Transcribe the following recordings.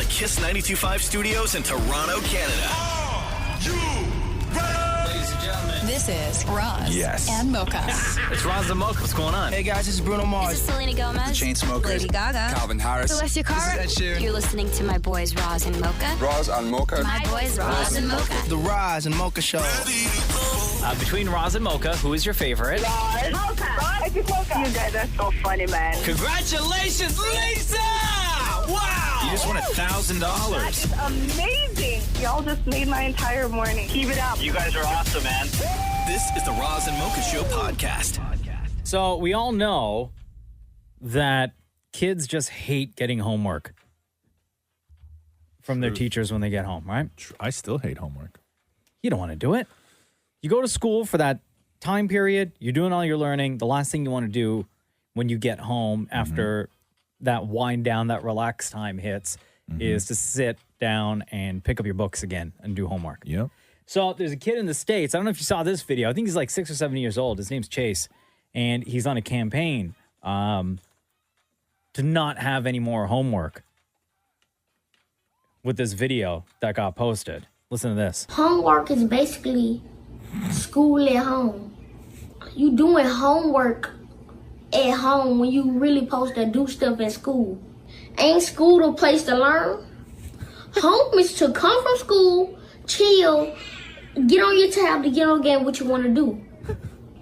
Kiss 92.5 studios in Toronto, Canada. Are you ready? Ladies and gentlemen, This is Roz and Mocha. it's Roz and Mocha. What's going on? Hey guys, this is Bruno Mars. This is Selena Gomez. Chainsmokers. Lady Gaga. Calvin Harris. Celestia Cara. This is Ed Sheeran. You're listening to my boys Roz and Mocha. Roz and Mocha. My boys Roz and Mocha. The Roz and Mocha Show. Between Roz and Mocha, who is your favorite? You guys are so funny, man. Congratulations, Lisa! Wow! You just won $1,000. It's amazing. Y'all just made my entire morning. Keep it up. You guys are awesome, man. This is the Roz and Mocha Show podcast. So we all know that kids just hate getting homework from their teachers when they get home, right? I still hate homework. You don't want to do it. You go to school for that time period. You're doing all your learning. The last thing you want to do when you get home after that wind down, that relax time hits, is to sit down and pick up your books again and do homework. Yep. So there's a kid in the States. I don't know if you saw this video. I think he's like 6 or 7 years old. His name's Chase. And he's on a campaign to not have any more homework with this video that got posted. Listen to this. Homework is basically school at home. You doing homework at home when you really supposed to do stuff at school. Ain't school the place to learn? Home is to come from school, chill, get on your tablet, get on game what you want to do.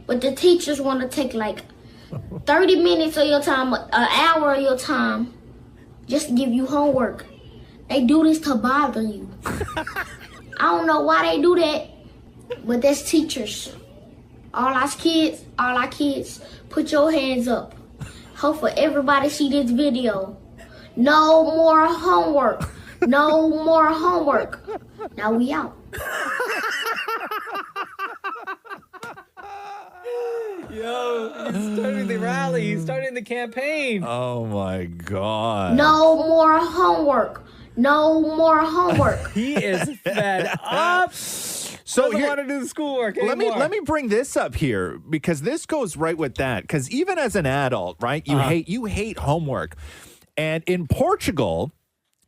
But the teachers want to take like 30 minutes of your time, an hour of your time, just to give you homework. They do this to bother you. I don't know why they do that, but that's teachers. All our kids, put your hands up. Hopefully everybody see this video. No more homework. No more homework. Now we out. Yo, he's starting the rally. He's starting the campaign. Oh, my God. No more homework. No more homework. He is fed up. So doesn't want to do the schoolwork anymore. let me bring this up here because this goes right with that. Because even as an adult, right, you hate homework. And in Portugal,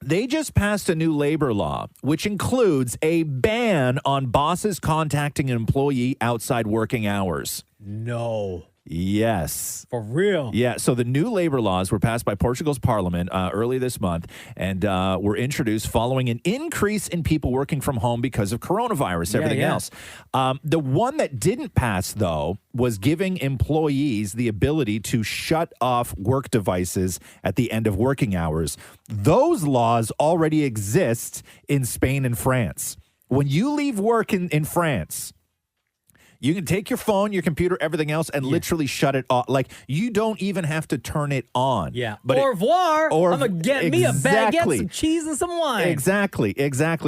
they just passed a new labor law, which includes a ban on bosses contacting an employee outside working hours. No. Yes. For real? Yeah. So the new labor laws were passed by Portugal's parliament early this month and were introduced following an increase in people working from home because of coronavirus, everything else. The one that didn't pass, though, was giving employees the ability to shut off work devices at the end of working hours. Those laws already exist in Spain and France. When you leave work in France, you can take your phone, your computer, everything else, and literally shut it off. Like, you don't even have to turn it on. Yeah. But au revoir. I'm going to get me a baguette, some cheese, and some wine. Exactly.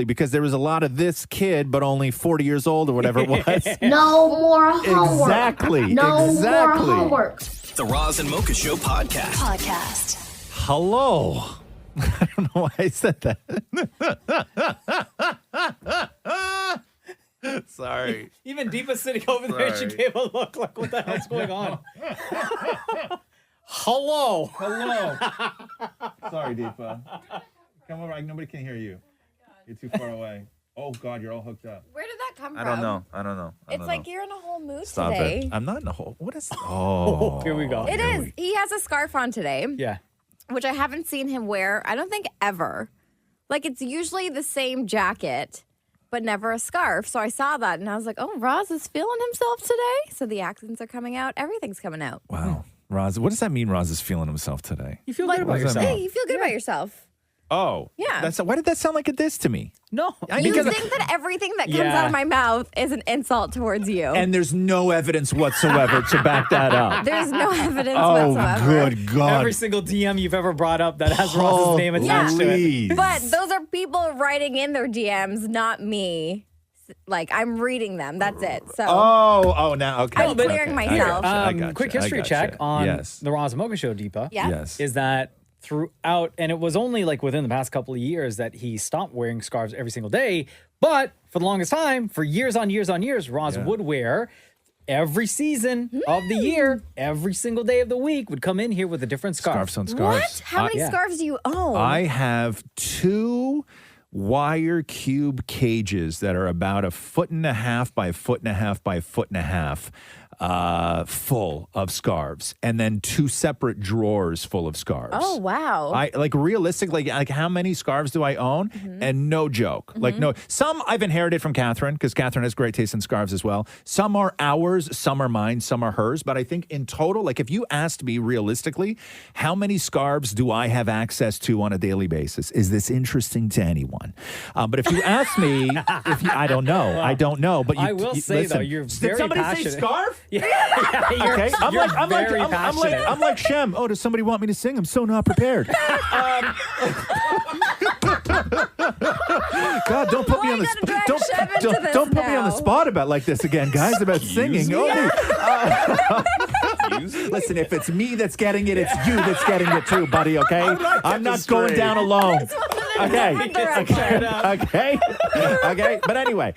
Because there was a lot of this kid, but only 40 years old or whatever it was. No more homework. Exactly. No more homework. The Roz and Mocha Show podcast. Hello. I don't know why I said that. Sorry. Even Deepa's sitting over there. She gave a look like, what the hell's going on? Hello. Sorry, Deepa. Come over. Nobody can hear you. You're too far away. Oh, God, you're all hooked up. Where did that come from? I don't know. It's like you're in a whole mood Stop today. it. I'm not in a whole. What is? Oh, here we go. It is. He has a scarf on today. Yeah. Which I haven't seen him wear, I don't think ever. Like, it's usually the same jacket, but never a scarf. So I saw that and I was like, oh, Roz is feeling himself today. So the accents are coming out. Everything's coming out. Wow. Roz, what does that mean, Roz is feeling himself today? You feel good about yourself. Hey, you feel good about yourself. Oh. Yeah. Why did that sound like a diss to me? No. You think that everything that comes out of my mouth is an insult towards you. And there's no evidence whatsoever to back that up. There's no evidence whatsoever. Oh, good God. Every single DM you've ever brought up that has Roz's name attached to it. But those are people writing in their DMs, not me. Like, I'm reading them. That's it. So. Oh, now, okay. I'm clearing myself. I gotcha. Quick history check on the Roz Mocha Show, Deepa. Yeah. Yes. Is that throughout, and it was only like within the past couple of years that he stopped wearing scarves every single day. But for the longest time, for years on years on years, Roz would wear every season of the year, every single day of the week, would come in here with a different scarf. Scarves on scarves. What? How many scarves do you own? I have 2 wire cube cages that are about 1.5 feet by 1.5 feet by 1.5 feet full of scarves, and then 2 separate drawers full of scarves. Oh, wow. I like realistically, like how many scarves do I own? And no joke. Like no, some I've inherited from Catherine because Catherine has great taste in scarves as well. Some are ours, some are mine, some are hers. But I think in total, like if you asked me realistically, how many scarves do I have access to on a daily basis? Is this interesting to anyone? But if you ask me, I don't know. Well, I don't know. But I will say listen, though, you're very did somebody passionate. say scarf? Yeah, Okay, I'm I'm like Shem. Oh, does somebody want me to sing? I'm so not prepared. God, don't put me on the spot. Don't put me on the spot about like this again, guys. About singing. Listen, if it's me that's getting it, it's you that's getting it too, buddy. Okay, I'm not going down alone. Okay. But anyway,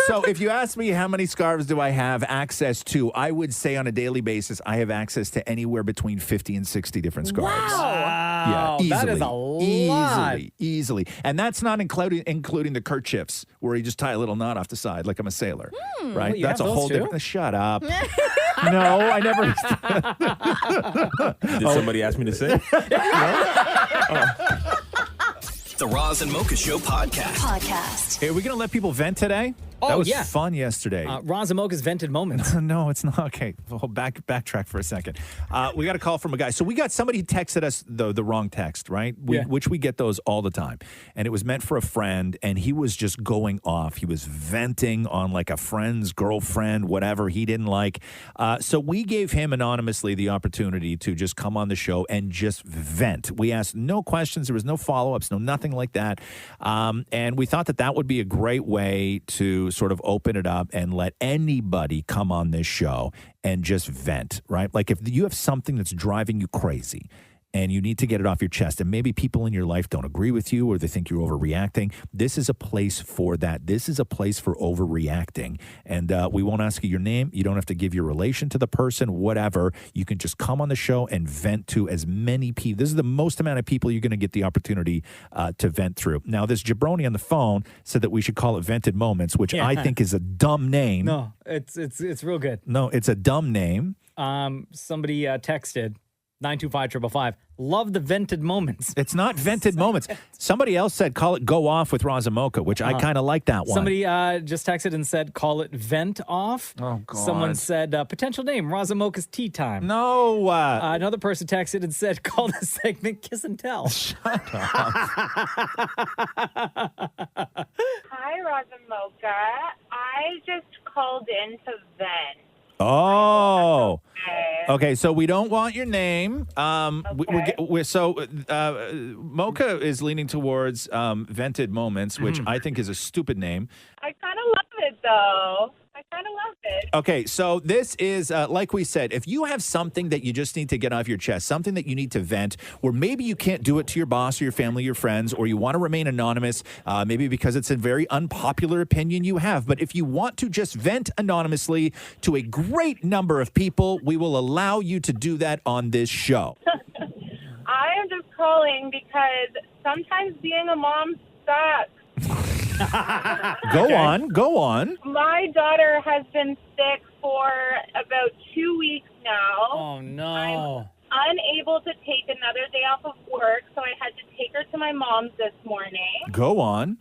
so if you ask me how many scarves do I have access to, I would say on a daily basis, I have access to anywhere between 50 and 60 different scarves. Wow. Yeah, easily. That is a lot. Easily. And that's not including the kerchiefs where you just tie a little knot off the side like I'm a sailor. Right? Well, That's a whole too? different. Shut up. No, I never. Did somebody ask me to say? The Roz and Mocha Show podcast. Hey, are we going to let people vent today? That was fun yesterday. Roz and Mocha's Vented Moments. No, it's not. Okay, well, backtrack for a second. We got a call from a guy. So we got somebody who texted us the wrong text, right? Which we get those all the time. And it was meant for a friend, and he was just going off. He was venting on like a friend's girlfriend, whatever he didn't like. So we gave him anonymously the opportunity to just come on the show and just vent. We asked no questions. There was no follow-ups, no nothing like that. And we thought that would be a great way to sort of open it up and let anybody come on this show and just vent, right? Like if you have something that's driving you crazy and you need to get it off your chest, and maybe people in your life don't agree with you or they think you're overreacting, this is a place for that. This is a place for overreacting. And we won't ask you your name. You don't have to give your relation to the person, whatever. You can just come on the show and vent to as many people. This is the most amount of people you're going to get the opportunity to vent through. Now, this jabroni on the phone said that we should call it Vented Moments, which I think is a dumb name. No, it's real good. No, it's a dumb name. Somebody texted 925-555. Love the vented moments. It's not vented moments. Somebody else said call it Go Off with Roz and Mocha, which I kind of like that one. Somebody just texted and said call it Vent Off. Oh, God. Someone said potential name, Roz and Mocha's Tea Time. No. Another person texted and said call the segment Kiss and Tell. Shut up. Hi, Roz and Mocha. I just called in to vent. Oh. Okay, so we don't want your name. Okay. Mocha is leaning towards Vented Moments, which I think is a stupid name. I kind of love it, though. I kind of love it. Okay, so this is, like we said, if you have something that you just need to get off your chest, something that you need to vent, or maybe you can't do it to your boss or your family, your friends, or you want to remain anonymous, maybe because it's a very unpopular opinion you have, but if you want to just vent anonymously to a great number of people, we will allow you to do that on this show. I am just calling because sometimes being a mom sucks. Go on. My daughter has been sick for about 2 weeks now. Oh, no. I'm unable to take another day off of work, so I had to take her to my mom's this morning. Go on.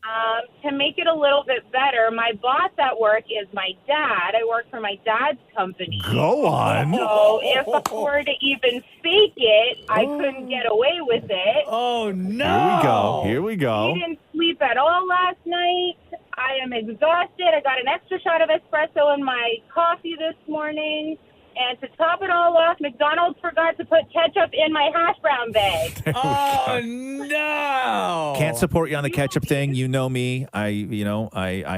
To make it a little bit better, my boss at work is my dad. I work for my dad's company. Go on. So if I were to even fake it, I couldn't get away with it. Oh, no. Here we go. He didn't sleep at all last night. I am exhausted. I got an extra shot of espresso in my coffee this morning. And to top it all off, McDonald's forgot to put ketchup in my hash brown bag. Oh, no. Can't support you on the ketchup thing. You know me. I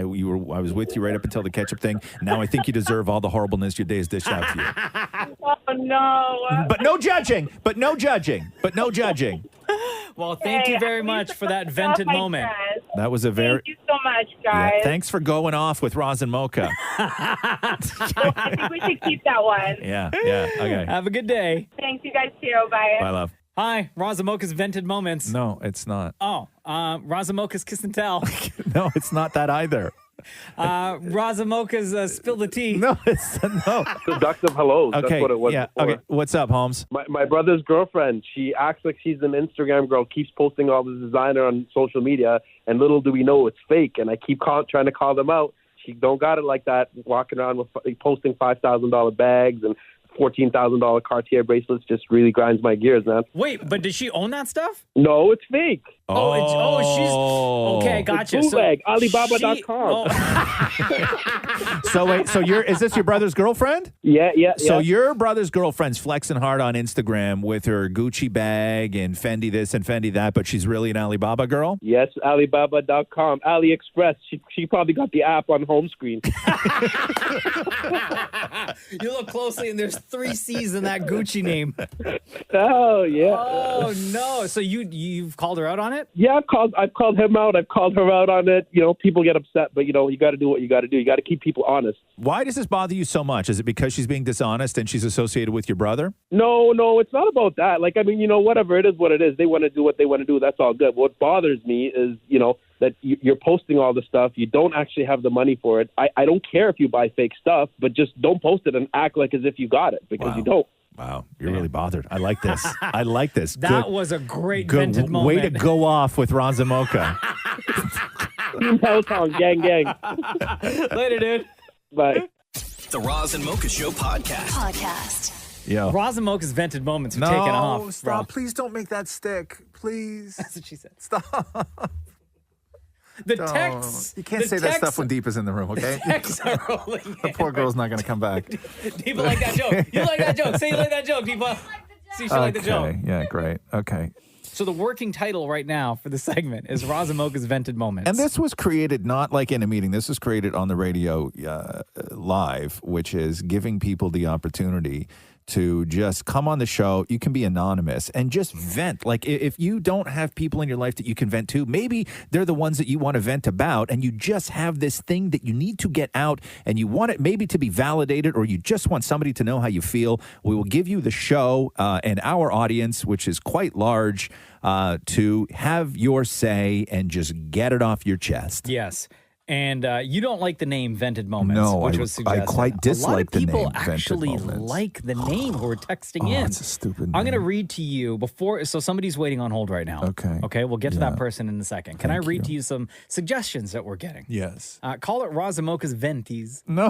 was with you right up until the ketchup thing. Now I think you deserve all the horribleness your days dish out to you. Oh, no. But no judging. Well, thank you very much for that vented moment. That was a very... Thank you so much, guys. Yeah, thanks for going off with Roz and Mocha. I think we should keep that one. Yeah, okay. Have a good day. Thanks, you guys, too. Bye. Bye, love. Hi, Roz Mocha's Vented Moments. No, it's not. Oh, Roz Mocha's Kiss and Tell. No, it's not that either. Roz Mocha's Spill the Tea. No, it's no. Seductive hellos. Okay, That's what it was. yeah. Before. Okay, what's up, Holmes? My brother's girlfriend, she acts like she's an Instagram girl, keeps posting all the designer on social media, and little do we know it's fake. And I keep trying to call them out. She don't got it like that, walking around with posting $5,000 bags and $14,000 Cartier bracelets just really grinds my gears, man. Wait, but does she own that stuff? No, it's fake. She's okay. Gotcha. It's bootleg, so Alibaba.com. So wait, is this your brother's girlfriend? Yeah. So your brother's girlfriend's flexing hard on Instagram with her Gucci bag and Fendi this and Fendi that, but she's really an Alibaba girl? Yes, Alibaba.com, AliExpress. She probably got the app on home screen. You look closely, and there's 3 C's in that Gucci name. Oh yeah. Oh no! So you've called her out on it? Yeah, I've called him out. I've called her out on it. You know, people get upset, but you got to do what you got to do. You got to keep people honest. Why does this bother you so much? Is it because she's being dishonest and she's associated with your brother? No, it's not about that. Like, I mean, whatever it is, what it is. They want to do what they want to do. That's all good. What bothers me is, that you're posting all the stuff. You don't actually have the money for it. I don't care if you buy fake stuff, but just don't post it and act like as if you got it, because you don't. Wow, you're really bothered. I like this. That was a great good vented moment. Way to go off with Roz Mocha. Gang. Later, dude. Bye. The Roz and Mocha Show Podcast. Yo. Roz and Mocha's Vented Moments are taken off. Stop. Rob. Please don't make that stick. Please. That's what she said. Stop. The texts. You can't say that stuff when Deep is in the room, okay? Texts are rolling. The poor girl's not going to come back. Deepa like that joke. You like that joke. Say you like that joke, Deepa. See, she like the joke. Yeah, great. Okay. So the working title right now for the segment is Roz and Mocha's Vented Moments. And this was created not like in a meeting. This was created on the radio live, which is giving people the opportunity to just come on the show. You can be anonymous and just vent. Like if you don't have people in your life that you can vent to, maybe they're the ones that you want to vent about, and you just have this thing that you need to get out and you want it maybe to be validated, or you just want somebody to know how you feel. We will give you the show and our audience, which is quite large, to have your say and just get it off your chest. Yes. And you don't like the name Vented Moments, No, which I- was suggested. I quite dislike the name A lot of Vented people actually Moments. like the name who are texting in. It's a stupid I'm going to name. read to you before. So somebody's waiting on hold right now. Okay, we'll get to that person in a second. Can I read to you some suggestions that we're getting? Yes. Call it Roz and Mocha's Venties. No.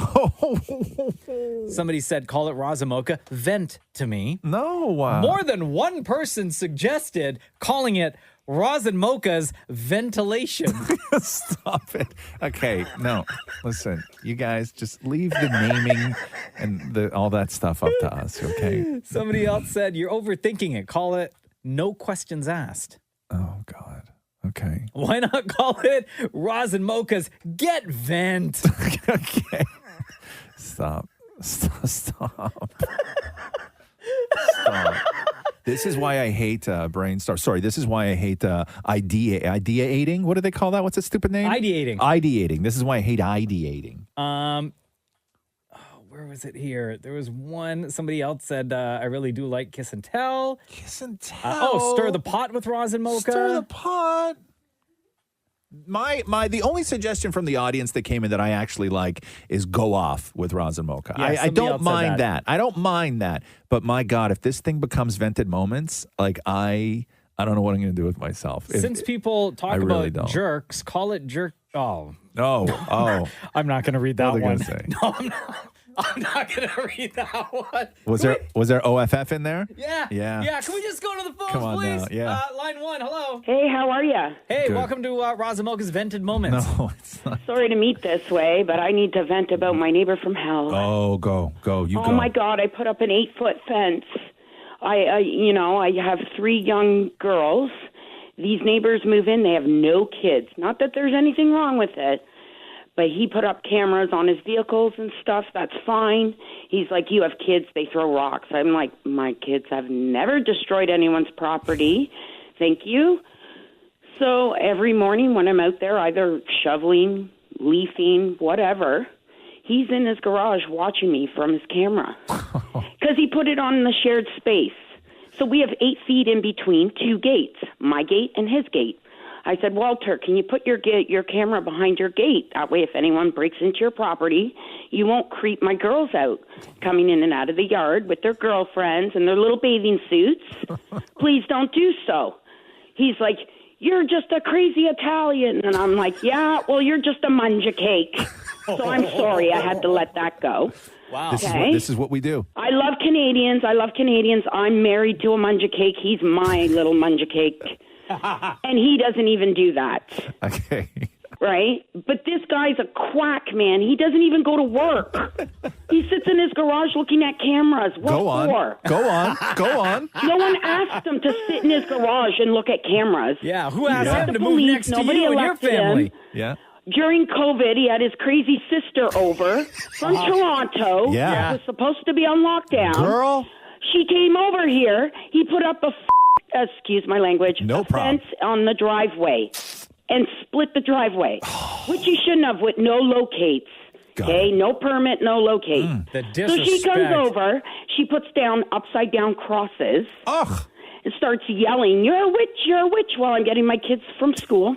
Somebody said, call it Roz and Mocha Vent to me. No. More than one person suggested calling it Roz and Mocha's Ventilation. Stop it. Okay, no. Listen, you guys just leave the naming and all that stuff up to us, okay? Somebody else said, you're overthinking it. Call it No Questions Asked. Oh, God. Okay. Why not call it Roz and Mocha's Get Vent? Okay. Stop. Stop. This is why I hate brainstorm. Sorry, this is why I hate ideating. What do they call that? What's that stupid name? Ideating. This is why I hate ideating. Where was it here? There was one. Somebody else said, I really do like Kiss and Tell. Kiss and Tell. Stir the Pot with Roz and Mocha. Stir the pot. The only suggestion from the audience that came in that I actually like is Go Off with Roz and Mocha. Yeah, I somebody don't else said mind that. that. I don't mind that. But my God, if this thing becomes Vented Moments, like I don't know what I'm going to do with myself. Since people talk I really about don't. jerks, call it jerk. Oh. Oh. I'm not going to read that What are one. they gonna say? No, I'm not going to read that one. Was there OFF in there? Yeah. Yeah. Can we just go to the phones, Come on please? now, yeah. Line 1, hello. Hey, how are you? Hey, Good. welcome to Roz and Mocha's Vented Moments. No, it's not. Sorry to meet this way, but I need to vent about my neighbor from hell. Oh, go. You Oh go. my God! I put up an 8-foot fence. I have 3 young girls. These neighbors move in. They have no kids. Not that there's anything wrong with it, but he put up cameras on his vehicles and stuff. That's fine. He's like, you have kids, they throw rocks. I'm like, my kids have never destroyed anyone's property. Thank you. So every morning when I'm out there, either shoveling, leafing, whatever, he's in his garage watching me from his camera. Because he put it on the shared space. So we have 8 feet in between 2 gates, my gate and his gate. I said, Walter, can you put your camera behind your gate? That way, if anyone breaks into your property, you won't creep my girls out coming in and out of the yard with their girlfriends and their little bathing suits. Please don't do so. He's like, you're just a crazy Italian. And I'm like, yeah, well, you're just a manja cake. So I'm sorry I had to let that go. Wow. This is what we do. I love Canadians. I'm married to a manja cake. He's my little manja cake. And he doesn't even do that. Okay. Right? But this guy's a quack, man. He doesn't even go to work. He sits in his garage looking at cameras. What for? Go on. No one asked him to sit in his garage and look at cameras. Yeah, who asked Not him the to move police. next to Nobody you and your elected family? him. Yeah. During COVID, he had his crazy sister over from Toronto. Yeah. Was supposed to be on lockdown. Girl. She came over here. He put up excuse my language, problem. fence on the driveway and split the driveway, which he shouldn't have with no locates. Okay, no permit, no locate. The So she disrespect. comes over, she puts down upside down crosses. Ugh. And starts yelling, you're a witch, while I'm getting my kids from school.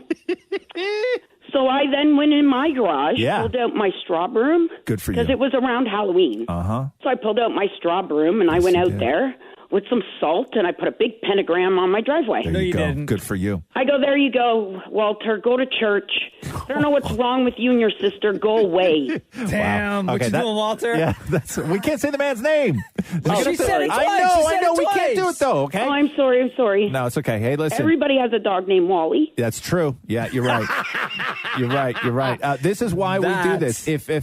So I then went in my garage, pulled out my straw broom. Good for you. Because it was around Halloween. Uh-huh. So I pulled out my straw broom and I went out there with some salt and I put a big pentagram on my driveway. There you go. Good for you. I go, there you go, Walter, go to church. I don't know what's wrong with you and your sister. Go away. Damn, what you doing, Walter? Yeah, we can't say the man's name. She said it twice. I know. We can't do it, though, okay? Oh, I'm sorry. No, it's okay. Hey, listen. Everybody has a dog named Wally. That's true. Yeah, you're right. You're right. This is why we do this. If you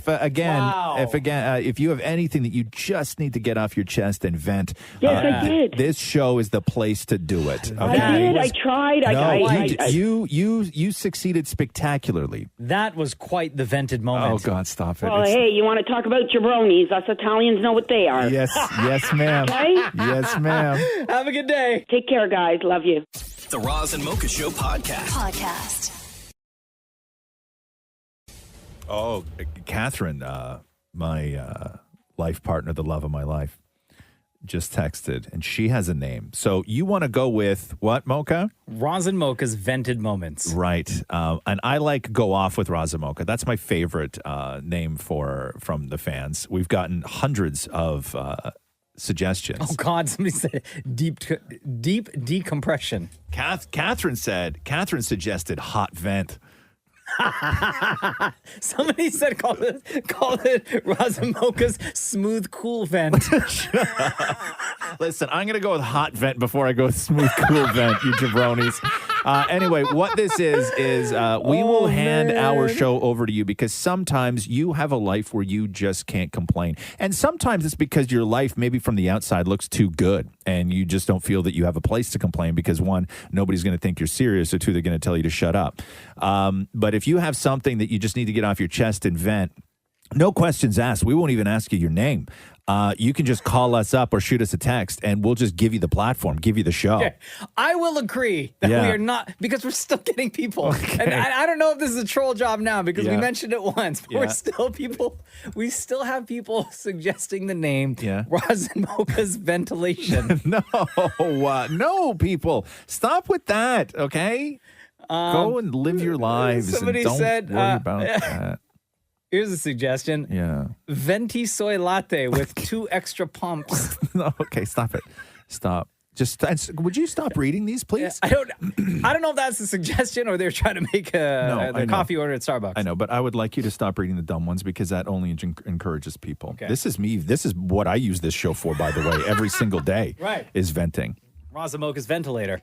have anything that you just need to get off your chest and vent, Yes, I did. This show is the place to do it. Okay? I did. I tried. You succeeded spectacularly. That was quite the vented moment. Oh God, stop it! Well, hey, you want to talk about jabronis? Us Italians know what they are. Yes, ma'am. Okay? Yes, ma'am. Have a good day. Take care, guys. Love you. The Roz and Mocha Show podcast. Oh, Catherine, my life partner, the love of my life, just texted, and she has a name. So you want to go with what, Mocha? Roz and Mocha's vented moments. Right. And I like go off with Roz and Mocha. That's my favorite name from the fans. We've gotten hundreds of suggestions. Oh, God. Somebody said deep decompression. Catherine suggested hot vent. Somebody said call it Roz and Mocha's smooth cool vent. Listen, I'm going to go with hot vent before I go with smooth cool vent, you jabronis. Anyway, what this is we will hand our show over to you because sometimes you have a life where you just can't complain. And sometimes it's because your life maybe from the outside looks too good and you just don't feel that you have a place to complain because one, nobody's going to think you're serious, or two, they're going to tell you to shut up. But if you have something that you just need to get off your chest and vent, no questions asked. We won't even ask you your name. You can just call us up or shoot us a text, and we'll just give you the platform, give you the show. Okay. I will agree that we are not, because we're still getting people. Okay. And I don't know if this is a troll job now because we mentioned it once, but we still have people suggesting the name Roz and Mocha's ventilation. No, people. Stop with that, okay? Go and live your lives. Somebody and don't said, worry about that. Here's a suggestion. Yeah. Venti soy latte with 2 extra pumps. No, okay, stop it. Stop. Would you stop reading these, please? I don't know if that's a suggestion or they're trying to make a coffee order at Starbucks. I know, but I would like you to stop reading the dumb ones because that only encourages people. Okay. This is me. This is what I use this show for, by the way, every single day. Right. Is venting. Roz and Mocha's ventilator.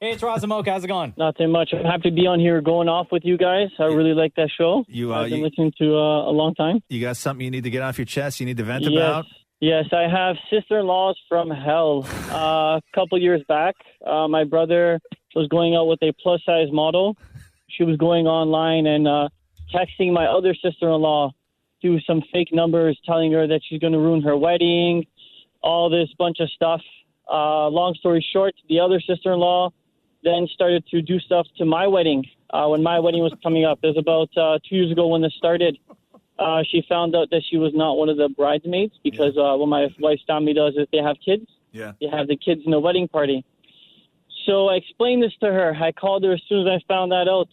Hey, it's Roz and Mocha. How's it going? Not too much. I'm happy to be on here going off with you guys. I really like that show. I've been listening to a long time. You got something you need to get off your chest? You need to vent about? Yes, I have sister-in-laws from hell. A couple years back, my brother was going out with a plus-size model. She was going online and texting my other sister-in-law through some fake numbers, telling her that she's going to ruin her wedding, all this bunch of stuff. Long story short, the other sister-in-law then started to do stuff to my wedding. When my wedding was coming up, it was about 2 years ago when this started. She found out that she was not one of the bridesmaids because what my wife's family does is they have kids. Yeah. You have the kids in the wedding party. So I explained this to her. I called her as soon as I found that out.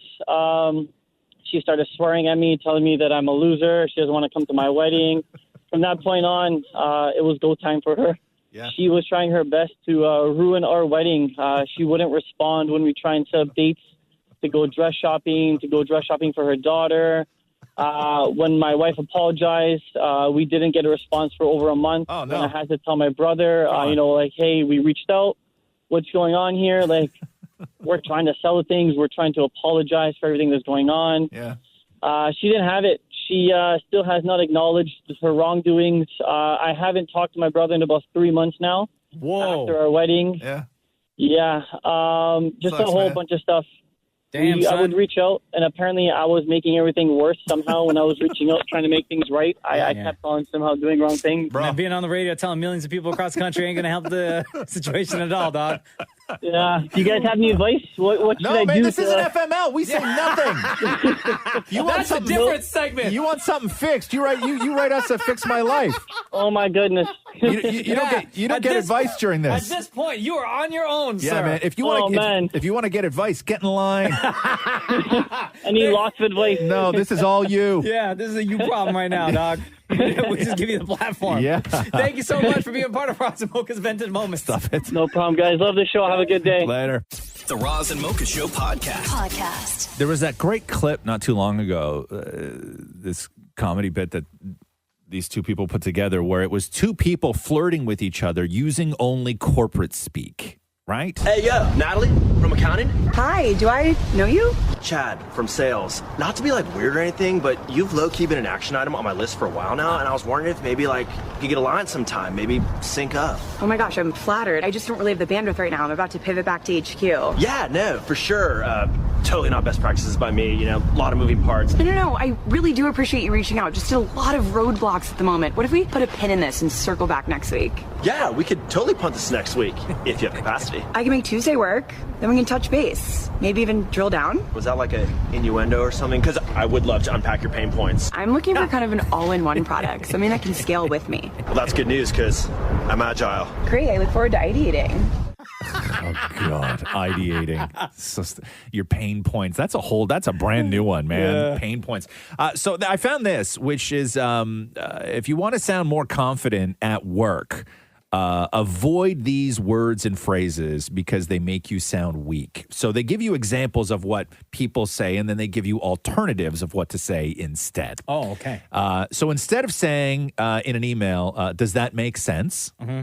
She started swearing at me, telling me that I'm a loser. She doesn't want to come to my wedding. From that point on, it was go time for her. Yeah. She was trying her best to ruin our wedding. She wouldn't respond when we try and set up dates to go dress shopping for her daughter. When my wife apologized, we didn't get a response for over a month. Oh, no. And I had to tell my brother, hey, we reached out. What's going on here? Like, we're trying to sell things. We're trying to apologize for everything that's going on. Yeah. She didn't have it. She still has not acknowledged her wrongdoings. I haven't talked to my brother in about 3 months now. Whoa. After our wedding. Yeah. Yeah. Just Sucks, a whole man. bunch of stuff. Damn, I son. would reach out, and apparently I was making everything worse somehow when I was reaching out, trying to make things right. I kept on somehow doing wrong things. And being on the radio telling millions of people across the country ain't going to help the situation at all, dog. Yeah. Do you guys have any advice? What should I do? No, man, this isn't FML. We say nothing. That's a different segment. You want something fixed? You write us a Fix My Life. Oh my goodness. You don't get advice during this. At this point, you are on your own, Yeah, sir. man. If you want to get advice, get in line. I need lots of advice. No, this is all you. Yeah, this is a you problem right now, dog. We just give you the platform. Yeah. Thank you so much for being part of Roz Mocha's Vented Moments. Stop it. No problem, guys. Love the show. Have a good day. Later. The Roz and Mocha Show podcast. There was that great clip not too long ago, this comedy bit that these two people put together where it was two people flirting with each other using only corporate speak, right? Hey, yo, Natalie from accounting. Hi, do I know you? Chad from sales. Not to be like weird or anything, but you've low-key been an action item on my list for a while now, and I was wondering if maybe like you could get a line sometime, maybe sync up. Oh my gosh, I'm flattered. I just don't really have the bandwidth right now. I'm about to pivot back to HQ. Yeah, no, for sure. Totally not best practices by me, you know, a lot of moving parts. No, I really do appreciate you reaching out. Just a lot of roadblocks at the moment. What if we put a pin in this and circle back next week? Yeah, we could totally punt this next week, if you have capacity. I can make Tuesday work, then we can touch base. Maybe even drill down. Was that like an innuendo or something? Because I would love to unpack your pain points. I'm looking for kind of an all-in-one product, something that can scale with me. Well, that's good news, because I'm agile. Great, I look forward to ideating. Oh God, ideating. Your pain points. That's a brand new one, man. Yeah. Pain points. So I found this, which is if you want to sound more confident at work, avoid these words and phrases because they make you sound weak. So they give you examples of what people say, and then they give you alternatives of what to say instead. Oh, okay. So instead of saying in an email, does that make sense? Mm-hmm.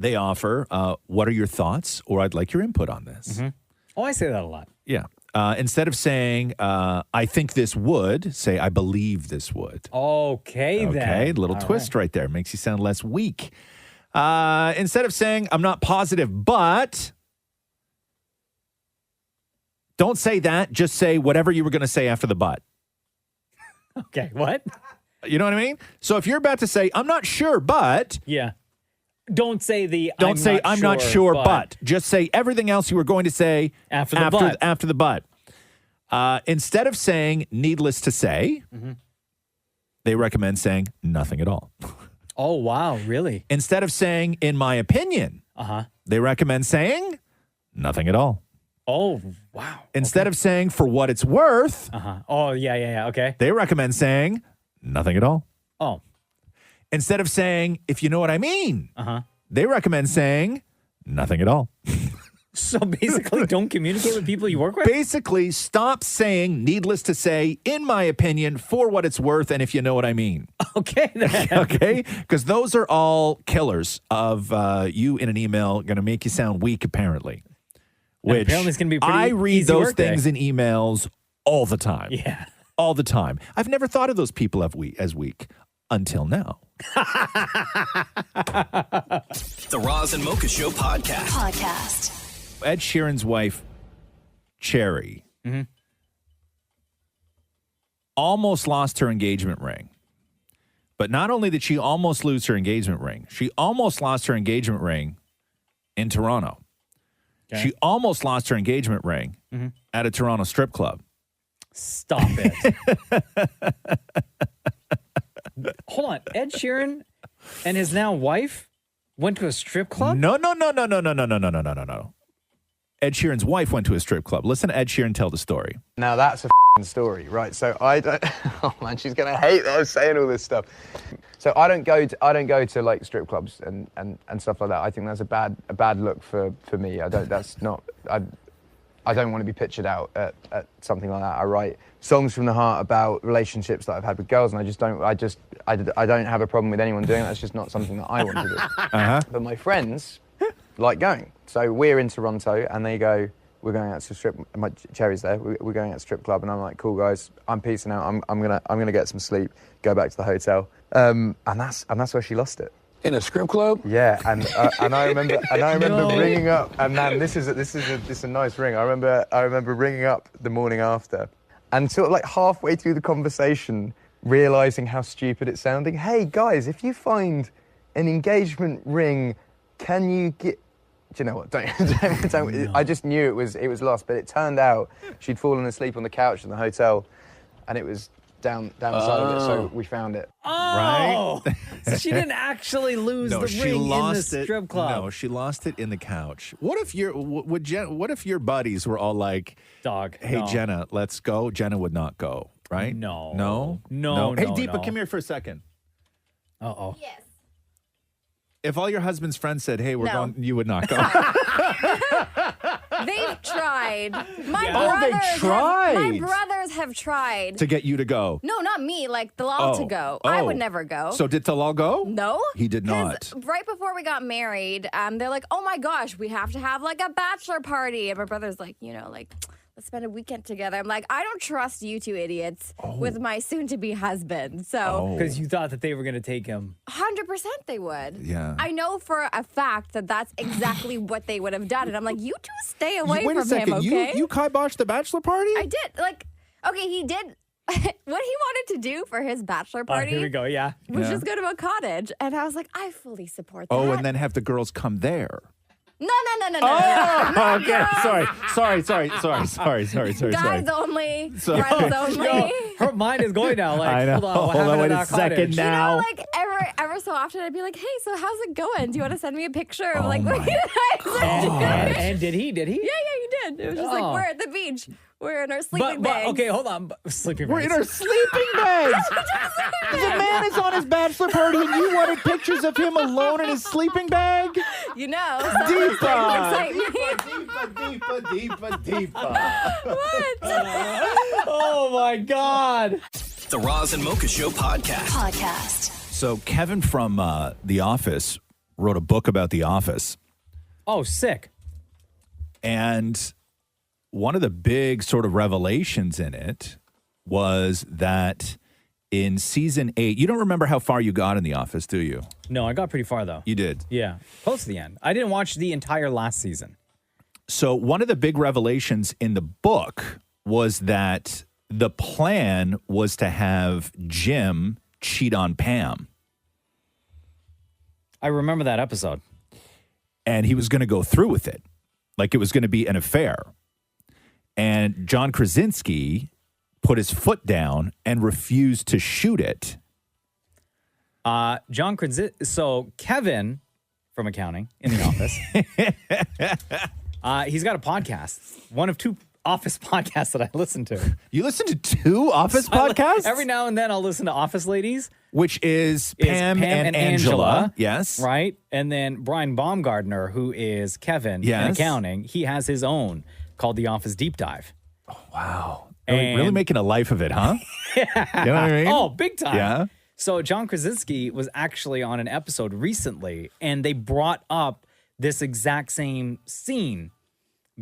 They offer, what are your thoughts? Or I'd like your input on this. Mm-hmm. Oh, I say that a lot. Yeah. Instead of saying, I think this would, say, I believe this would. Okay, then. Okay, little All twist right there. Makes you sound less weak. Instead of saying, I'm not positive, but don't say that. Just say whatever you were going to say after the but. Okay, what? You know what I mean? So if you're about to say, I'm not sure, but. Yeah. Don't say I'm not sure, but. Just say everything else you were going to say after the but. Instead of saying needless to say, Mm-hmm. they recommend saying nothing at all. Oh, wow, really? Instead of saying in my opinion, they recommend saying nothing at all. Oh, wow. Instead of saying for what it's worth, oh, yeah, okay. they recommend saying nothing at all. Oh. Instead of saying, if you know what I mean, they recommend saying nothing at all. So basically, don't communicate with people you work with? Basically, stop saying, needless to say, in my opinion, for what it's worth, and if you know what I mean. Okay, then. Okay? Because those are all killers of you in an email, going to make you sound weak, apparently. Which apparently it's gonna be pretty I read easy those work day. things in emails all the time. Yeah. All the time. I've never thought of those people as weak until now. The Roz and Mocha Show podcast. Ed Sheeran's wife, Cherry, almost lost her engagement ring. But not only did she almost lose her engagement ring, she almost lost her engagement ring in Toronto. Okay. She almost lost her engagement ring at a Toronto strip club. Stop it. Hold on. Ed Sheeran and his now wife Went to a strip club? No. Ed Sheeran's wife went to a strip club. Listen to Ed Sheeran tell the story. Now that's a story, right? So I don't. Oh man, she's gonna hate that I'm saying all this stuff. So I don't go to like strip clubs and stuff like that. I think that's a bad look for me. I don't. That's not. I don't want to be pictured out at something like that. I write songs from the heart about relationships that I've had with girls, and I don't have a problem with anyone doing that. It's just not something that I want to do. But my friends like going. So we're in Toronto, and they go, we're going out to strip. My Cherry's there. We're going out to strip club, and I'm like, cool guys, I'm peacing out. I'm gonna get some sleep, go back to the hotel, and that's where she lost it. In a strip club? Yeah, and I remember ringing up, and man, this is a nice ring. I remember ringing up the morning after, and sort of like halfway through the conversation, realizing how stupid it's sounding. Hey guys, if you find an engagement ring, can you get? Do you know what? Don't. No. I just knew it was lost, but it turned out she'd fallen asleep on the couch in the hotel, and it was down the side of it, so we found it. Oh, right? So she didn't actually lose the ring in the strip club. No, she lost it in the couch. What if your buddies were all like, "Dog, hey, no. Jenna, let's go." Jenna would not go, right? No. Hey, Deepa, come here for a second. Uh-oh. Yes. If all your husband's friends said, "Hey, we're No. going," you would not go. They've tried. My brothers have tried. To get you to go. No, not me. Like Talal to go. I would never go. So did Talal go? No. He did not. Right before we got married, they're like, "Oh my gosh, we have to have like a bachelor party." And my brother's like, let's spend a weekend together. I'm like, I don't trust you two idiots with my soon-to-be husband. So because you thought that they were going to take him. 100% they would. Yeah. I know for a fact that that's exactly what they would have done. And I'm like, you two stay away Wait from a second. him, okay? You kiboshed the bachelor party? I did. Like, okay, he did what he wanted to do for his bachelor party. Here we go, yeah. Was just go to a cottage. And I was like, I fully support that. Oh, and then have the girls come there. No. Oh, okay. Sorry. Guys only. Friends only. Yo, her mind is going now. Like, I know. hold on, what happened wait at a our second cottage? now. Like ever so often, I'd be like, "Hey, so how's it going? Do you want to send me a picture?" of like, And did he? Yeah, you did. It was just like, we're at the beach. We're in our sleeping bags. Okay, hold on. Sleeping bags. We're in our sleeping bags. The man is on his bachelor party, and you wanted pictures of him alone in his sleeping bag? Deepa. What? Oh my God. The Roz and Mocha Show podcast. So Kevin from The Office wrote a book about The Office. Oh, sick. And one of the big sort of revelations in it was that in season 8, you don't remember how far you got in The Office, do you? No, I got pretty far, though. You did? Yeah, close to the end. I didn't watch the entire last season. So one of the big revelations in the book was that the plan was to have Jim cheat on Pam. I remember that episode. And he was going to go through with it. Like it was going to be an affair. And John Krasinski put his foot down and refused to shoot it. John Krasinski. So Kevin from accounting in The Office. He's got a podcast. One of 2 Office podcasts that I listen to. You listen to 2 Office podcasts? Every now and then I'll listen to Office Ladies. Which is Pam and Angela. Yes. Right? And then Brian Baumgartner, who is Kevin in accounting, he has his own called The Office Deep Dive. Oh, wow. Really making a life of it, huh? Yeah. You know what I mean? Oh, big time. Yeah. So John Krasinski was actually on an episode recently, and they brought up this exact same scene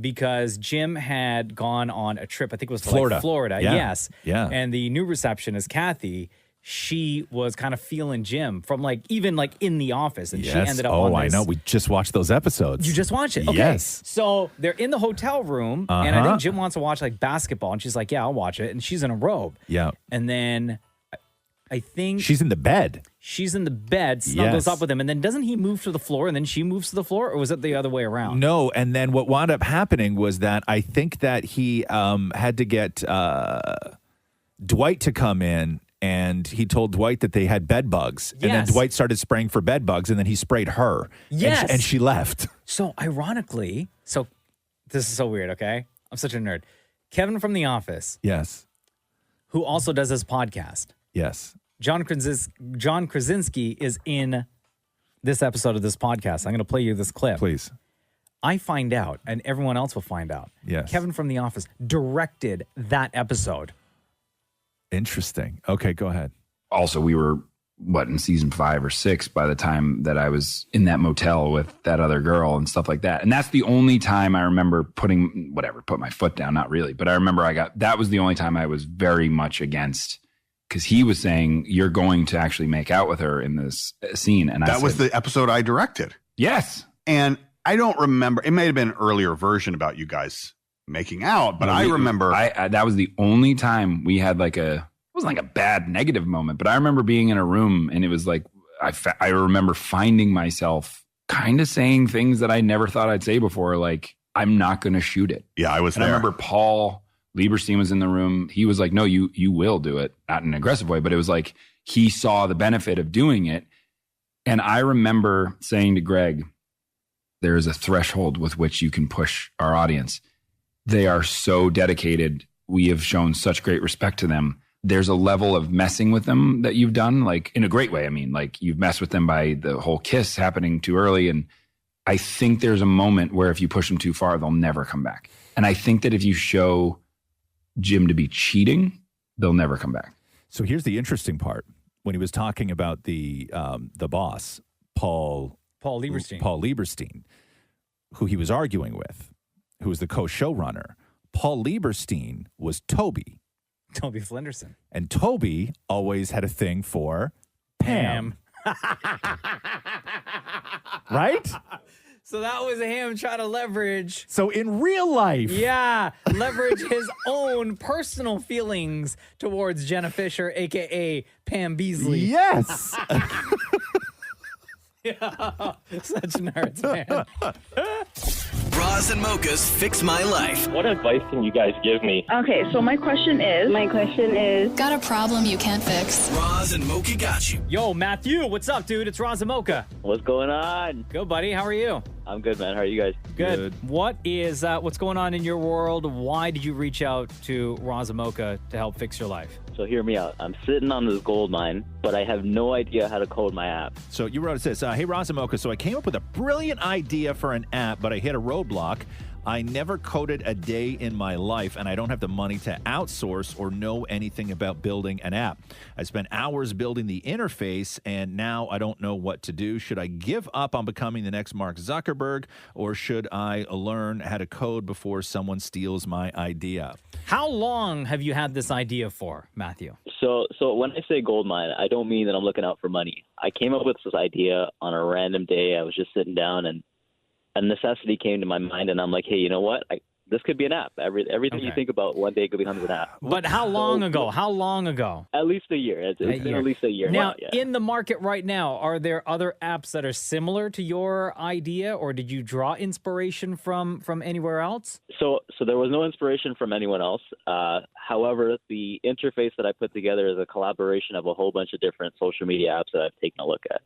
because Jim had gone on a trip. I think it was to Florida. Like Florida. Yeah. Yes. Yeah. And the new receptionist, Kathy, she was kind of feeling Jim from even in the office. And she ended up on I this. know. We just watched those episodes. You just watched it? Okay. Yes. So they're in the hotel room, and I think Jim wants to watch basketball. And she's like, yeah, I'll watch it. And she's in a robe. Yeah. And then I think she's in the bed. She's in the bed, snuggles up with him. And then doesn't he move to the floor and then she moves to the floor? Or was it the other way around? No. And then what wound up happening was that I think that he had to get Dwight to come in and he told Dwight that they had bed bugs. And then Yes. Dwight started spraying for bed bugs, and then he sprayed her. Yes. And she left. So ironically, this is so weird, okay? I'm such a nerd. Kevin from The Office. Yes. Who also does his podcast. Yes. John Krasinski is in this episode of this podcast. I'm going to play you this clip. Please. I find out, and everyone else will find out. Yes. Kevin from The Office directed that episode. Interesting. Okay, go ahead. Also, we were, in season 5 or 6 by the time that I was in that motel with that other girl and stuff like that. And that's the only time I remember put my foot down. Not really, but I remember that was the only time I was very much against, because he was saying, you're going to actually make out with her in this scene. And that was the episode I directed. Yes. And I don't remember. It may have been an earlier version about you guys making out, but I remember. That was the only time we had it wasn't like a bad negative moment, but I remember being in a room and it was like, I remember finding myself kind of saying things that I never thought I'd say before. Like, I'm not going to shoot it. Yeah, I was there. I remember Paul Lieberstein was in the room. He was like, no, you will do it. Not in an aggressive way, but it was like, he saw the benefit of doing it. And I remember saying to Greg, there is a threshold with which you can push our audience. They are so dedicated. We have shown such great respect to them. There's a level of messing with them that you've done, like in a great way. I mean, like you've messed with them by the whole kiss happening too early. And I think there's a moment where if you push them too far, they'll never come back. And I think that if you show Jim to be cheating, they'll never come back. So here's the interesting part. When he was talking about the boss, Paul Lieberstein, who he was arguing with, who was the co-showrunner, Paul Lieberstein was Toby Flenderson. And Toby always had a thing for Pam. Right? So that was him trying to leverage. So in real life. Yeah. Leverage his own personal feelings towards Jenna Fisher, a.k.a. Pam Beasley. Yes. Yeah. Such nerds, man. Roz and Mocha's Fix My Life. What advice can you guys give me? Okay, so my question is... Got a problem you can't fix? Roz and Mocha got you. Yo, Matthew, what's up, dude? It's Roz and Mocha. What's going on? Good, buddy. How are you? I'm good, man. How are you guys? Good. What's going on in your world? Why did you reach out to Roz and Mocha to help fix your life? So hear me out. I'm sitting on this gold mine, but I have no idea how to code my app. So you wrote, it says, hey, Roz and Mocha, so I came up with a brilliant idea for an app, but I hit a roadblock. I never coded a day in my life, and I don't have the money to outsource or know anything about building an app. I spent hours building the interface, and now I don't know what to do. Should I give up on becoming the next Mark Zuckerberg, or should I learn how to code before someone steals my idea? How long have you had this idea for, Matthew? So when I say gold mine, I don't mean that I'm looking out for money. I came up with this idea on a random day. I was just sitting down, and a necessity came to my mind, and I'm like, hey, you know what? This could be an app. Everything you think about one day could become an app. But how long ago? How long ago? At least a year. It's been at least a year. Now, yeah. in the market right now, are there other apps that are similar to your idea, or did you draw inspiration from anywhere else? So there was no inspiration from anyone else. However, the interface that I put together is a collaboration of a whole bunch of different social media apps that I've taken a look at.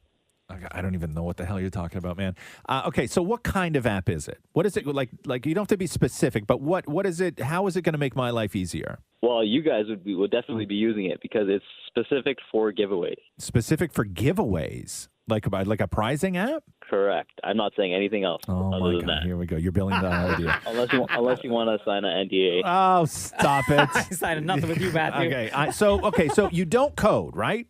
I don't even know what the hell you're talking about, man. Okay, so what kind of app is it? What is it like? Like, you don't have to be specific, but what is it? How is it going to make my life easier? Well, you guys would definitely be using it because it's specific for giveaways. Specific for giveaways, like a prizing app? Correct. I'm not saying anything else other than that. Here we go. You're billing that idea. Unless you want to sign an NDA. Oh, stop it! I signed nothing with you, Matthew. Okay. So you don't code, right?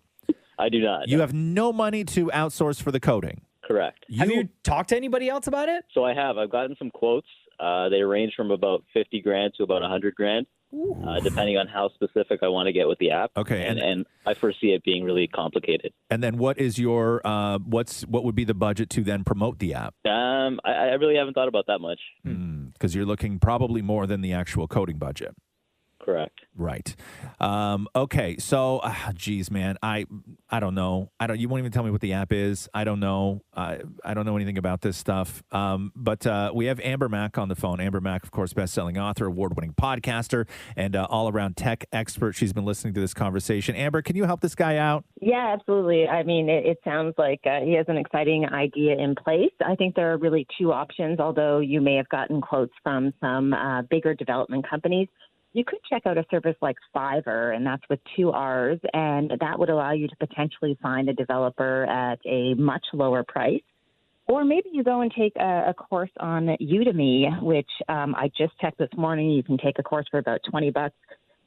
I do not. You have no money to outsource for the coding. Correct. Have you talked to anybody else about it? So I have. I've gotten some quotes. They range from about $50,000 to about $100,000, depending on how specific I want to get with the app. Okay. And I foresee it being really complicated. And then what is your what would be the budget to then promote the app? I really haven't thought about that much. Because you're looking probably more than the actual coding budget. Correct. Right. Okay. So, geez, man, I don't know. You won't even tell me what the app is. I don't know. I don't know anything about this stuff. But we have Amber Mack on the phone. Amber Mack, of course, best-selling author, award-winning podcaster, and all-around tech expert. She's been listening to this conversation. Amber, can you help this guy out? Yeah, absolutely. I mean, it sounds like he has an exciting idea in place. I think there are really two options, although you may have gotten quotes from some bigger development companies. You could check out a service like Fiverr, and that's with 2 R's, and that would allow you to potentially find a developer at a much lower price. Or maybe you go and take a course on Udemy, which I just checked this morning. You can take a course for about $20.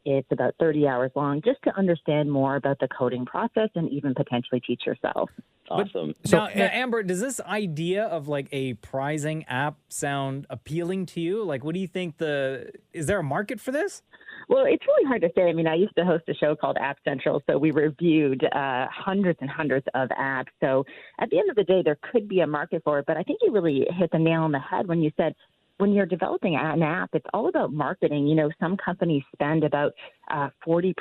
It's about 30 hours long, just to understand more about the coding process and even potentially teach yourself. Awesome. Now, Amber, does this idea of like a prizing app sound appealing to you? Like, what do you think is there a market for this? Well, it's really hard to say. I mean, I used to host a show called App Central, so we reviewed hundreds and hundreds of apps. So at the end of the day, there could be a market for it, but I think you really hit the nail on the head when you said, when you're developing an app, it's all about marketing. You know, some companies spend about 40%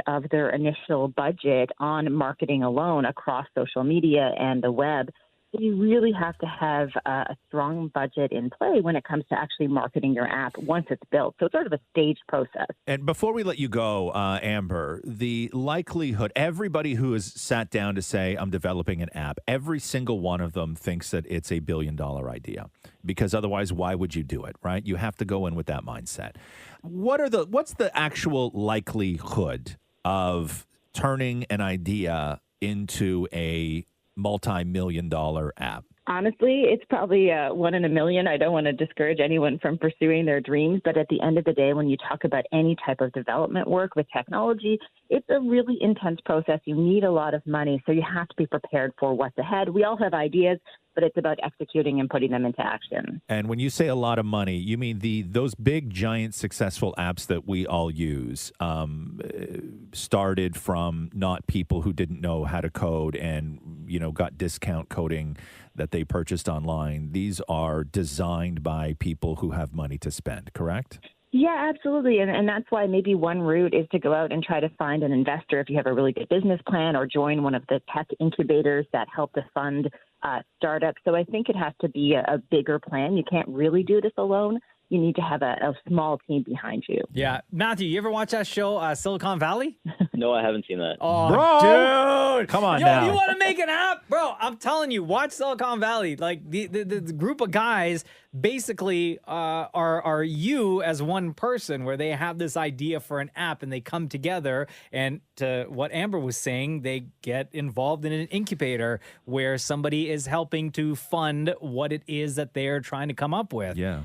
of their initial budget on marketing alone across social media and the web. You really have to have a strong budget in play when it comes to actually marketing your app once it's built. So it's sort of a staged process. And before we let you go, Amber, the likelihood, everybody who has sat down to say, I'm developing an app, every single one of them thinks that it's a $1 billion idea, because otherwise, why would you do it, right? You have to go in with that mindset. What's the actual likelihood of turning an idea into a multi-million-dollar app? Honestly, it's probably 1 in a million. I don't want to discourage anyone from pursuing their dreams, but at the end of the day, when you talk about any type of development work with technology, it's a really intense process. You need a lot of money, so you have to be prepared for what's ahead. We all have ideas, but it's about executing and putting them into action. And when you say a lot of money, you mean those big, giant, successful apps that we all use started from not people who didn't know how to code and, got discount coding that they purchased online. These are designed by people who have money to spend, correct? Yeah, absolutely. And that's why maybe one route is to go out and try to find an investor if you have a really good business plan, or join one of the tech incubators that help to fund startups. So I think it has to be a bigger plan. You can't really do this alone. You need to have a small team behind you. Yeah. Matthew, you ever watch that show, Silicon Valley? No, I haven't seen that. Oh, dude. Come on Yo, now. you want to make an app? Bro, I'm telling you, watch Silicon Valley. Like, the group of guys basically are you as one person, where they have this idea for an app and they come together. And to what Amber was saying, they get involved in an incubator where somebody is helping to fund what it is that they're trying to come up with. Yeah.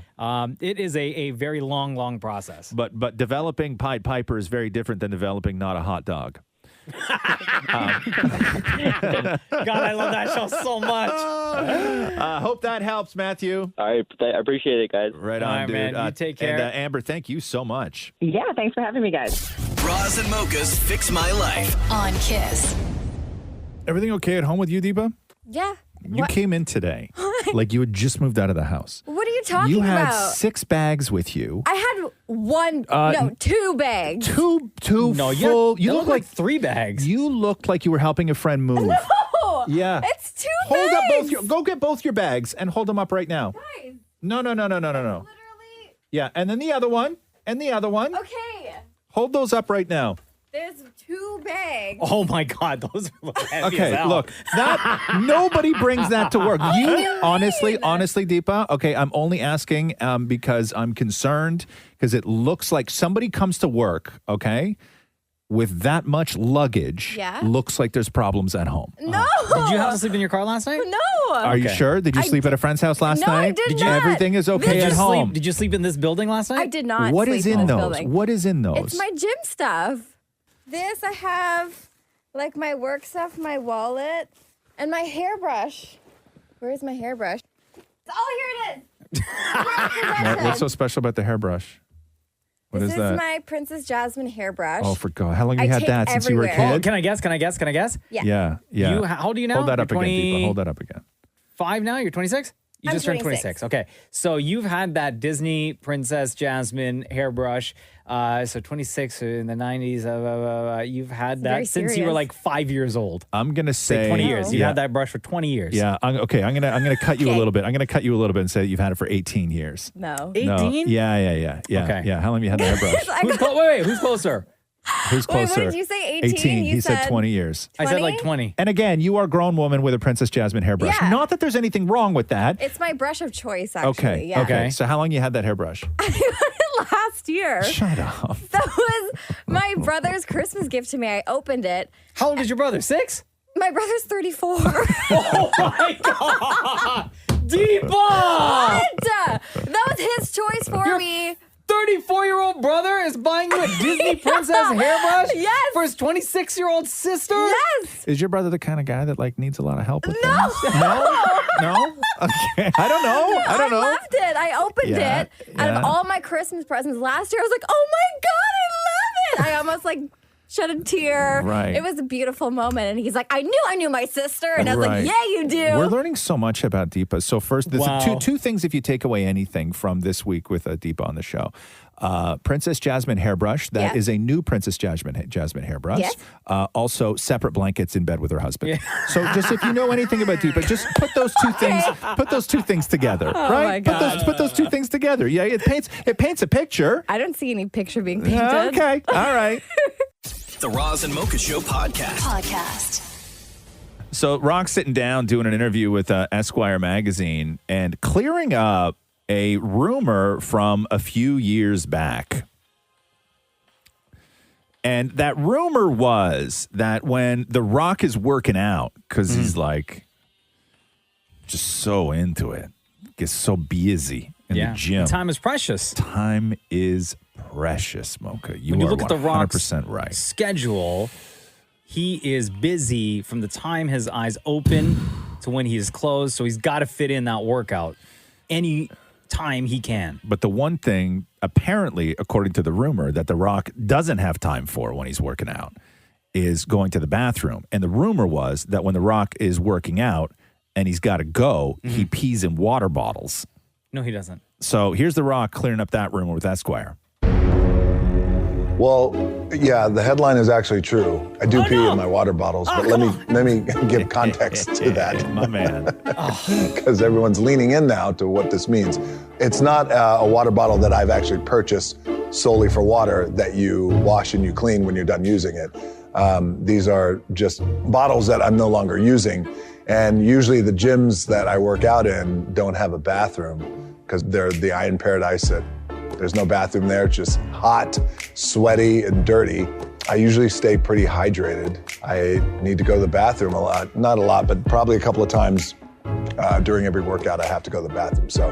It is a very long process. But developing Pied Piper is very different than developing Not a Hot Dog. God, I love that show so much. Hope that helps, Matthew. All right. I appreciate it, guys. Right on, All right, dude. man. You take care. And Amber, thank you so much. Yeah, thanks for having me, guys. Roz and Mocha's Fix My Life on Kiss. Everything okay at home with you, Deepa? Yeah. You came in today like you had just moved out of the house. What are you talking You had about? 6 bags with you. I had two bags. Two No, full. you look like 3 bags. You looked like you were helping a friend move. No, Yeah. it's 2 Hold bags. up go get both your bags and hold them up right now. Guys, No. literally. Yeah, and then the other one, and the other one. Okay, Hold those up right now. there's 2 bags. Oh my God, those are heavy as Okay, hell. look, that nobody brings that to work. You honestly, Deepa. Okay, I'm only asking because I'm concerned, because it looks like somebody comes to work, okay, with that much luggage. Yeah. Looks like there's problems at home. No. Did you have to sleep in your car last night? No. Are you sure? Did you sleep at a friend's house last No, I night? did not. Everything is okay at home. Did you sleep in this building last night? I did not. What sleep is in this those? building. What is in those? It's my gym stuff. This I have, like my work stuff, my wallet, and my hairbrush. Where's my hairbrush? Oh, here it is. What's so special about the hairbrush? What This is is that? my Princess Jasmine hairbrush. Oh, for God. How long have you I had take that since you were a everywhere. kid? Oh, can I guess? Yeah. Yeah. How old are you now? Hold that You're up again, Deepa. Hold that up again. 5 now? You're 26? You I'm just turned 26. 26. Okay. So you've had that Disney Princess Jasmine hairbrush. So 26 in the 90s. You've had that very since you were serious. like 5 years old. I'm gonna say 20 years. You Yeah. had that brush for 20 years. Yeah. I'm gonna cut you a little bit. I'm gonna cut you a little bit and say that you've had it for 18 years. No. 18? No. Yeah. Okay. Yeah. How long have you had the hairbrush? Who's closer? Who's Wait, what closer? did you say, 18? 18. You He said said 20 years. I said like 20. And again, you are a grown woman with a Princess Jasmine hairbrush. Yeah. Not that there's anything wrong with that. It's my brush of choice, actually. Okay. Yeah. Okay. So how long you had that hairbrush? Last year. Shut up. That was my brother's Christmas gift to me. I opened it. How old is your brother? 6? My brother's 34. Oh my God. Deepa! What? That was his choice for Your me. 34-year-old brother is buying you a Disney princess hairbrush? Yes. For his 26-year-old sister? Yes. Is your brother the kind of guy that like needs a lot of help with No. things? No? Okay. I don't know. I don't know. I loved it. I opened Yeah, it. Out yeah. of all my Christmas presents last year, I was like, oh my God, I love it. I almost like shed a tear. Right. It was a beautiful moment. And he's like, I knew my sister. And I was Right. like, yeah, you do. We're learning so much about Deepa. So first, there's Wow. two things if you take away anything from this week with Deepa on the show. Princess Jasmine hairbrush. That is a new Princess Jasmine hairbrush. Yes. Also, separate blankets in bed with her husband. So just if you know anything about Deepa, just put those two things. Put those two things together, Oh, right? my God. Put those two things together. Yeah, it paints a picture. I don't see any picture being painted. Okay, all right. The Roz and Mocha Show Podcast. So Rock's sitting down doing an interview with Esquire magazine and clearing up a rumor from a few years back. And that rumor was that when The Rock is working out, because he's like just so into it, gets so busy in the gym. Time is precious. Time is precious, Mocha. When you are look at the Rock's 100% right. schedule, he is busy from the time his eyes open to when he is closed. So he's got to fit in that workout any time he can. But the one thing, apparently, according to the rumor, that The Rock doesn't have time for when he's working out is going to the bathroom. And the rumor was that when The Rock is working out and he's got to go, he pees in water bottles. No, he doesn't. So here's The Rock clearing up that rumor with Esquire. Well, yeah, the headline is actually true. I do pee in my water bottles, but let me give context to that. My man. Because everyone's leaning in now to what this means. It's not a water bottle that I've actually purchased solely for water that you wash and you clean when you're done using it. These are just bottles that I'm no longer using. And usually the gyms that I work out in don't have a bathroom because they're the Iron Paradise. There's no bathroom there. It's just hot, sweaty, and dirty. I usually stay pretty hydrated. I need to go to the bathroom a lot. Not a lot, but probably a couple of times during every workout I have to go to the bathroom. So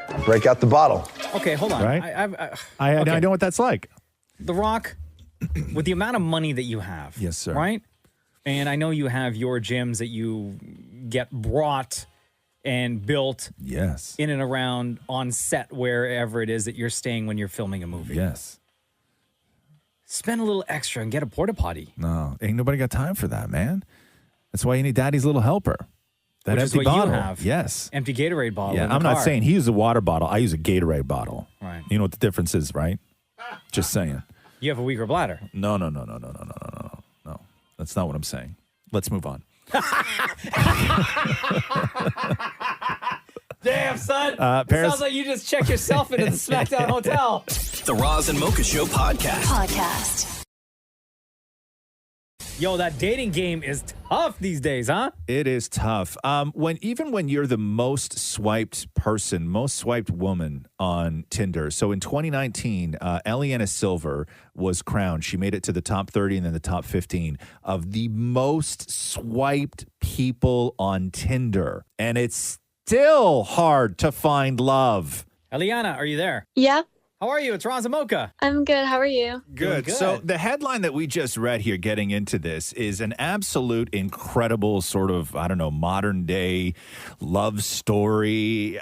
I break out the bottle. Okay, hold on. Right? I know what that's like. The Rock, with the amount of money that you have. Yes, sir. Right? And I know you have your gyms that you get brought and built in and around on set wherever it is that you're staying when you're filming a movie. Yes. Spend a little extra and get a porta potty. No, ain't nobody got time for that, man. That's why you need Daddy's little helper. That Which empty is what bottle. you have. Yes. Empty Gatorade bottle. Yeah, in the I'm not car. saying he uses a water bottle. I use a Gatorade bottle. Right. You know what the difference is, right? Just saying. You have a weaker bladder. No. That's not what I'm saying. Let's move on. Damn, son. Paris- Sounds like you just checked yourself into the SmackDown Hotel. The Roz and Mocha Show podcast. Yo, that dating game is tough these days, huh? It is tough. When you're the most swiped person, most swiped woman on Tinder. So in 2019, Eliana Silver was crowned. She made it to the top 30 and then the top 15 of the most swiped people on Tinder. And it's still hard to find love. Eliana, are you there? Yeah. How are you? It's Roz and Mocha. I'm good. How are you? Good. So the headline that we just read here getting into this is an absolute incredible sort of, I don't know, modern day love story.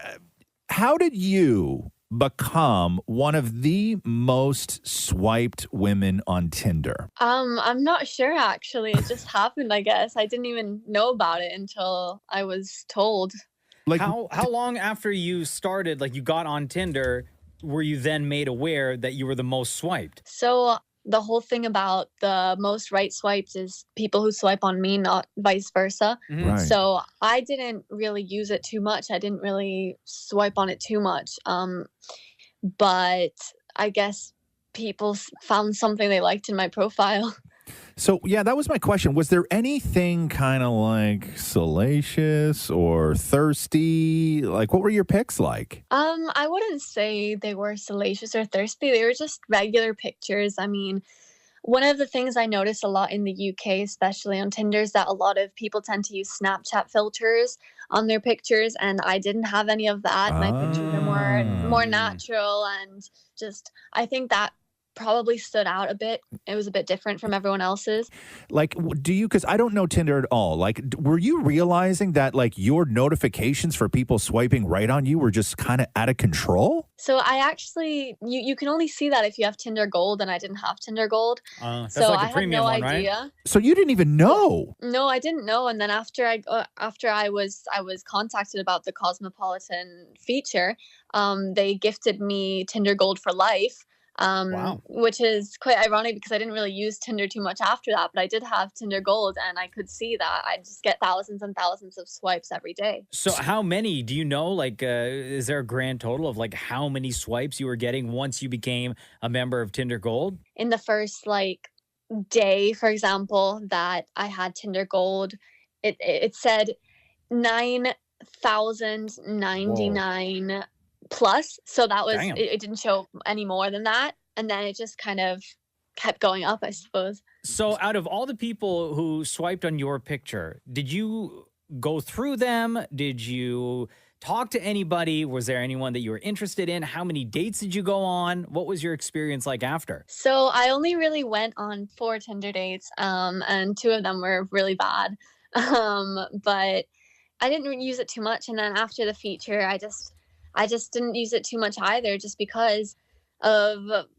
How did you become one of the most swiped women on Tinder? I'm not sure actually. It just happened, I guess. I didn't even know about it until I was told. Like how long after you started, like you got on Tinder, were you then made aware that you were the most swiped? So the whole thing about the most right swipes is people who swipe on me, not vice versa. Mhm. Right. So I didn't really use it too much. I didn't really swipe on it too much. But I guess people found something they liked in my profile. So, yeah, that was my question. Was there anything kind of like salacious or thirsty? Like, what were your pics like? I wouldn't say they were salacious or thirsty. They were just regular pictures. I mean, one of the things I notice a lot in the UK, especially on Tinder, is that a lot of people tend to use Snapchat filters on their pictures, and I didn't have any of that. My pictures are more natural, and just I think that probably stood out a bit. It was a bit different from everyone else's. Like, do you, because I don't know Tinder at all, like, were you realizing that, like, your notifications for people swiping right on you were just kind of out of control? So I actually, you can only see that if you have Tinder Gold, and I didn't have Tinder Gold. That's so like a I had premium no one, right? idea. So you didn't even know? No, I didn't know. And then after I was contacted about the Cosmopolitan feature, they gifted me Tinder Gold for life. Wow. Which is quite ironic because I didn't really use Tinder too much after that, but I did have Tinder Gold, and I could see that I just get thousands and thousands of swipes every day. So how many do you know? Like, is there a grand total of like how many swipes you were getting once you became a member of Tinder Gold? In the first like day, for example, that I had Tinder Gold, it said 9,099 plus. So that was it didn't show any more than that, and then it just kind of kept going up, I suppose. So out of all the people who swiped on your picture, did you go through them? Did you talk to anybody? Was there anyone that you were interested in? How many dates did you go on? What was your experience like after? So I only really went on 4 Tinder dates, and 2 of them were really bad. But I didn't use it too much, and then after the feature, I just didn't use it too much either, just because of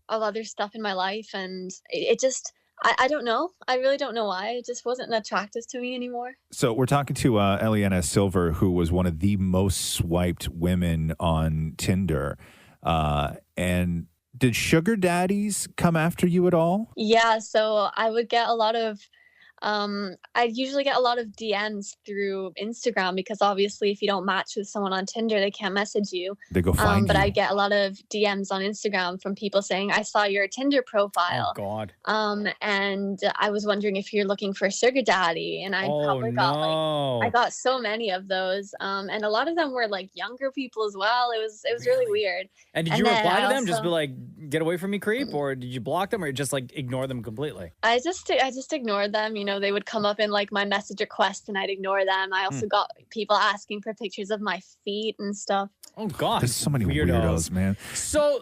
other stuff in my life. And it just, I don't know. I really don't know why. It just wasn't attractive to me anymore. So we're talking to Eliana Silver, who was one of the most swiped women on Tinder. And did sugar daddies come after you at all? Yeah, so I would get a lot of I'd usually get a lot of DMs through Instagram, because obviously if you don't match with someone on Tinder, they can't message you. They go find but you. I get a lot of DMs on Instagram from people saying, I saw your Tinder profile. Oh, God. And I was wondering if you're looking for a sugar daddy. And I probably got I got so many of those. And a lot of them were like younger people as well. It was really weird. And did you reply to them? Just also- be like, get away from me, creep? Or did you block them, or just like ignore them completely? I just ignored them. You know, they would come up in like my message request, and I'd ignore them. I also got people asking for pictures of my feet and stuff. Oh, God. There's so many weirdos, man. So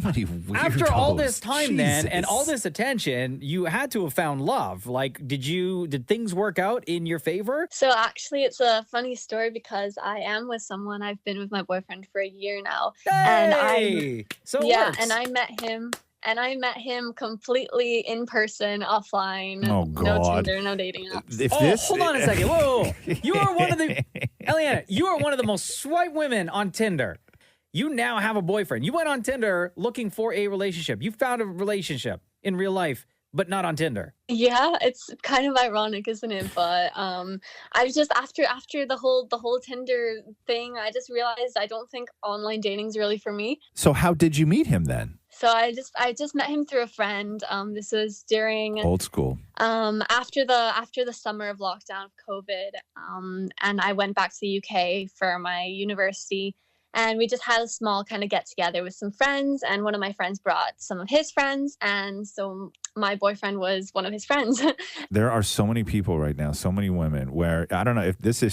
many weirdos. after all this time then, and Jesus. all this attention, you had to have found love. Like, did things work out in your favor? So actually, it's a funny story, because I am with someone. I've been with my boyfriend for a year now. Hey! So it works. and I met him completely in person, offline. Oh, No God. Tinder, no dating apps. Hold on a second. Whoa. You are one of the Eliana, you are one of the most swiped women on Tinder. You now have a boyfriend. You went on Tinder looking for a relationship. You found a relationship in real life, but not on Tinder. Yeah, it's kind of ironic, isn't it? But I just after the whole Tinder thing, I just realized I don't think online dating is really for me. So how did you meet him then? So I just met him through a friend. This was during Old school. after the summer of lockdown of COVID, and I went back to the UK for my university. And we just had a small kind of get together with some friends, and one of my friends brought some of his friends, and so my boyfriend was one of his friends. There are so many people right now, so many women, where I don't know if this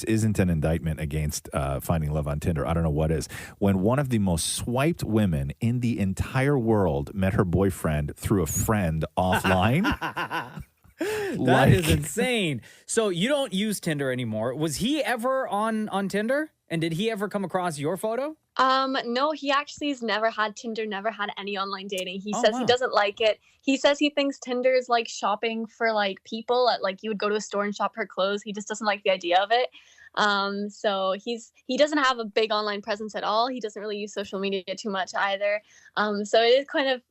isn't an indictment against finding love on Tinder. I don't know what is. When one of the most swiped women in the entire world met her boyfriend through a friend offline. That is insane. So you don't use Tinder anymore. Was he ever on Tinder? And did he ever come across your photo? No, he actually has never had Tinder, never had any online dating. He Oh, says wow. he doesn't like it. He says he thinks Tinder is like shopping for like people. Like you would go to a store and shop for clothes. He just doesn't like the idea of it. So he doesn't have a big online presence at all. He doesn't really use social media too much either. So it is kind of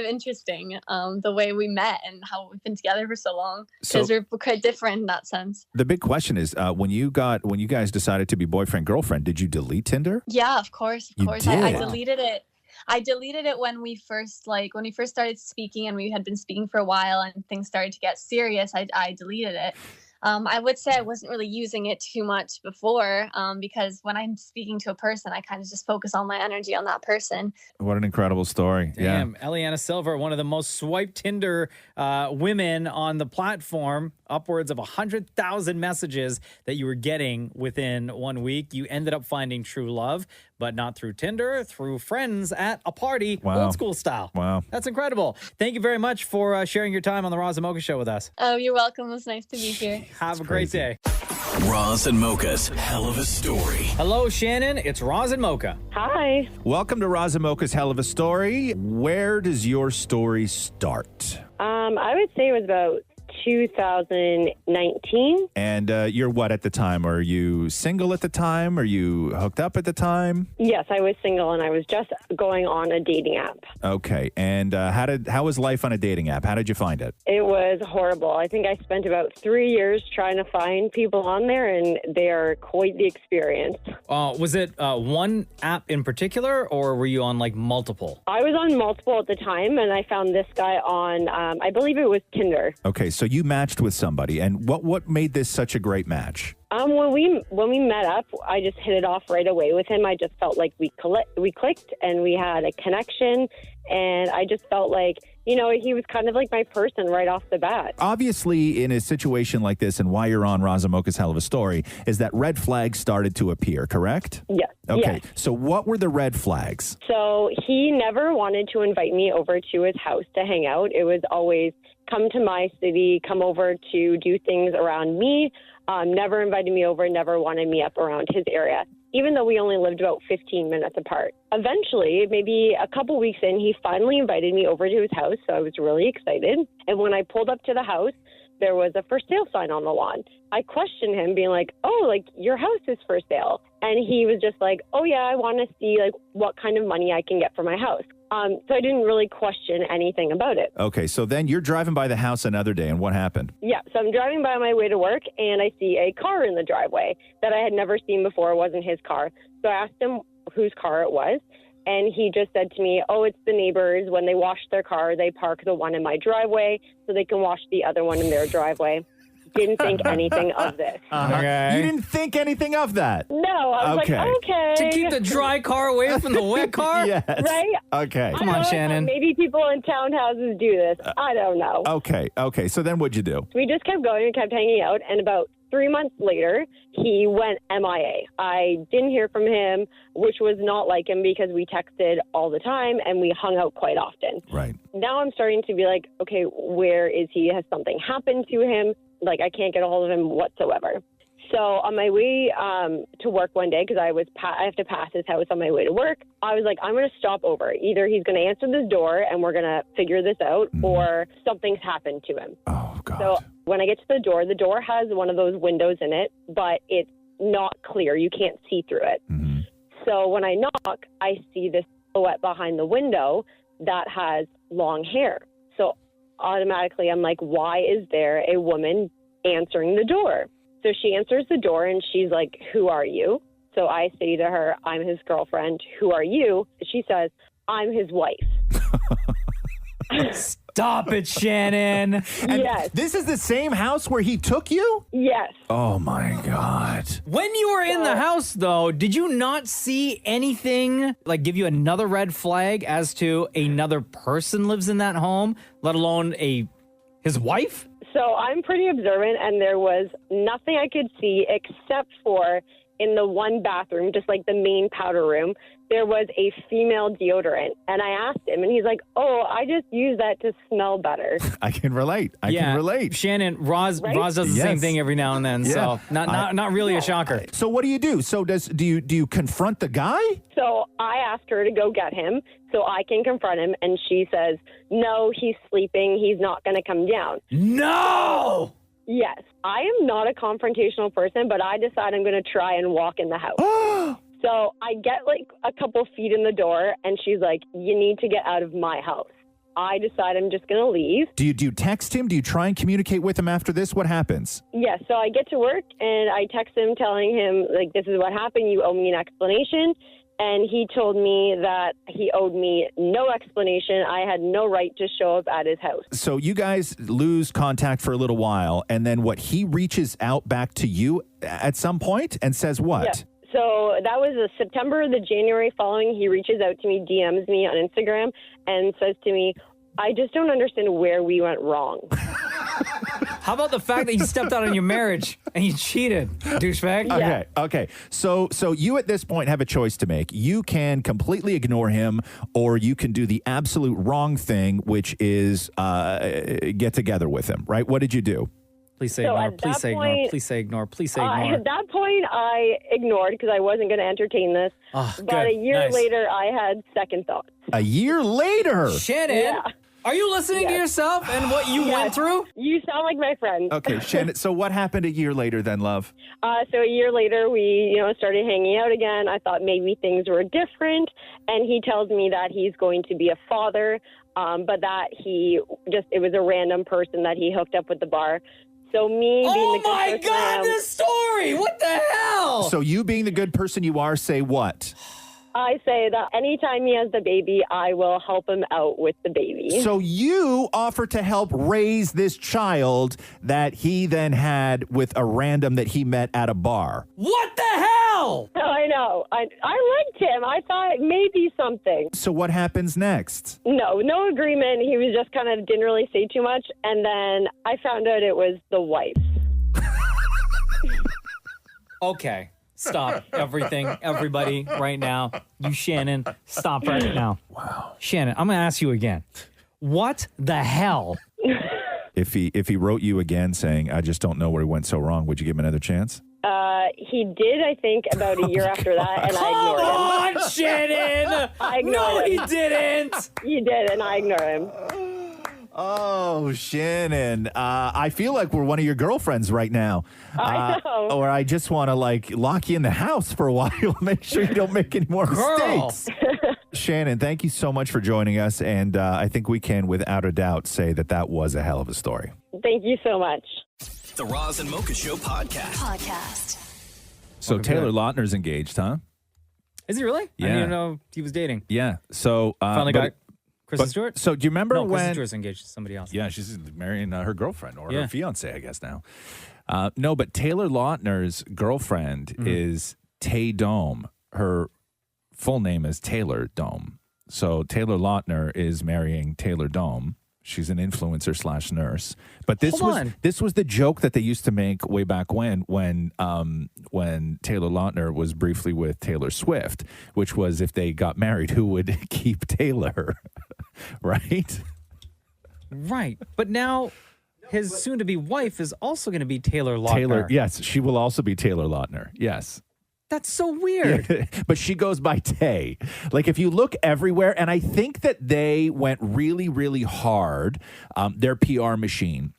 interesting the way we met and how we've been together for so long, because we're quite different in that sense. The big question is, when you guys decided to be boyfriend girlfriend, did you delete Tinder? Yeah, of course. You I did? deleted it. I deleted it when we first started speaking, and we had been speaking for a while and things started to get serious. I deleted it. I would say I wasn't really using it too much before, because when I'm speaking to a person, I kind of just focus all my energy on that person. What an incredible story. Damn, Eliana Silver, one of the most swiped Tinder women on the platform, upwards of 100,000 messages that you were getting within 1 week. You ended up finding true love, but not through Tinder, through friends at a party, Wow. old school style. Wow. That's incredible. Thank you very much for sharing your time on the Roz and Mocha Show with us. Oh, you're welcome. It was nice to be here. Have a great day. Roz and Mocha's Hell of a Story. Hello, Shannon. It's Roz and Mocha. Hi. Welcome to Roz and Mocha's Hell of a Story. Where does your story start? I would say it was about 2019. And you're what at the time? Are you single at the time? Are you hooked up at the time? Yes, I was single and I was just going on a dating app. Okay. And how was life on a dating app? How did you find it? It was horrible. I think I spent about 3 years trying to find people on there, and they are quite the experience. Was it one app in particular, or were you on like multiple? I was on multiple at the time, and I found this guy on, I believe it was Tinder. Okay, so you matched with somebody, and what made this such a great match? When we met up, I just hit it off right away with him. I just felt like we clicked and we had a connection, and I just felt like, he was kind of like my person right off the bat. Obviously, in a situation like this, and why you're on Roz and Mocha's Hell of a Story, is that red flags started to appear, correct? Yes. Okay, Yes. so what were the red flags? So he never wanted to invite me over to his house to hang out. It was always come to my city, come over to do things around me. Never invited me over, never wanted me up around his area, even though we only lived about 15 minutes apart. Eventually, maybe a couple weeks in, he finally invited me over to his house, so I was really excited. And when I pulled up to the house, there was a for sale sign on the lawn. I questioned him, being like, your house is for sale. And he was just like, oh, yeah, I want to see, what kind of money I can get for my house. So I didn't really question anything about it. Okay, so then you're driving by the house another day, and what happened? Yeah, so I'm driving by on my way to work, and I see a car in the driveway that I had never seen before. It wasn't his car. So I asked him whose car it was, and he just said to me, oh, it's the neighbors. When they wash their car, they park the one in my driveway so they can wash the other one in their driveway. Didn't think anything of this. Okay. You didn't think anything of that? No, I was like, okay. To keep the dry car away from the wet car? Yes. Right? Okay. Come on, Shannon. Maybe people in townhouses do this. I don't know. Okay, so then what'd you do? We just kept going and kept hanging out, and about 3 months later, he went MIA. I didn't hear from him, which was not like him because we texted all the time and we hung out quite often. Right. Now I'm starting to be like, okay, where is he? Has something happened to him? I can't get a hold of him whatsoever. So on my way to work one day, because I have to pass his house on my way to work, I was like, I'm going to stop over. Either he's going to answer this door and we're going to figure this out, or something's happened to him. Oh, God. So when I get to the door has one of those windows in it, but it's not clear. You can't see through it. Mm-hmm. So when I knock, I see this silhouette behind the window that has long hair. So automatically I'm like, why is there a woman answering the door? So she answers the door and she's like, who are you? So I say to her, I'm his girlfriend. Who are you? She says, I'm his wife. Stop it, Shannon. And yes. This is the same house where he took you? Yes. Oh, my God. When you were in the house, though, did you not see anything, give you another red flag as to another person lives in that home, let alone his wife? So I'm pretty observant, and there was nothing I could see except for in the one bathroom, just like the main powder room, there was a female deodorant. And I asked him, and he's like, oh, I just use that to smell better. I can relate. I can relate. Shannon, Roz does the same thing every now and then, so not really a shocker. So what do you do? So do you confront the guy? So I asked her to go get him so I can confront him, and she says, no, he's sleeping. He's not going to come down. No! Yes, I am not a confrontational person, but I decide I'm going to try and walk in the house. So I get like a couple feet in the door, and she's like, you need to get out of my house. I decide I'm just going to leave. Do you text him? Do you try and communicate with him after this? What happens? Yeah, so I get to work, and I text him telling him, like, this is what happened. You owe me an explanation. And he told me that he owed me no explanation. I had no right to show up at his house. So you guys lose contact for a little while, and then what? He reaches out back to you at some point and says what? Yeah. So that was the September, the January following. He reaches out to me, DMs me on Instagram, and says to me, I just don't understand where we went wrong. How about the fact that you stepped out on your marriage and you cheated, douchebag? Okay. So you at this point have a choice to make. You can completely ignore him, or you can do the absolute wrong thing, which is get together with him, right? What did you do? Please say So ignore. at Please that say ignore. point- Please say ignore. Please say ignore. At that point, I ignored because I wasn't going to entertain this. Oh, but good. a year Nice. later, I had second thoughts. A year later. Shannon, Yeah. are you listening to yourself and what you went through? You sound like my friend. Okay, Shannon. So what happened a year later then, love? So a year later, we, started hanging out again. I thought maybe things were different. And he tells me that he's going to be a father, but that it was a random person that he hooked up with the bar. So me being the good my person I God, am- this story! What the hell? So you being the good person you are, say what? I say that anytime he has the baby, I will help him out with the baby. So you offer to help raise this child that he then had with a random that he met at a bar. What the hell? I know. I liked him. I thought maybe something. So what happens next? No agreement. He was just kind of didn't really say too much. And then I found out it was the wife. Okay. Stop everything, everybody, right now. You, Shannon, stop right now. Wow. Shannon, I'm going to ask you again. What the hell? If he wrote you again saying, I just don't know where he went so wrong, would you give him another chance? He did, I think, about a year after that, and I ignored him. Come on, Shannon! I ignored No, him. he didn't! He did, and I ignored him. Oh, Shannon. I feel like we're one of your girlfriends right now. I know. Or I just want to lock you in the house for a while. Make sure you don't make any more mistakes. Shannon, thank you so much for joining us. And I think we can, without a doubt, say that was a hell of a story. Thank you so much. The Roz and Mocha Show podcast. So Taylor Lautner's engaged, huh? Is he really? I Yeah. didn't even know he was dating. Yeah. So Finally got Kristen Stewart? So do you remember No, when Kristen Stewart's engaged to somebody else. Yeah, she's marrying her girlfriend or Yeah. her fiance, I guess now. No, but Taylor Lautner's girlfriend is Tay Dome. Her full name is Taylor Dome. So Taylor Lautner is marrying Taylor Dome. She's an influencer / nurse. But this was the joke that they used to make way back when Taylor Lautner was briefly with Taylor Swift, which was if they got married, who would keep Taylor, right? Right. But now his soon-to-be wife is also going to be Taylor Lautner. Taylor, yes, she will also be Taylor Lautner. Yes. That's so weird. Yeah, but she goes by Tay. Like if you look everywhere, and I think that they went really, really hard, their PR machine,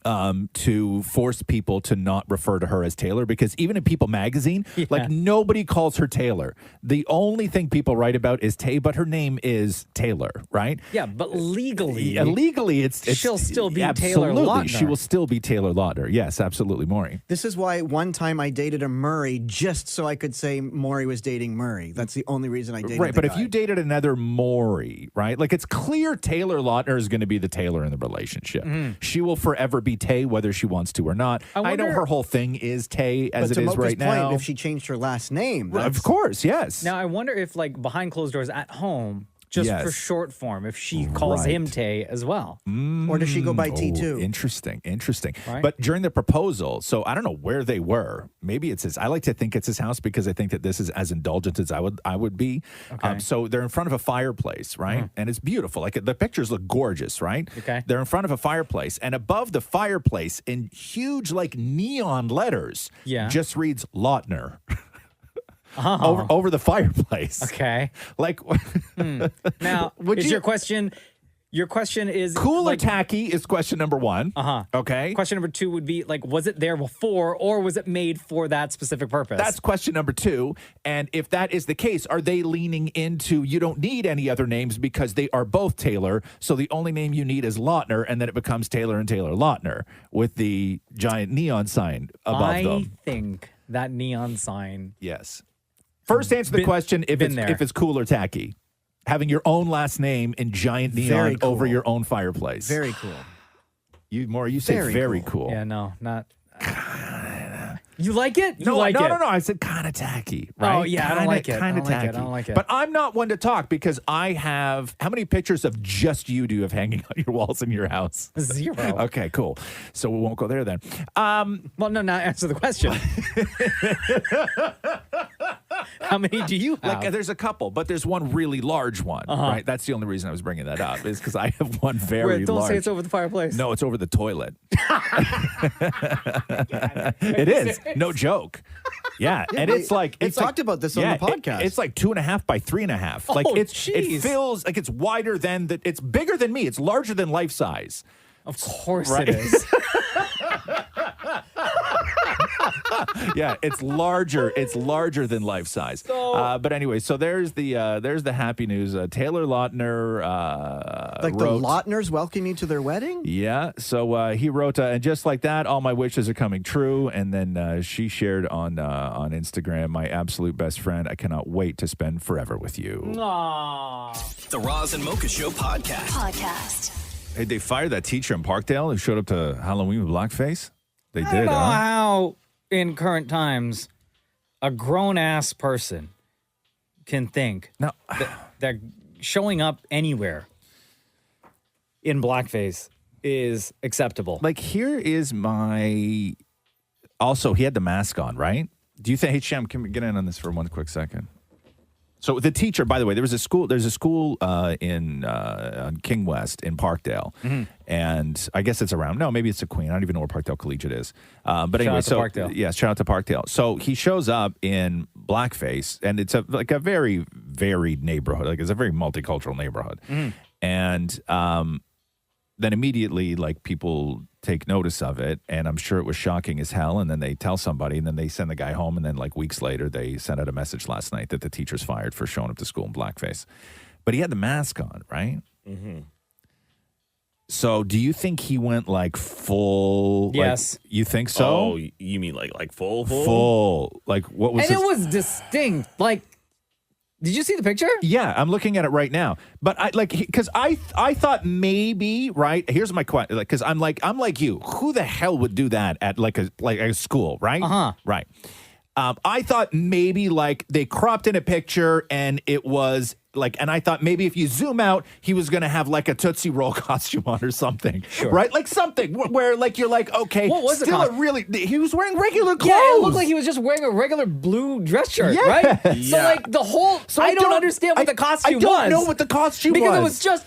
to force people to not refer to her as Taylor, because even in People magazine, like nobody calls her Taylor. The only thing people write about is Tay, but her name is Taylor, right? Yeah, but legally, it's she'll still be Taylor absolutely. Lautner. She will still be Taylor Lautner. Yes, absolutely, Maury. This is why one time I dated a Murray just so I could say Maury was dating Murray. That's the only reason I dated Right, the but guy. if you dated another Maury, right? Like it's clear Taylor Lautner is going to be the Taylor in the relationship. She will forever be Tay, whether she wants to or not. I know wonder- her whole thing is Tay as but it to is Mocha's right point, now. if she changed her last name, Well, that's- of course, yes. Now, I wonder if, like, behind closed doors at home, just Yes. for short form, if she calls Right. him Tay as well. Or does she go by T2? Interesting. Right. But during the proposal, so I don't know where they were. Maybe it's his. I like to think it's his house because I think that this is as indulgent as I would be. Okay. So they're in front of a fireplace, right? And it's beautiful. Like the pictures look gorgeous, right? Okay. They're in front of a fireplace, and above the fireplace, in huge like neon letters, just reads Lautner. Over the fireplace. Okay. Like Now, Would is you- your question, Your question is Cool or tacky is question number one. Okay. Question number 2 would be like, was it there before or was it made for that specific purpose? That's question number 2. And if that is the case, are they leaning into you don't need any other names because they are both Taylor, so the only name you need is Lautner, and then it becomes Taylor and Taylor Lautner with the giant neon sign above them? I think that neon sign. Yes. First answer the question if it's cool or tacky. Having your own last name in giant neon over your own fireplace. Very cool. You say very cool. Yeah, no, not. You like it? You No, like no, it? no. I said kind of tacky. Right? Oh, yeah, I don't like it. Kind of tacky. I don't like it. But I'm not one to talk because I have. How many pictures of just you do you have hanging on your walls in your house? 0. Okay, cool. So we won't go there then. Well, no, now answer the question. How many do you have? Like, there's a couple, but there's one really large one, right? That's the only reason I was bringing that up is because I have one very Wait, don't large. say it's over the fireplace. No, it's over the toilet. It is. No joke. Yeah. And it's like we talked about this on the podcast. It's like 2.5 by 3.5. Like Oh, it jeez. feels like it's wider than it's bigger than me. It's larger than life size. Of course Right? it is. Yeah, it's larger. It's larger than life size. But anyway, so there's the happy news. Taylor Lautner Like wrote, the Lautners welcome you to their wedding? Yeah, so he wrote, and just like that, all my wishes are coming true. And then she shared on Instagram, my absolute best friend. I cannot wait to spend forever with you. Aww. The Roz and Mocha Show podcast. Hey, they fired that teacher in Parkdale who showed up to Halloween with blackface. They I did, don't know huh? how, in current times, a grown-ass person can think that showing up anywhere in blackface is acceptable. Like, here is my... Also, he had the mask on, right? Do you think... Hey, Shem, can we get in on this for one quick second? So the teacher, by the way, there's a school in on King West in Parkdale, and I guess it's around. No, maybe it's a Queen. I don't even know where Parkdale Collegiate is. But anyway, out to Parkdale. Yes, shout out to Parkdale. So he shows up in blackface, and it's a very varied neighborhood. Like, it's a very multicultural neighborhood, and then immediately, like, people take notice of it, and I'm sure it was shocking as hell, and then they tell somebody, and then they send the guy home, and then, like, weeks later, they sent out a message last night that the teacher's fired for showing up to school in blackface. But he had the mask on, right? Mm-hmm. So do you think he went, like, full? Yes. Like, you think so? Oh, you mean like full? Full. Like, what was And his... it was distinct. Like, did you see the picture? Yeah, I'm looking at it right now. But because I thought maybe, right? Here's my question, because I'm like you. Who the hell would do that at like a school, right? Right. I thought maybe like they cropped in a picture and it was like, and I thought maybe if you zoom out, he was going to have like a Tootsie Roll costume on or something, right? Like something where like you're like, okay, What was still it? he was wearing regular clothes. Yeah, it looked like he was just wearing a regular blue dress shirt, right? So like the whole, I don't understand what the costume was. I don't know what the costume because was. it was just.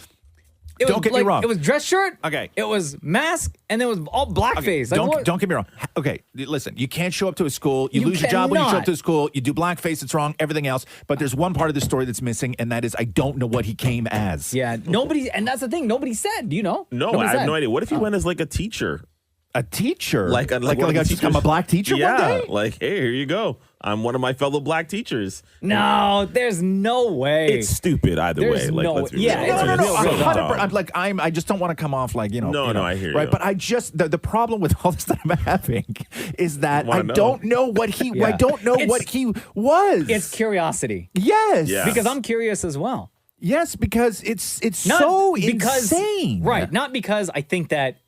Don't get me wrong. It was dress shirt. Okay. It was mask, and then it was all blackface. Okay. Don't get me wrong. Okay, listen. You can't show up to a school. You lose your job when you show up to a school. You do blackface. It's wrong. Everything else. But there's one part of the story that's missing, and that is I don't know what he came as. Yeah. Nobody. And that's the thing. Nobody said. Do you know? No, Nobody I have said. no idea. What if he went as like a teacher? A teacher? Like I'm a black teacher yeah, one day? like, hey, here you go. I'm one of my fellow black teachers. No, there's no way. It's stupid either There's way. Like, no let's be way. Yeah, real. it's No, real 100%. I just don't want to come off like, No, I hear you. Right, but I just, the problem with all this that I'm having is that I know. don't know what he, Yeah. I don't know what he was. It's curiosity. Yes. Yeah. Because I'm curious as well. Yes, because it's Not so because, insane. Right. Not because I think that,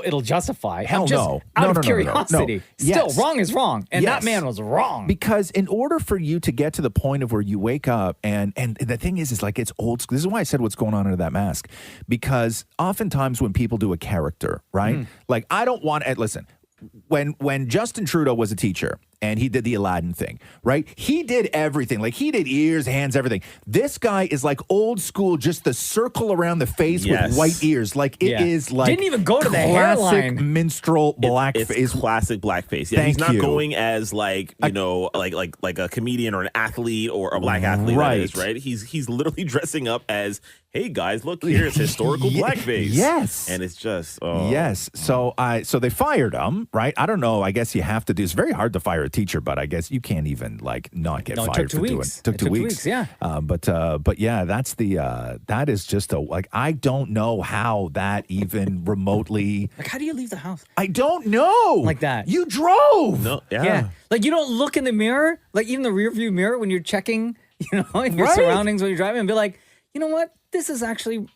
it'll justify. Hell I'm just no. out No. of curiosity. Still, Yes. wrong is wrong. And that Yes. man was wrong. Because in order for you to get to the point of where you wake up, and the thing is like it's old school. This is why I said what's going on under that mask. Because oftentimes when people do a character, right? Like I don't want to listen. When Justin Trudeau was a teacher and he did the Aladdin thing, right? He did everything. Like he did ears, hands, everything. This guy is like old school, just the circle around the face with white ears. Like it is like didn't even go to the classic hairline. minstrel blackface. It's classic blackface. Yeah, he's Thank not you. going as like like a comedian or an athlete or a black athlete. Right. That is, right. He's literally dressing up as hey guys, look, here's historical blackface. Yes. And it's just, Yes. So they fired him, right? I don't know. I guess you have to do. It's very hard to fire a teacher, but I guess you can't even not get fired it took 2 for doing weeks. it. Took 2 weeks. Yeah. But yeah, that is just I don't know how that even remotely. Like, how do you leave the house? I don't know. Like that. You drove. No. Yeah. Like, you don't look in the mirror, like even the rear view mirror when you're checking, your Right. surroundings when you're driving, and be like, you know what? This is actually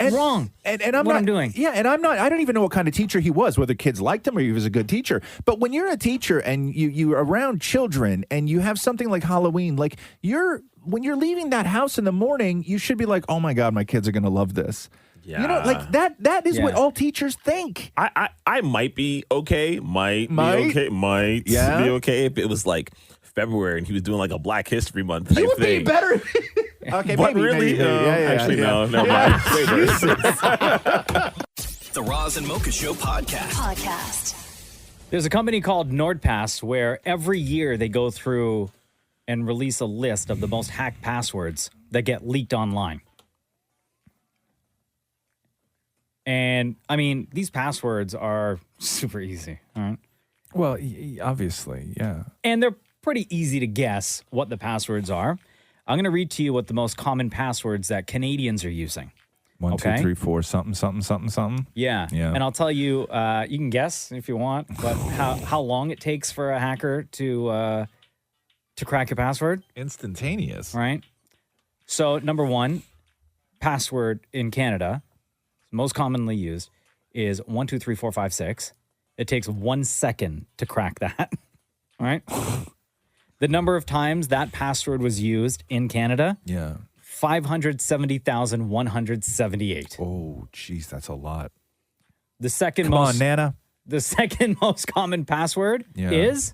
wrong. And I'm what not I'm doing. Yeah, and I don't even know what kind of teacher he was, whether kids liked him or he was a good teacher. But when you're a teacher and you're around children and you have something like Halloween, like when you're leaving that house in the morning, you should be like, oh my God, my kids are gonna love this. Yeah. You know, like that is what all teachers think. I might be okay. Might be okay. Might Yeah. be okay if it was like February and he was doing like a Black History Month type You would thing. be better. Okay, But maybe, really, maybe. no, actually, no, never mind. Way worse. The Roz and Mocha Show podcast. There's a company called NordPass where every year they go through and release a list of the most hacked passwords that get leaked online. And I mean, these passwords are super easy. All right. Well, obviously, yeah. And they're pretty easy to guess what the passwords are. I'm going to read to you what the most common passwords that Canadians are using. 1, Okay. 2, 3, 4, something. Yeah. Yeah. And I'll tell you, you can guess if you want, but how long it takes for a hacker to crack your password? Instantaneous. Right. So, number one, password in Canada, most commonly used, is 1, 2, 3, 4, 5, 6. It takes 1 second to crack that. All right. The number of times that password was used in Canada, 570,178. Oh, geez, that's a lot. The second Come most on, Nana. The second most common password is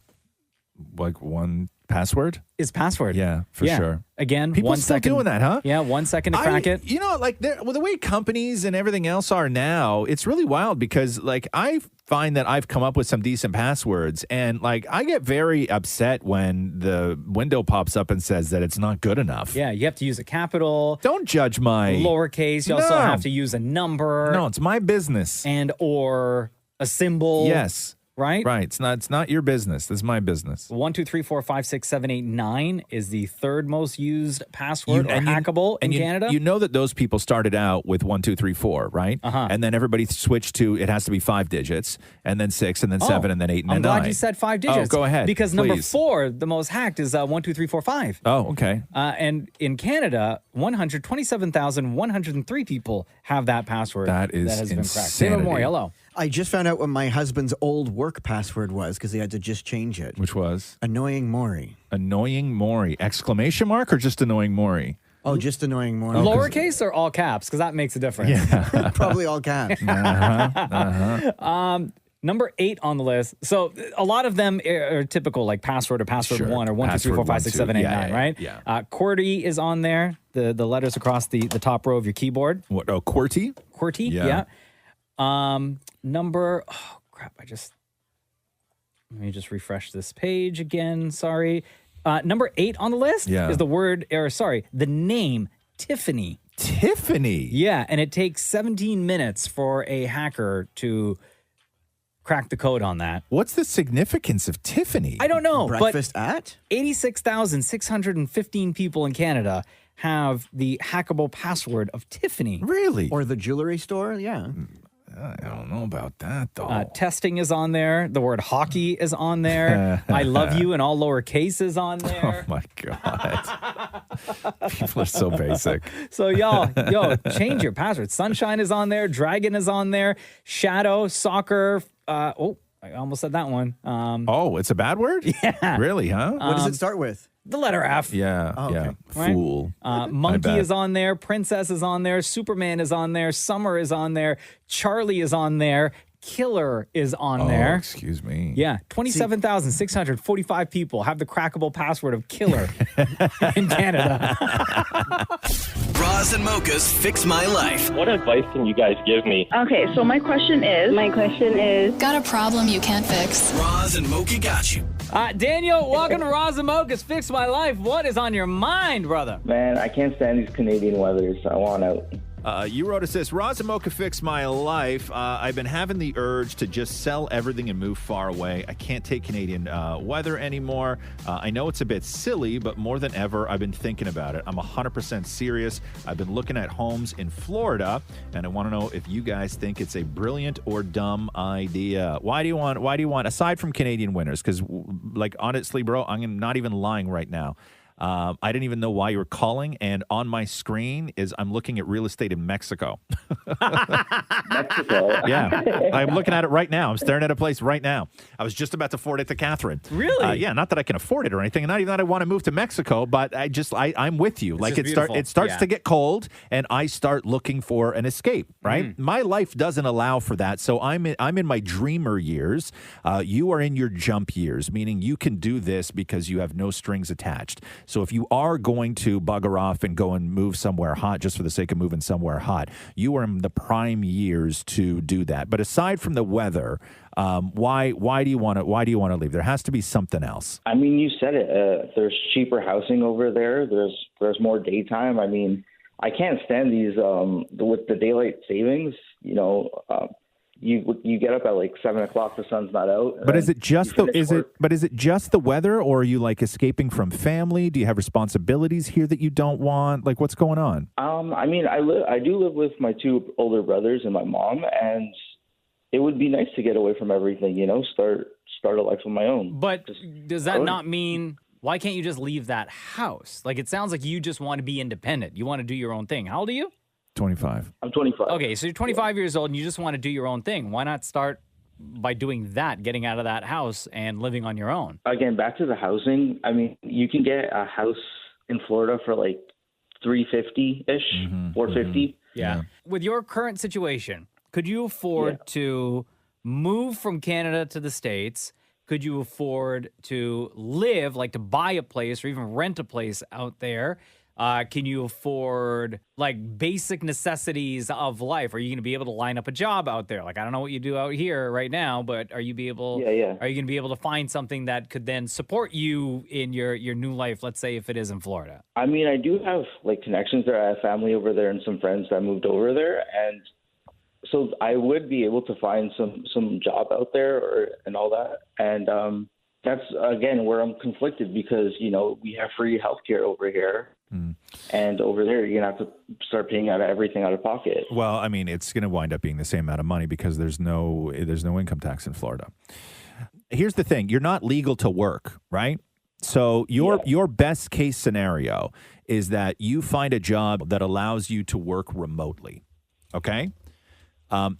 like one password? Is password. Yeah, for sure. Again, People 1 still second. doing that, huh? Yeah, 1 second to crack it. You know, like the way companies and everything else are now, it's really wild because like I find that I've come up with some decent passwords and like I get very upset when the window pops up and says that it's not good enough. Yeah, you have to use a capital. Don't judge my lowercase. You also No. have to use a number. No, it's my business. And or a symbol. Yes. Right? Right. It's not your business. This is my business. 1, 2, 3, 4, 5, 6, 7, 8, 9 is the third most used password or hackable in Canada. You know that those people started out with 1, 2, 3, 4, right? Uh-huh. And then everybody switched to it has to be 5 digits, and then 6, and then 7, and then 8, and I'm then 9. glad you said 5 digits. Oh, go ahead. Because number please. 4, the most hacked, is 1, 2, 3, 4, 5. Oh, okay. And in Canada, 127,103 people have that password. That is has been cracked. insanity. David Moore, hello. I just found out what my husband's old work password was because he had to just change it. Which was? Annoying Maury. Annoying Maury. Exclamation mark or just annoying Maury? Oh, just annoying Maury. Lowercase or all caps? Because that makes a difference. Yeah. Probably all caps. Number 8 on the list. So a lot of them are typical, like password or password Sure. 1 or 1, 2, 3, 4, 5, 6, 7, 8, 9, right? Yeah. QWERTY is on there. The letters across the top row of your keyboard. What? Oh, QWERTY? QWERTY, Yeah. Let me just refresh this page again. Sorry. Number 8 on the list is the name Tiffany. Tiffany? Yeah, and it takes 17 minutes for a hacker to crack the code on that. What's the significance of Tiffany? I don't know. Breakfast but 86,615 people in Canada have the hackable password of Tiffany. Really? Or the jewelry store? Yeah. I don't know about that, though. Testing is on there. The word hockey is on there. I love you in all lower cases on there. Oh, my God. People are so basic. So, change your password. Sunshine is on there. Dragon is on there. Shadow, soccer. I almost said that one. It's a bad word? Yeah. Really, huh? What does it start with? The letter F. Yeah, Oh, yeah. okay. Right? Fool. Monkey bet. is on there. Princess is on there. Superman is on there. Summer is on there. Charlie is on there. Killer is on there. Excuse me. Yeah, 27,645 people have the crackable password of killer in Canada. Roz and Mocha's Fix My Life. What advice can you guys give me? Okay, so my question is. Got a problem you can't fix? Roz and Mocha got you. Daniel, welcome to Roz and Mocha's Fix My Life. What is on your mind, brother? Man, I can't stand these Canadian weathers. I want out. You wrote us this. Roz and Mocha fixed my life. I've been having the urge to just sell everything and move far away. I can't take Canadian weather anymore. I know it's a bit silly, but more than ever, I've been thinking about it. I'm 100% serious. I've been looking at homes in Florida, and I want to know if you guys think it's a brilliant or dumb idea. Why do you want, aside from Canadian winters, because, like, honestly, bro, I'm not even lying right now. I didn't even know why you were calling, and on my screen I'm looking at real estate in Mexico. Mexico? Yeah, I'm looking at it right now. I'm staring at a place right now. I was just about to forward it to Catherine. Really? Yeah, not that I can afford it or anything, and not even that I want to move to Mexico, but I'm with you. Like it starts to get cold, and I start looking for an escape. Right? My life doesn't allow for that, so I'm in my dreamer years. You are in your jump years, meaning you can do this because you have no strings attached. So if you are going to bugger off and go and move somewhere hot just for the sake of moving somewhere hot, you are in the prime years to do that. But aside from the weather, why do you want to leave? There has to be something else. I mean, you said it. There's cheaper housing over there. There's more daytime. I mean, I can't stand these with the daylight savings. You get up at like 7 o'clock, the sun's not out. But is it just the weather, or are you like escaping from family? Do you have responsibilities here that you don't want? Like, what's going on? I mean, I do live with my two older brothers and my mom, and it would be nice to get away from everything. Start a life of my own. But does that not mean, why can't you just leave that house? Like, it sounds like you just want to be independent. You want to do your own thing. How old are you? 25. I'm 25. Okay, so you're 25 years old and you just want to do your own thing. Why not start by doing that, getting out of that house and living on your own? Again, back to the housing. I mean, you can get a house in Florida for like $350-ish, $450. Yeah. With your current situation, could you afford to move from Canada to the States? Could you afford to live, like to buy a place or even rent a place out there? Can you afford like basic necessities of life? Are you going to be able to line up a job out there? Like, I don't know what you do out here right now, but are you Are you going to be able to find something that could then support you in your new life? Let's say if it is in Florida. I mean, I do have like connections there. I have family over there and some friends that moved over there, and so I would be able to find some job out there and all that. And that's again where I'm conflicted because we have free healthcare over here. And over there, you're going to have to start paying everything out of pocket. Well, I mean, it's going to wind up being the same amount of money because there's no income tax in Florida. Here's the thing. You're not legal to work, right? So your best case scenario is that you find a job that allows you to work remotely, okay?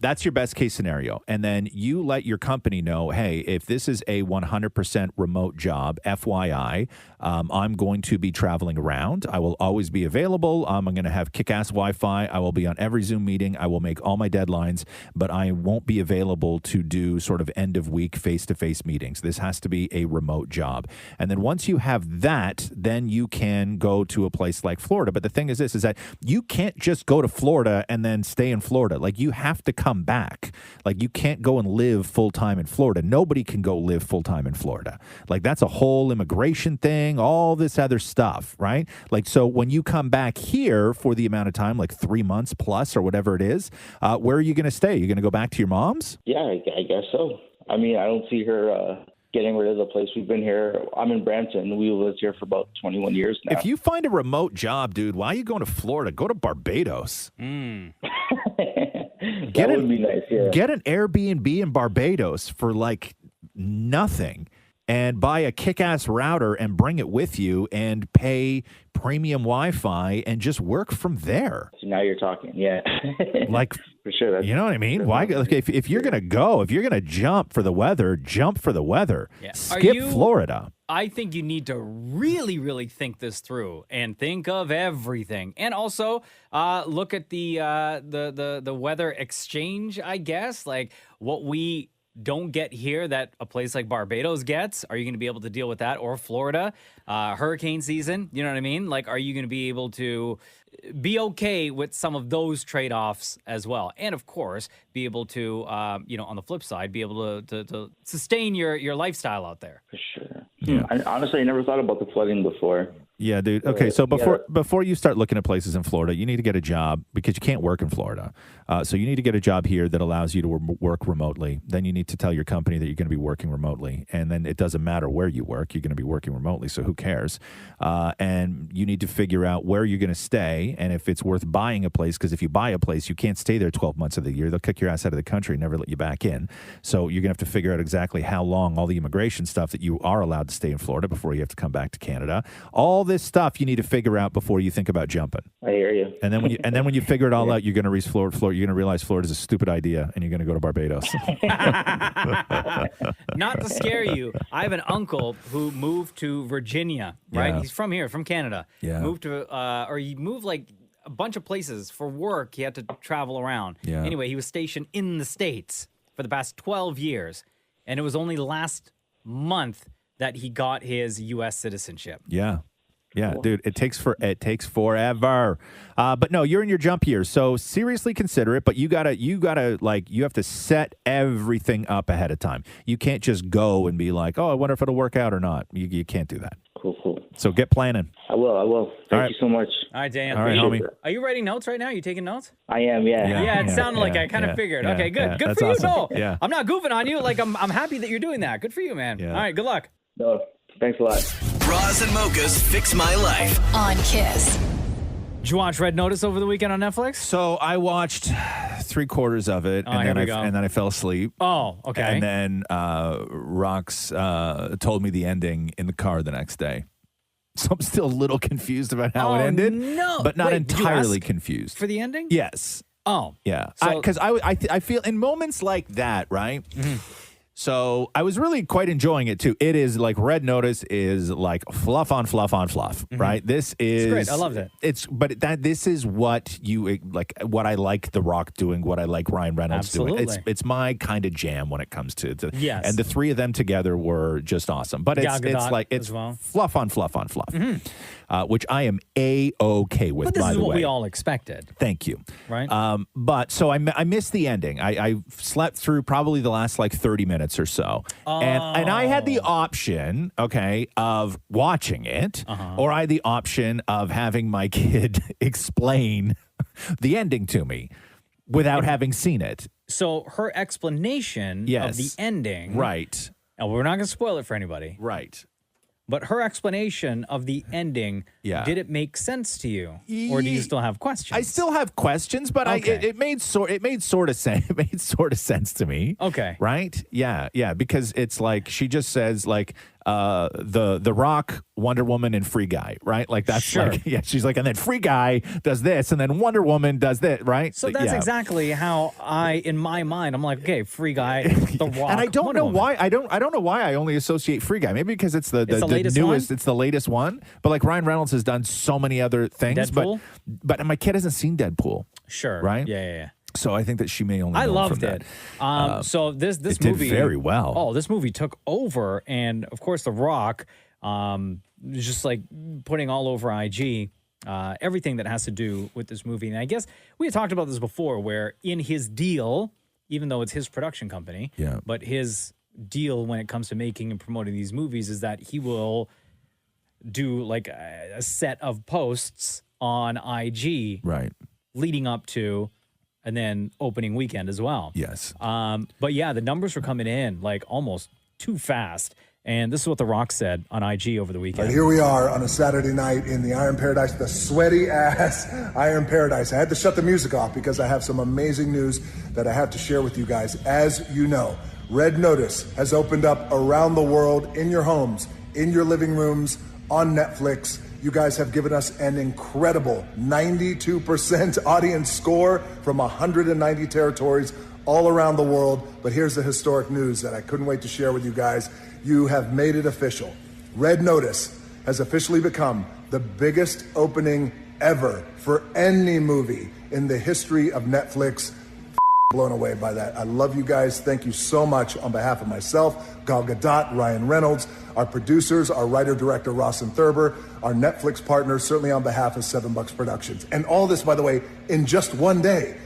That's your best case scenario. And then you let your company know, hey, if this is a 100% remote job, FYI, I'm going to be traveling around. I will always be available. I'm going to have kick-ass Wi-Fi. I will be on every Zoom meeting. I will make all my deadlines, but I won't be available to do sort of end-of-week face-to-face meetings. This has to be a remote job. And then once you have that, then you can go to a place like Florida. But the thing is that you can't just go to Florida and then stay in Florida. Like, you have to come back. Like, you can't go and live full-time in Florida. Nobody can go live full-time in Florida. Like, that's a whole immigration thing, all this other stuff, right? Like, so when you come back here for the amount of time, like 3 months plus or whatever it is, where are you going to stay? You're going to go back to your mom's? Yeah, I guess so. I mean, I don't see her getting rid of the place. We've been here. I'm in Brampton. We lived here for about 21 years now. If you find a remote job, dude, why are you going to Florida? Go to Barbados. That would be nice, yeah. Get an Airbnb in Barbados for like nothing and buy a kick-ass router and bring it with you and pay premium Wi-Fi and just work from there. So now you're talking, yeah. Like, for sure. You know what I mean? Why? Like, if you're going to jump for the weather, jump for the weather. Yeah. Skip Florida. I think you need to really, really think this through and think of everything. And also look at the weather exchange, I guess. Like, what we don't get here that a place like Barbados gets. Are you going to be able to deal with that? Or Florida, hurricane season, you know what I mean? Like, are you going to be able to be okay with some of those trade-offs as well. And of course, be able to, on the flip side, be able to sustain your lifestyle out there. For sure. Yeah. Honestly, I never thought about the flooding before. Yeah, dude. Okay, so before you start looking at places in Florida, you need to get a job because you can't work in Florida. So you need to get a job here that allows you to work remotely. Then you need to tell your company that you're going to be working remotely. And then it doesn't matter where you work. You're going to be working remotely, so who cares? And you need to figure out where you're going to stay and if it's worth buying a place, because if you buy a place, you can't stay there 12 months of the year. They'll kick your ass out of the country and never let you back in. So you're going to have to figure out exactly how long, all the immigration stuff that you are allowed to stay in Florida before you have to come back to Canada. All this stuff you need to figure out before you think about jumping. I hear you. And then when you figure it all out, you're going to reach Florida. You're going to realize Florida's a stupid idea, and you're going to go to Barbados. Not to scare you, I have an uncle who moved to Virginia. Right, Yeah. he's from here, from Canada. Yeah. Moved to, he moved like a bunch of places for work. He had to travel around. Yeah. Anyway, he was stationed in the States for the past 12 years, and it was only last month that he got his U.S. citizenship. Yeah. Yeah, dude, it takes forever. But no, you're in your jump year, so seriously consider it. But you have to set everything up ahead of time. You can't just go and be like, oh, I wonder if it'll work out or not. You can't do that. Cool. So get planning. I will. Thank you so much. All right, Dan. All right, homie. Are you writing notes right now? Are you taking notes? I am, yeah. Yeah, it sounded like I kind of figured. yeah, Okay, good. yeah, Good that's for you. awesome. No, Yeah. I'm not goofing on you. Like, I'm happy that you're doing that. Good for you, man. Yeah. All right, good luck. No, thanks a lot. Roz and Mocha's Fix My Life. On Kiss. Did you watch Red Notice over the weekend on Netflix? So I watched 3/4 of it, here we go. and then I fell asleep. Oh, okay. And then Rox told me the ending in the car the next day. So I'm still a little confused about how it ended. No. But not Wait, did you entirely ask confused. for the ending? Yes. Oh. Yeah. So- Because I feel in moments like that, right? So I was really quite enjoying it too. It is like Red Notice is like fluff on fluff on fluff, right? This is It's great. I loved it. This is what you like. What I like The Rock doing. What I like Ryan Reynolds doing. Absolutely. It's my kind of jam when it comes to Yes. And the three of them together were just awesome. But Gal it's Gadot like as well. fluff on fluff on fluff, which I am a-okay with. But this by is the what way, we all expected, thank you. right? But so I missed the ending. I slept through probably the last like 30 minutes or so. And I had the option, okay, of watching it, or I had the option of having my kid explain the ending to me without having seen it. So her explanation of the Yes. ending. Right. And we're not going to spoil it for anybody. Right. But her explanation of the ending, did it make sense to you? Or do you still have questions? I still have questions, but Okay. it made sort of sense. It made sort of sense to me. Okay. Right? Yeah, because it's like she just says like the Rock, Wonder Woman, and Free Guy, right? Like that's Sure. like she's like, and then Free Guy does this, and then Wonder Woman does that, right? So that's exactly how in my mind, I'm like, okay, Free Guy, The Rock, And I don't Wonder know Woman. why I don't know why I only associate Free Guy. Maybe because it's the latest newest, one? it's the latest one. But like Ryan Reynolds has done so many other things. Deadpool? But my kid hasn't seen Deadpool. Sure. Right? Yeah. So I think that she may only. I know loved from it. that. So this it did movie very well. Oh, this movie took over, and of course, The Rock, just like putting all over IG everything that has to do with this movie. And I guess we had talked about this before, where in his deal, even though it's his production company, but his deal when it comes to making and promoting these movies is that he will do like a set of posts on IG, right, leading up to and then opening weekend as well. Yes. But yeah, the numbers were coming in like almost too fast. And this is what The Rock said on IG over the weekend. Right, here we are on a Saturday night in the Iron Paradise, the sweaty ass Iron Paradise. I had to shut the music off because I have some amazing news that I have to share with you guys. As you know, Red Notice has opened up around the world, in your homes, in your living rooms, on Netflix. You guys have given us an incredible 92% audience score from 190 territories all around the world. But here's the historic news that I couldn't wait to share with you guys. You have made it official. Red Notice has officially become the biggest opening ever for any movie in the history of Netflix. blown away by that. I love you guys. Thank you so much on behalf of myself, Gal Gadot, Ryan Reynolds, our producers, our writer-director, Ross and Thurber, our Netflix partners, certainly on behalf of $7 Productions. And all this, by the way, in just one day.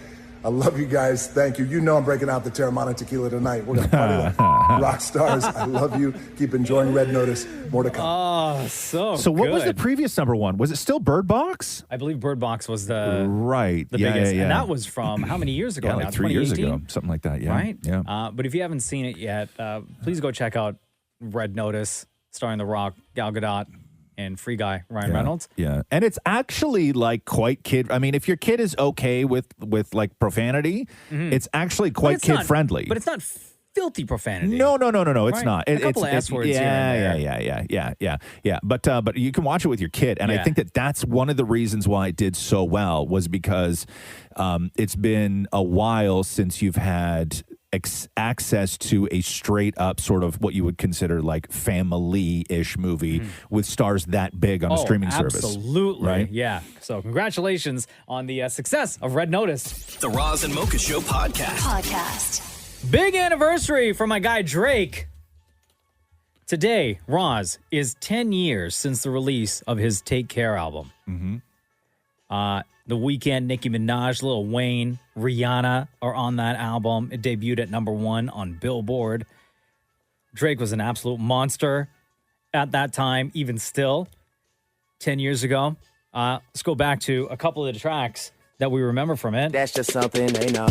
I love you guys. Thank you. You know I'm breaking out the Terramana Tequila tonight. We're going to party like rock stars. I love you. Keep enjoying Red Notice. More to come. Oh, So what was the previous number one? Was it still Bird Box? I believe Bird Box was the Right. the Yeah, biggest, yeah, and yeah. that was from how many years ago? Yeah, now? like 3 years 2018? ago, something like that. Yeah. Right? Yeah. But if you haven't seen it yet, please go check out Red Notice, starring The Rock, Gal Gadot, and Free Guy Ryan Reynolds. Yeah. And it's actually like quite kid. I mean, if your kid is okay with like profanity, it's actually But quite it's not- kid friendly. But it's not filthy profanity. No, it's Right? not. A couple of S words here and there. Yeah. But you can watch it with your kid, and I Yeah. think that's one of the reasons why it did so well was because it's been a while since you've had access to a straight up sort of what you would consider like family-ish movie with stars that big on a streaming service. Absolutely. Right? Yeah. So congratulations on the success of Red Notice. The Roz and Mocha Show podcast. Big anniversary for my guy Drake. Today, Roz, is 10 years since the release of his Take Care album. The Weeknd, Nicki Minaj, Lil Wayne, Rihanna are on that album. It debuted at number 1 on Billboard. Drake was an absolute monster at that time, even still, 10 years ago. Let's go back to a couple of the tracks that we remember from it. That's just something they know.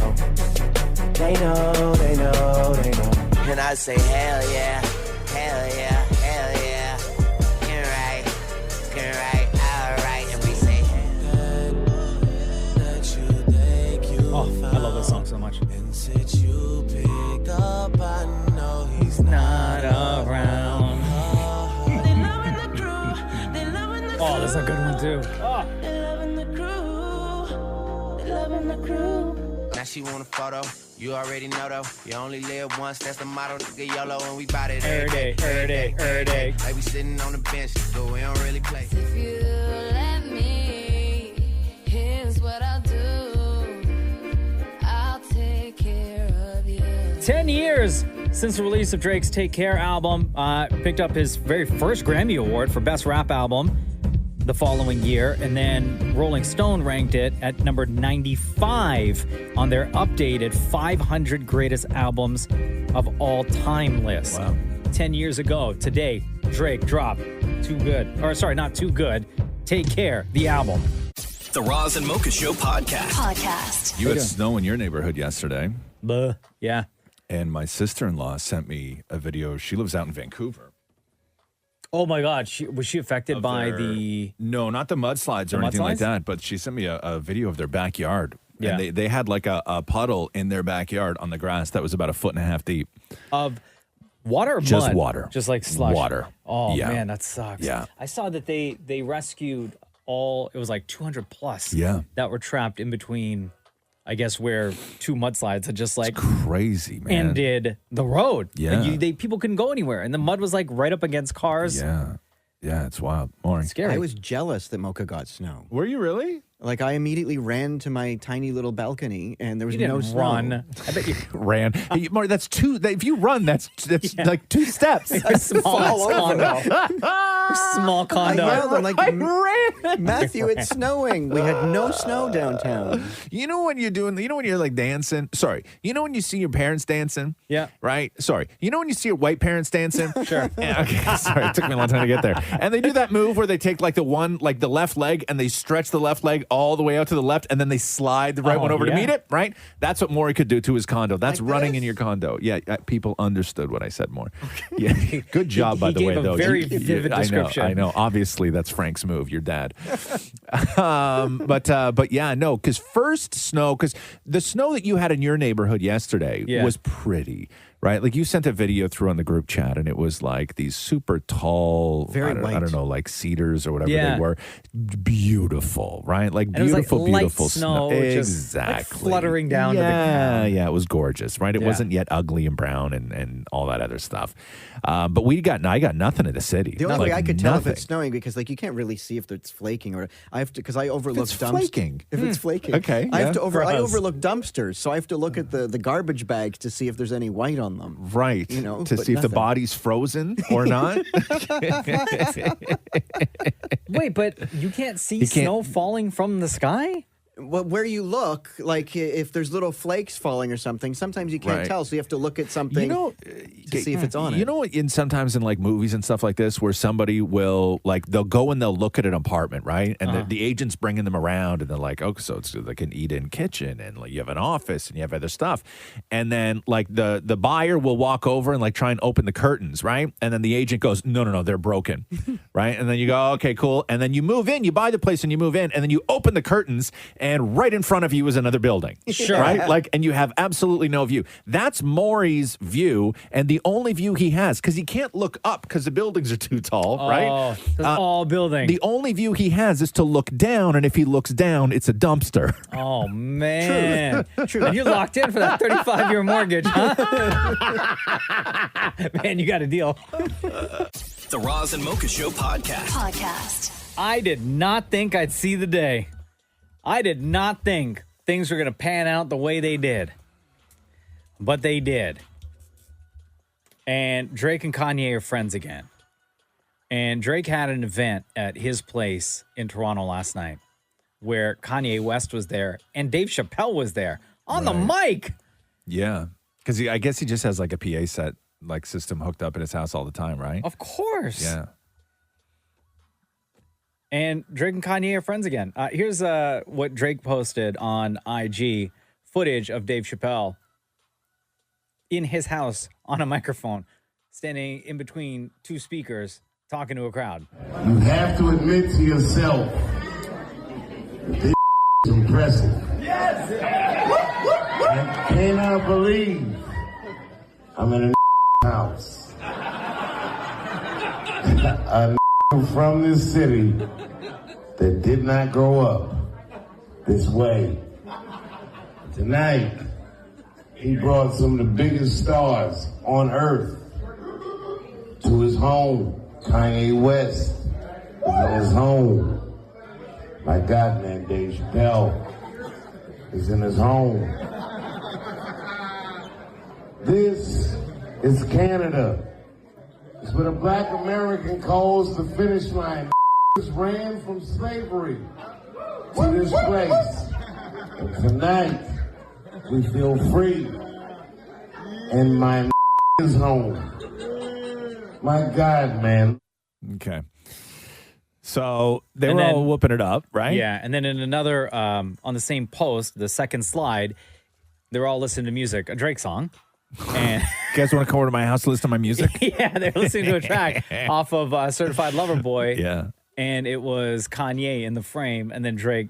They know, they know, they know. And I say, hell yeah, hell yeah, hell yeah. You're right, all right. And we say, Oh, I love this song so much. and since you picked up, I know he's not around. Oh, that's a good one, too. Now she want a photo. You already know though. You only live once. That's the motto. Nigga YOLO, and we bout it every day. Like we sitting on the bench, but we don't really play. If you let me, here's what I'll do. I'll take care of you. 10 years since the release of Drake's Take Care album. Picked up his very first Grammy Award for Best Rap Album the following year. And then Rolling Stone ranked it at number 95 on their updated 500 Greatest Albums of All Time list. Wow. 10 years ago, today, Drake dropped Too Good. Or sorry, not Too Good. Take Care, the album. The Roz and Mocha Show podcast. You had snow in your neighborhood yesterday. Yeah. And my sister-in-law sent me a video. She lives out in Vancouver. Oh my God. Was she affected by the... No, not the mudslides or The anything like mudslides? that, but she sent me a video of their backyard. Yeah. And they had like a puddle in their backyard on the grass that was about 1.5 feet deep. Of water or Just mud? water. Just like slush? Water. Oh, Yeah. man, that sucks. Yeah. I saw that they rescued it was like 200 plus Yeah. that were trapped in between, I guess, where two mudslides had just like crazy, man. ended the road. Yeah. Like people couldn't go anywhere. And the mud was like right up against cars. Yeah. Yeah, it's wild. Maury. Scary. I was jealous that Mocha got snow. Were you really? Like, I immediately ran to my tiny little balcony, and there was You didn't no snow. run. I bet you ran. Hey, Maury, that's two. If you run, that's like 2 steps. a small condo. Small condo. I yelled, I'm like, I ran. Matthew, it's snowing. We had no snow downtown. You know when you're doing, when you're like dancing? Sorry. You know when you see your parents dancing? Yeah. Right? Sorry. You know when you see your white parents dancing? Sure. Yeah, okay. Sorry. It took me a long time to get there. And they do that move where they take like the left leg and they stretch the left leg all the way out to the left and then they slide the right one over to meet it, right? That's what Maury could do to his condo. That's Like running this? in your condo. Yeah. People understood what I said more. Yeah. Good job, by the way, gave a though. very vivid description. I know. Obviously, that's Frank's move. Your dad. But yeah, no, because the snow that you had in your neighborhood yesterday Yeah. was pretty, right? Like you sent a video through on the group chat, and it was like these super tall, Very I white. don't know, like cedars or whatever Yeah. they were. Beautiful, right? Like And it was like beautiful, light beautiful snow, just, like, exactly. fluttering down to the Yeah, ground. yeah, it was gorgeous, right? It Yeah. wasn't yet ugly and brown and all that other stuff. But I got nothing in the city. The only Like, way I could tell if nothing. it's snowing, because like you can't really see if it's flaking, or I have to, because I overlook it's dumpsters. flaking. If it's flaking, Okay, I yeah. have to I Gross. overlook dumpsters, so I have to look at the garbage bags to see if there's any white on them. Right. You know, to but see if the nothing. body's frozen or not. Wait, but you can't see You can't- snow falling from the sky? Well, where you look, like if there's little flakes falling or something, sometimes you can't Right. tell, so you have to look at something to see if it's on it. You know, sometimes in like movies and stuff like this, where somebody will like they'll go and they'll look at an apartment, right? And the agent's bringing them around, and they're like, "Oh, so it's like an eat-in kitchen, and like you have an office, and you have other stuff." And then like the buyer will walk over and like try and open the curtains, right? And then the agent goes, "No, they're broken," right? And then you go, "Okay, cool." And then you move in, you buy the place, and you move in, and then you open the curtains, and right in front of you is another building, Sure. right? Like, and you have absolutely no view. That's Maury's view, and the only view he has, because he can't look up because the buildings are too tall, right? Oh, that's all building. The only view he has is to look down, and if he looks down, it's a dumpster. Oh, man. True. And you're locked in for that 35-year mortgage, huh? Man, you got a deal. The Roz and Mocha Show podcast. I did not think I'd see the day. I did not think things were going to pan out the way they did. But they did. And Drake and Kanye are friends again. And Drake had an event at his place in Toronto last night where Kanye West was there and Dave Chappelle was there on the mic. Yeah, because I guess he just has like a PA set like system hooked up in his house all the time, right? Of course. Yeah. And Drake and Kanye are friends again. Here's what Drake posted on IG, footage of Dave Chappelle in his house on a microphone, standing in between two speakers, talking to a crowd. You have to admit to yourself, this is impressive. Yes! I cannot believe I'm in a house. A from this city that did not grow up this way. Tonight, he brought some of the biggest stars on earth to his home. Kanye West is in his home. My God, man, Dave Chappelle is in his home. This is Canada. It's what a black American calls the finish line. Ran from slavery to this place. And tonight, we feel free. And my is home. My God, man. Okay. So they And were then- all whooping it up, right? Yeah, and then in another, on the same post, the second slide, they're all listening to music, a Drake song. And You guys want to come over to my house to listen to my music? yeah, they're listening to a track off of Certified Lover Boy. Yeah. And it was Kanye in the frame, and then Drake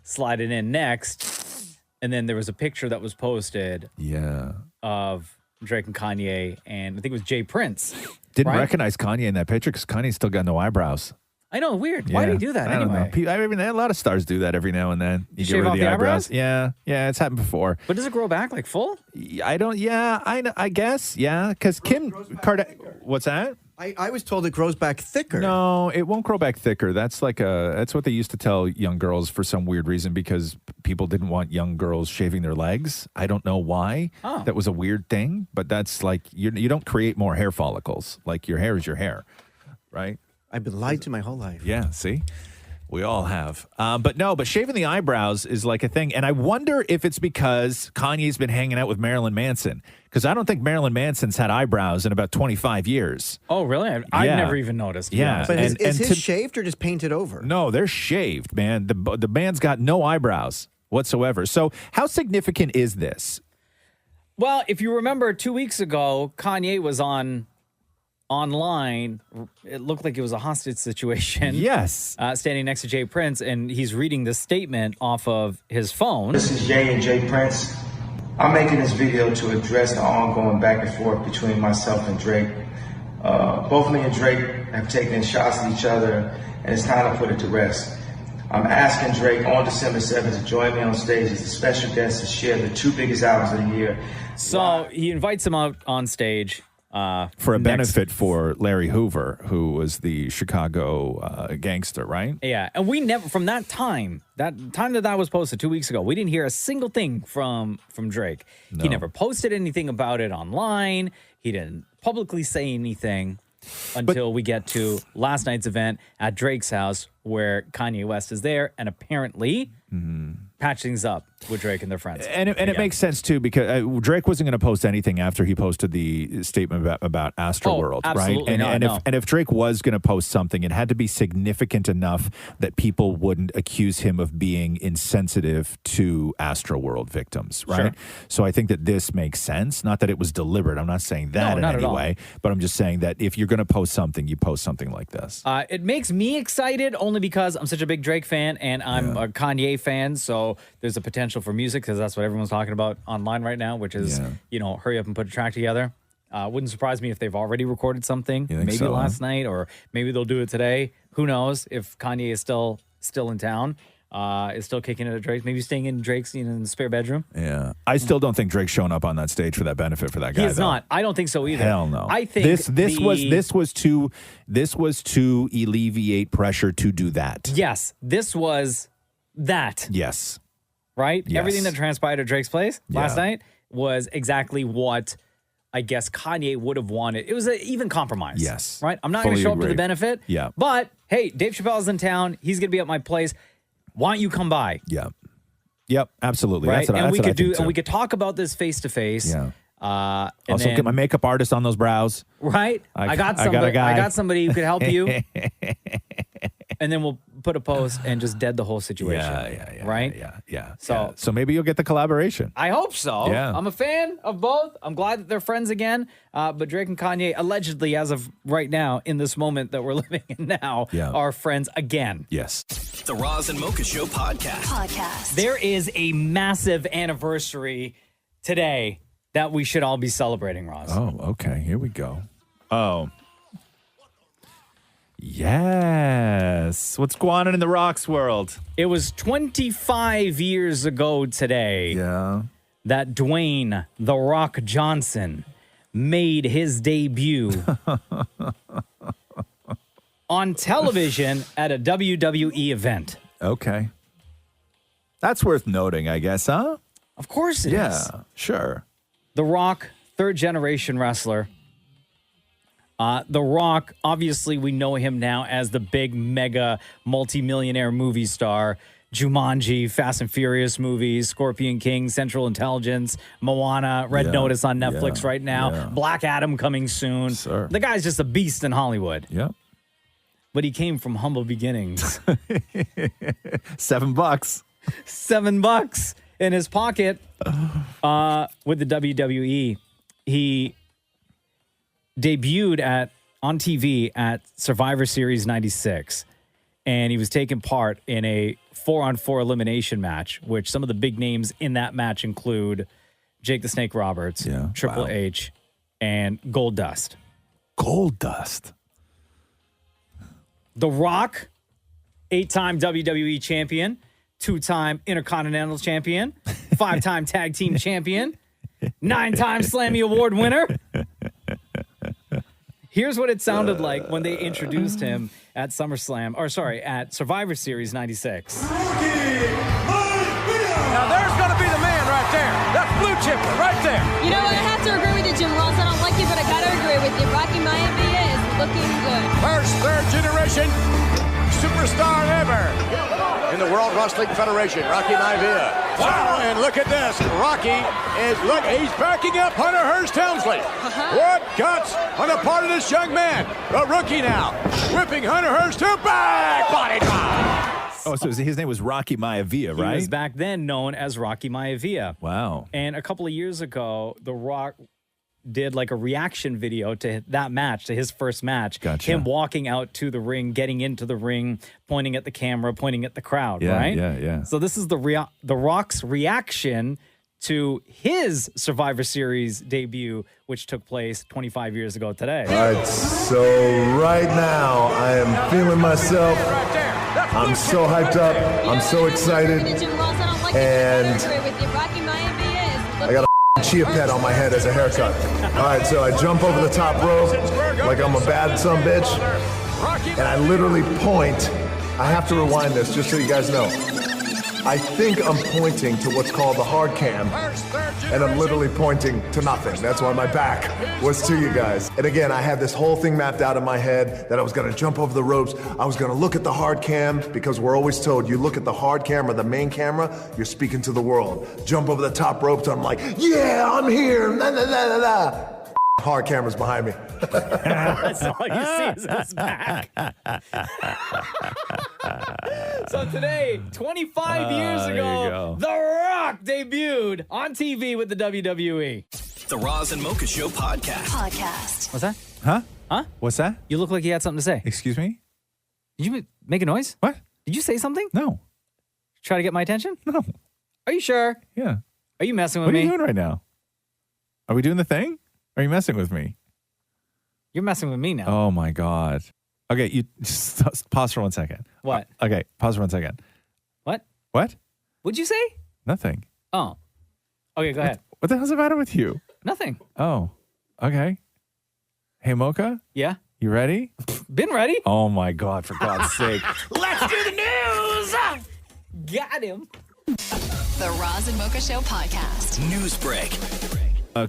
slided in next. And then there was a picture that was posted Yeah. of Drake and Kanye, and I think it was Jay Prince. Didn't right? recognize Kanye in that picture because Kanye's still got no eyebrows. I know, weird. Why do you do that I don't anyway? know. I mean, a lot of stars do that every now and then. You Shave off the eyebrows? Yeah, it's happened before. But does it grow back like full? I don't. Yeah, I guess. Yeah, because Kim Kardashian. What's that? I was told it grows back thicker. No, it won't grow back thicker. That's that's what they used to tell young girls for some weird reason because people didn't want young girls shaving their legs. I don't know why. Oh. That was a weird thing, but that's like you don't create more hair follicles. Like your hair is your hair, right? I've been lied to my whole life. Yeah, see? We all have. But shaving the eyebrows is like a thing. And I wonder if it's because Kanye's been hanging out with Marilyn Manson. Because I don't think Marilyn Manson's had eyebrows in about 25 years. Oh, really? I've Yeah. never even noticed. to be Yeah. honest. But And- is and his to- shaved or just painted over? No, they're shaved, man. The man's got no eyebrows whatsoever. So how significant is this? Well, if you remember 2 weeks ago, Kanye was online. It looked like it was a hostage situation. Yes. Standing next to Jay Prince, and he's reading this statement off of his phone. This is Jay and Jay Prince. I'm making this video to address the ongoing back and forth between myself and Drake. Both me and Drake have taken shots at each other, and it's time to put it to rest. I'm asking Drake on December 7th to join me on stage as a special guest to share the 2 biggest albums of the year. So he invites him out on stage. For a benefit for Larry Hoover, who was the Chicago gangster, right? Yeah, and we never, from that time that was posted 2 weeks ago, we didn't hear a single thing from Drake. No. He never posted anything about it online. He didn't publicly say anything until we get to last night's event at Drake's house, where Kanye West is there, and apparently patch things up with Drake and their friends. And it makes sense, too, because Drake wasn't going to post anything after he posted the statement about Astroworld, right? absolutely not, no. And if Drake was going to post something, it had to be significant enough that people wouldn't accuse him of being insensitive to Astroworld victims, right? Sure. So I think that this makes sense. Not that it was deliberate. I'm not saying that in not any at all. way, but I'm just saying that if you're going to post something, you post something like this. It makes me excited only because I'm such a big Drake fan and I'm a Kanye fan, so there's a potential for music, because that's what everyone's talking about online right now, which is, hurry up and put a track together. Wouldn't surprise me if they've already recorded something, maybe so, last night, or maybe they'll do it today. Who knows if Kanye is still in town, is still kicking it at Drake, maybe staying in Drake's in the spare bedroom. Yeah. I still don't think Drake's showing up on that stage for that benefit for that guy. He is though. not. I don't think so either. Hell no. I think this was to alleviate pressure to do that. Yes, this was that. Yes. Right? Yes. Everything that transpired at Drake's place last Yeah. night was exactly what I guess Kanye would have wanted. It was an even compromise. Yes. Right? I'm not going to Fully show up to agree. the benefit. Yeah. But hey, Dave Chappelle's in town. He's going to be at my place. Why don't you come by? Yeah. Yep. Absolutely. Right? That's what, And that's we what I could think, and we too. could talk about this face to face. Yeah. And Also, then, get my makeup artist on those brows. right? I got got a somebody. guy. I got somebody who could help you. And then we'll put a post and just dead the whole situation. Yeah. Right? Yeah. So So maybe you'll get the collaboration. I hope so. Yeah. I'm a fan of both. I'm glad that they're friends again. But Drake and Kanye, allegedly, as of right now, in this moment that we're living in now, are friends again. Yes. The Roz and Mocha Show podcast. There is a massive anniversary today that we should all be celebrating, Roz. Oh, okay. Here we go. Oh. Yes. What's going on in the Rocks world? It was 25 years ago today that Dwayne The Rock Johnson made his debut on television at a WWE event. Okay. That's worth noting, I guess, huh? Of course it is. Yeah, sure. The Rock, third generation wrestler. The Rock, obviously, we know him now as the big, mega, multi-millionaire movie star. Jumanji, Fast and Furious movies, Scorpion King, Central Intelligence, Moana, Red Notice on Netflix right now, Black Adam coming soon. The guy's just a beast in Hollywood. Yep. But he came from humble beginnings. $7. $7 in his pocket with the WWE. He debuted on TV at Survivor Series 96, and he was taking part in a 4-on-4 elimination match, which some of the big names in that match include Jake the Snake Roberts, Triple H, and Goldust. Goldust. The Rock, 8-time WWE champion, 2-time Intercontinental champion, 5-time tag team champion, 9-time Slammy Award winner. Here's what it sounded like when they introduced him at at Survivor Series 96. Now there's going to be the man right there. That's blue chipper right there. You know what? I have to agree with you, Jim Ross. I don't like you, but I got to agree with you. Rocky Maivia is looking good. First third generation superstar ever in the World Wrestling Federation, Rocky Maivia. Wow, and look at this. Rocky he's backing up Hunter Hearst Helmsley. What guts on the part of this young man. A rookie now, whipping Hunter Hearst to back body drop. Oh, so his name was Rocky Maivia, right? He was back then known as Rocky Maivia. Wow. And a couple of years ago, The Rock did like a reaction video to that match, to his first match. Gotcha. Him walking out to the ring, getting into the ring, pointing at the camera, pointing at the crowd, right? Yeah. So this is the Rock's reaction to his Survivor Series debut, which took place 25 years ago today. All right, so right now I am feeling myself. I'm so hyped up. I'm so excited. And I got a chia pet on my head as a haircut. All right, so I jump over the top rope like I'm a bad son bitch. And I literally point. I have to rewind this just so you guys know. I think I'm pointing to what's called the hard cam, and I'm literally pointing to nothing. That's why my back was to you guys. And again, I had this whole thing mapped out in my head that I was gonna jump over the ropes. I was gonna look at the hard cam, because we're always told you look at the hard camera, the main camera, you're speaking to the world. Jump over the top ropes, and I'm like, yeah, I'm here, la la la la la. Hard camera's behind me. That's all you see is his back. So today, 25 years ago, The Rock debuted on TV with the WWE. The Roz and Mocha Show podcast. What's that? Huh? Huh? What's that? You look like you had something to say. Excuse me? Did you make a noise? What? Did you say something? No. Try to get my attention? No. Are you sure? Yeah. Are you messing with What are me? you doing right now? Are we doing the thing? Are you messing with me? You're messing with me now. Oh, my God. Okay, you just pause for 1 second. What? Okay, pause for 1 second. What? What? What'd you say? Nothing. Oh. Okay, go ahead. What the hell's the matter with you? Nothing. Oh, okay. Hey, Mocha? Yeah? You ready? Been ready. Oh, my God, for God's sake. Let's do the news. Got him. The Roz and Mocha Show podcast. News break.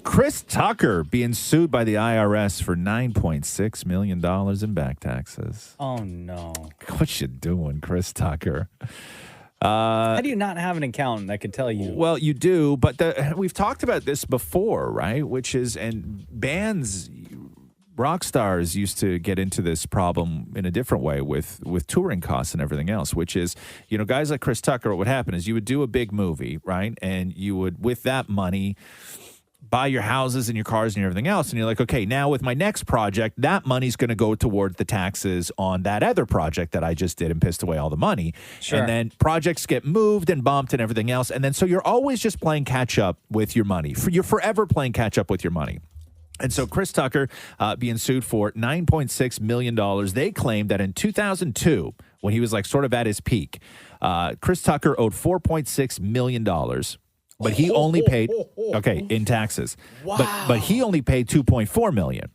Chris Tucker being sued by the IRS for $9.6 million in back taxes. Oh, no. What you doing, Chris Tucker? How do you not have an accountant that could tell you? Well, you do, but we've talked about this before, right? Which is, and bands, rock stars used to get into this problem in a different way with touring costs and everything else, which is, you know, guys like Chris Tucker, what would happen is you would do a big movie, right? And you would, with that money, buy your houses and your cars and everything else. And you're like, okay, now with my next project, that money's going to go toward the taxes on that other project that I just did and pissed away all the money. Sure. And then projects get moved and bumped and everything else. And then so you're always just playing catch up with your money. You're forever playing catch up with your money. And so Chris Tucker being sued for $9.6 million. They claimed that in 2002, when he was like sort of at his peak, Chris Tucker owed $4.6 million. But he only paid, okay, in taxes. Wow. But he only paid $2.4 million.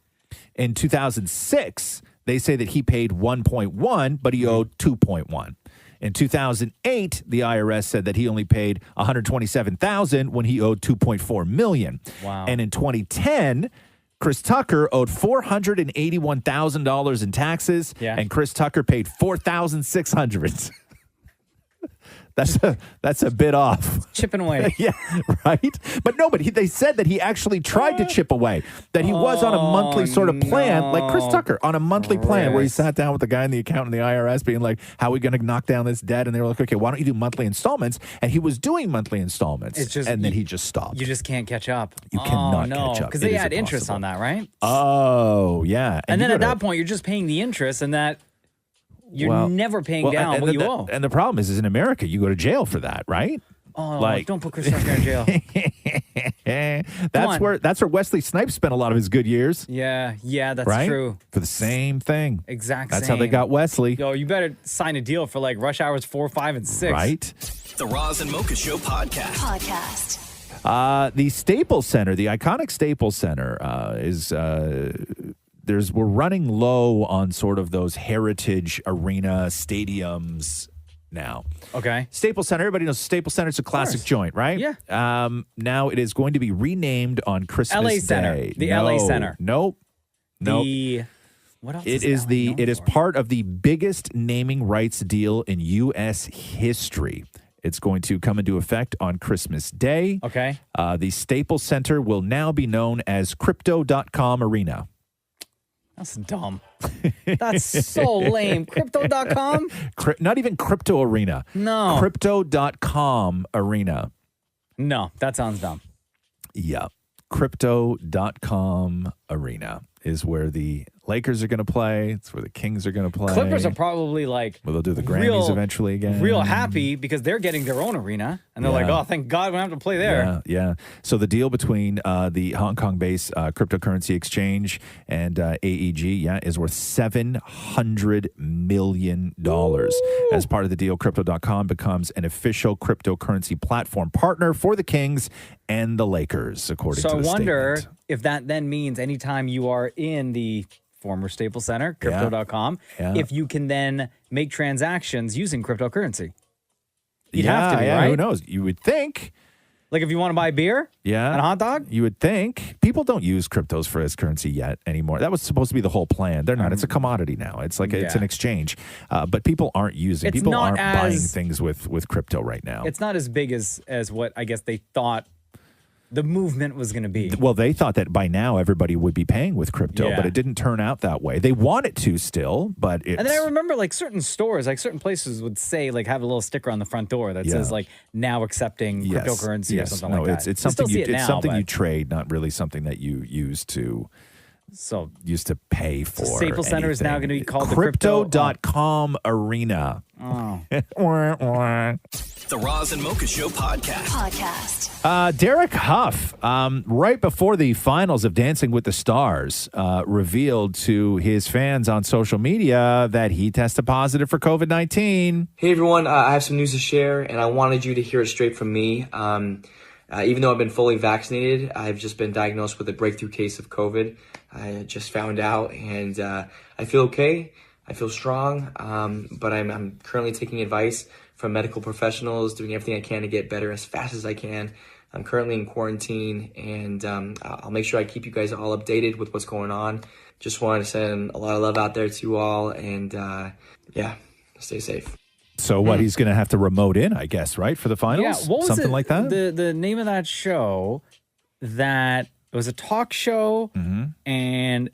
In 2006, they say that he paid 1.1, but he owed 2.1. In 2008, the IRS said that he only paid $127,000 when he owed $2.4 million. Wow. And in 2010, Chris Tucker owed $481,000 in taxes, and Chris Tucker paid $4,600. That's a bit off. Chipping away. Yeah, right? But no, but they said that he actually tried to chip away, that he was on a monthly sort of plan, like Chris Tucker, on a monthly plan where he sat down with the guy in the accountant in the IRS being like, how are we going to knock down this debt? And they were like, okay, why don't you do monthly installments? And he was doing monthly installments, and then he just stopped. You just can't catch up. You cannot catch up. Because they had interest on that, right? Oh, yeah. And then at that point, you're just paying the interest, and that you're never paying down what you owe. And the problem is in America, you go to jail for that, right? Oh, don't put Chris Tucker in jail. That's where Wesley Snipes spent a lot of his good years. Yeah, that's right? true. For the same thing. Exactly. That's how they got Wesley. Yo, you better sign a deal for like Rush Hours 4, 5, and 6. Right? The Roz and Mocha Show podcast. The Staples Center, the iconic Staples Center, we're running low on sort of those heritage arena stadiums now. Okay. Staples Center, everybody knows Staples Center. It's a classic joint, right? Yeah. Now it is going to be renamed on Christmas LA Day. Center. The LA Center. Nope. What else it is part of the biggest naming rights deal in U.S. history. It's going to come into effect on Christmas Day. Okay. The Staples Center will now be known as Crypto.com Arena. That's dumb. That's so lame. Crypto.com? Not even Crypto Arena. No. Crypto.com Arena. No, that sounds dumb. Yeah. Crypto.com Arena is where the Lakers are going to play. It's where the Kings are going to play. Clippers are probably like, well, they'll do the Grammys eventually again. Real happy because they're getting their own arena. And they're like, oh, thank God we don't have to play there. Yeah. So the deal between the Hong Kong-based cryptocurrency exchange and AEG, is worth $700 million. As part of the deal, Crypto.com becomes an official cryptocurrency platform partner for the Kings and the Lakers, according to the So I wonder statement. if that then means anytime you are in the former Staples Center, Crypto.com, if you can then make transactions using cryptocurrency. You'd have to be, right? Who knows? You would think. Like if you want to buy beer and a hot dog? You would think. People don't use cryptos for as currency yet anymore. That was supposed to be the whole plan. They're not. It's a commodity now. It's like it's an exchange. But people aren't using. People aren't buying things with crypto right now. It's not as big as what I guess they thought the movement was going to be. Well, they thought that by now everybody would be paying with crypto, but it didn't turn out that way. They want it to still, but it's... And then I remember like certain stores, like certain places would say, like have a little sticker on the front door that says like now accepting cryptocurrency or something like that. It's something you trade, not really something that you use to pay for. So Staples Center is now going to be called Crypto.com Arena. Oh. The Roz and Mocha Show podcast. Derek Huff, right before the finals of Dancing with the Stars, revealed to his fans on social media that he tested positive for COVID-19. Hey everyone, I have some news to share, and I wanted you to hear it straight from me. Even though I've been fully vaccinated, I've just been diagnosed with a breakthrough case of COVID. I just found out, and I feel okay. I feel strong, but I'm currently taking advice from medical professionals, doing everything I can to get better as fast as I can. I'm currently in quarantine, and I'll make sure I keep you guys all updated with what's going on. Just wanted to send a lot of love out there to you all, and stay safe. So what, he's going to have to remote in, I guess, right, for the finals? Yeah, what was something like that? The name of that show that it was a talk show, and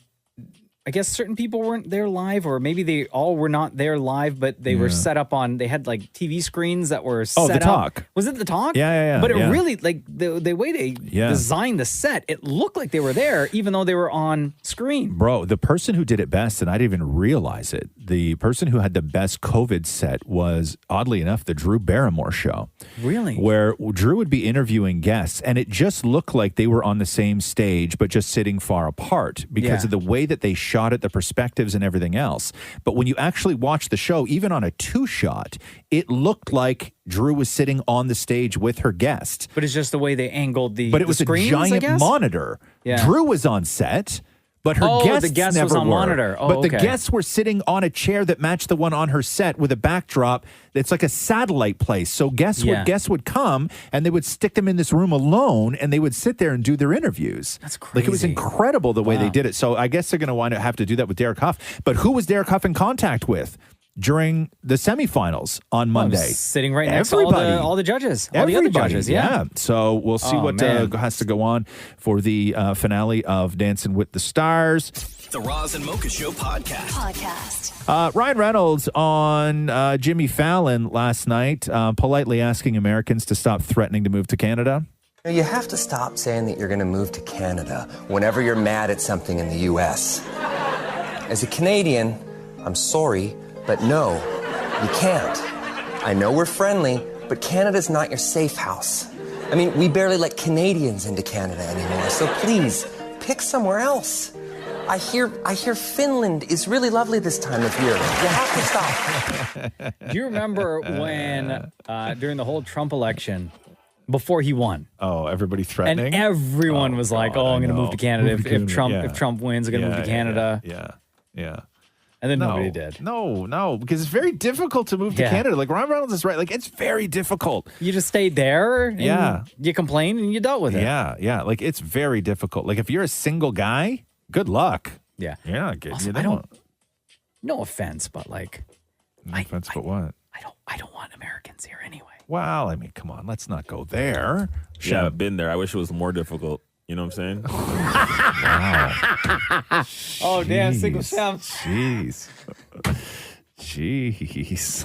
I guess certain people weren't there live, or maybe they all were not there live, but they were set up on, they had like TV screens that were set up. The talk. Was it the talk? Yeah. But it really, like the way they designed the set, it looked like they were there, even though they were on screen. Bro, the person who did it best, and I didn't even realize it, the person who had the best COVID set was, oddly enough, the Drew Barrymore show. Really? Where Drew would be interviewing guests, and it just looked like they were on the same stage, but just sitting far apart because of the way that they shot it, the perspectives and everything else. But when you actually watch the show, even on a 2-shot, it looked like Drew was sitting on the stage with her guest. But it's just the way they angled the But it was screens, a giant monitor. Yeah. Drew was on set, but her the guest never was on were. monitor. Oh, but the okay. guests were sitting on a chair that matched the one on her set with a backdrop. It's like a satellite place. So guests would come and they would stick them in this room alone, and they would sit there and do their interviews. That's crazy. Like, it was incredible the way they did it. So I guess they're going to have to do that with Derek Huff. But who was Derek Huff in contact with during the semifinals on Monday? Sitting right next to all the judges, all the other judges. Yeah. So we'll see what has to go on for the finale of Dancing with the Stars. The Roz and Mocha Show podcast. Ryan Reynolds on Jimmy Fallon last night, politely asking Americans to stop threatening to move to Canada. You have to stop saying that you're going to move to Canada whenever you're mad at something in the U.S. As a Canadian, I'm sorry, but no, you can't. I know we're friendly, but Canada's not your safe house. I mean, we barely let Canadians into Canada anymore, so please, pick somewhere else. I hear Finland is really lovely this time of year. You have to stop. Do you remember when during the whole Trump election, before he won? Oh, everybody threatening? And everyone was like, I'm going to move to Canada. If Trump wins, I'm going to move to Canada. Yeah. And then nobody did. No, because it's very difficult to move to Canada. Like, Ryan Reynolds is right. Like, it's very difficult. You just stayed there. And you complained and you dealt with it. Yeah. Like, it's very difficult. Like, if you're a single guy, good luck. Yeah. You're not good. Also, no offense, but like. No offense, but what? I don't want Americans here anyway. Well, I mean, come on. Let's not go there. Yeah, I've been there. I wish it was more difficult. You know what I'm saying? Wow. Oh, damn, single Sam. Jeez. Jeez.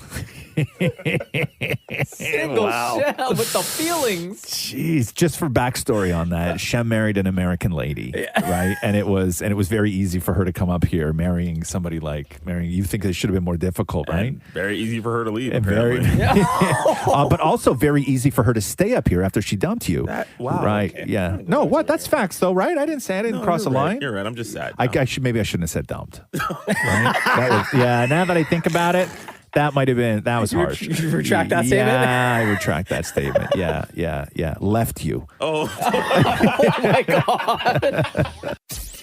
Single Shem with the feelings. Jeez, just for backstory on that, Shem married an American lady, right? And it was very easy for her to come up here, marrying somebody like marrying. You think it should have been more difficult, right? And very easy for her to leave. And but also very easy for her to stay up here after she dumped you. Wow. Right? Okay. Yeah. No, what? That's facts, though, right? I didn't cross the line. You're right. I'm just sad. Maybe I shouldn't have said dumped. Right? Now that I think about it, that might have been, that was harsh. You retract that statement? Yeah, I retract that statement. Yeah. Left you. Oh my God.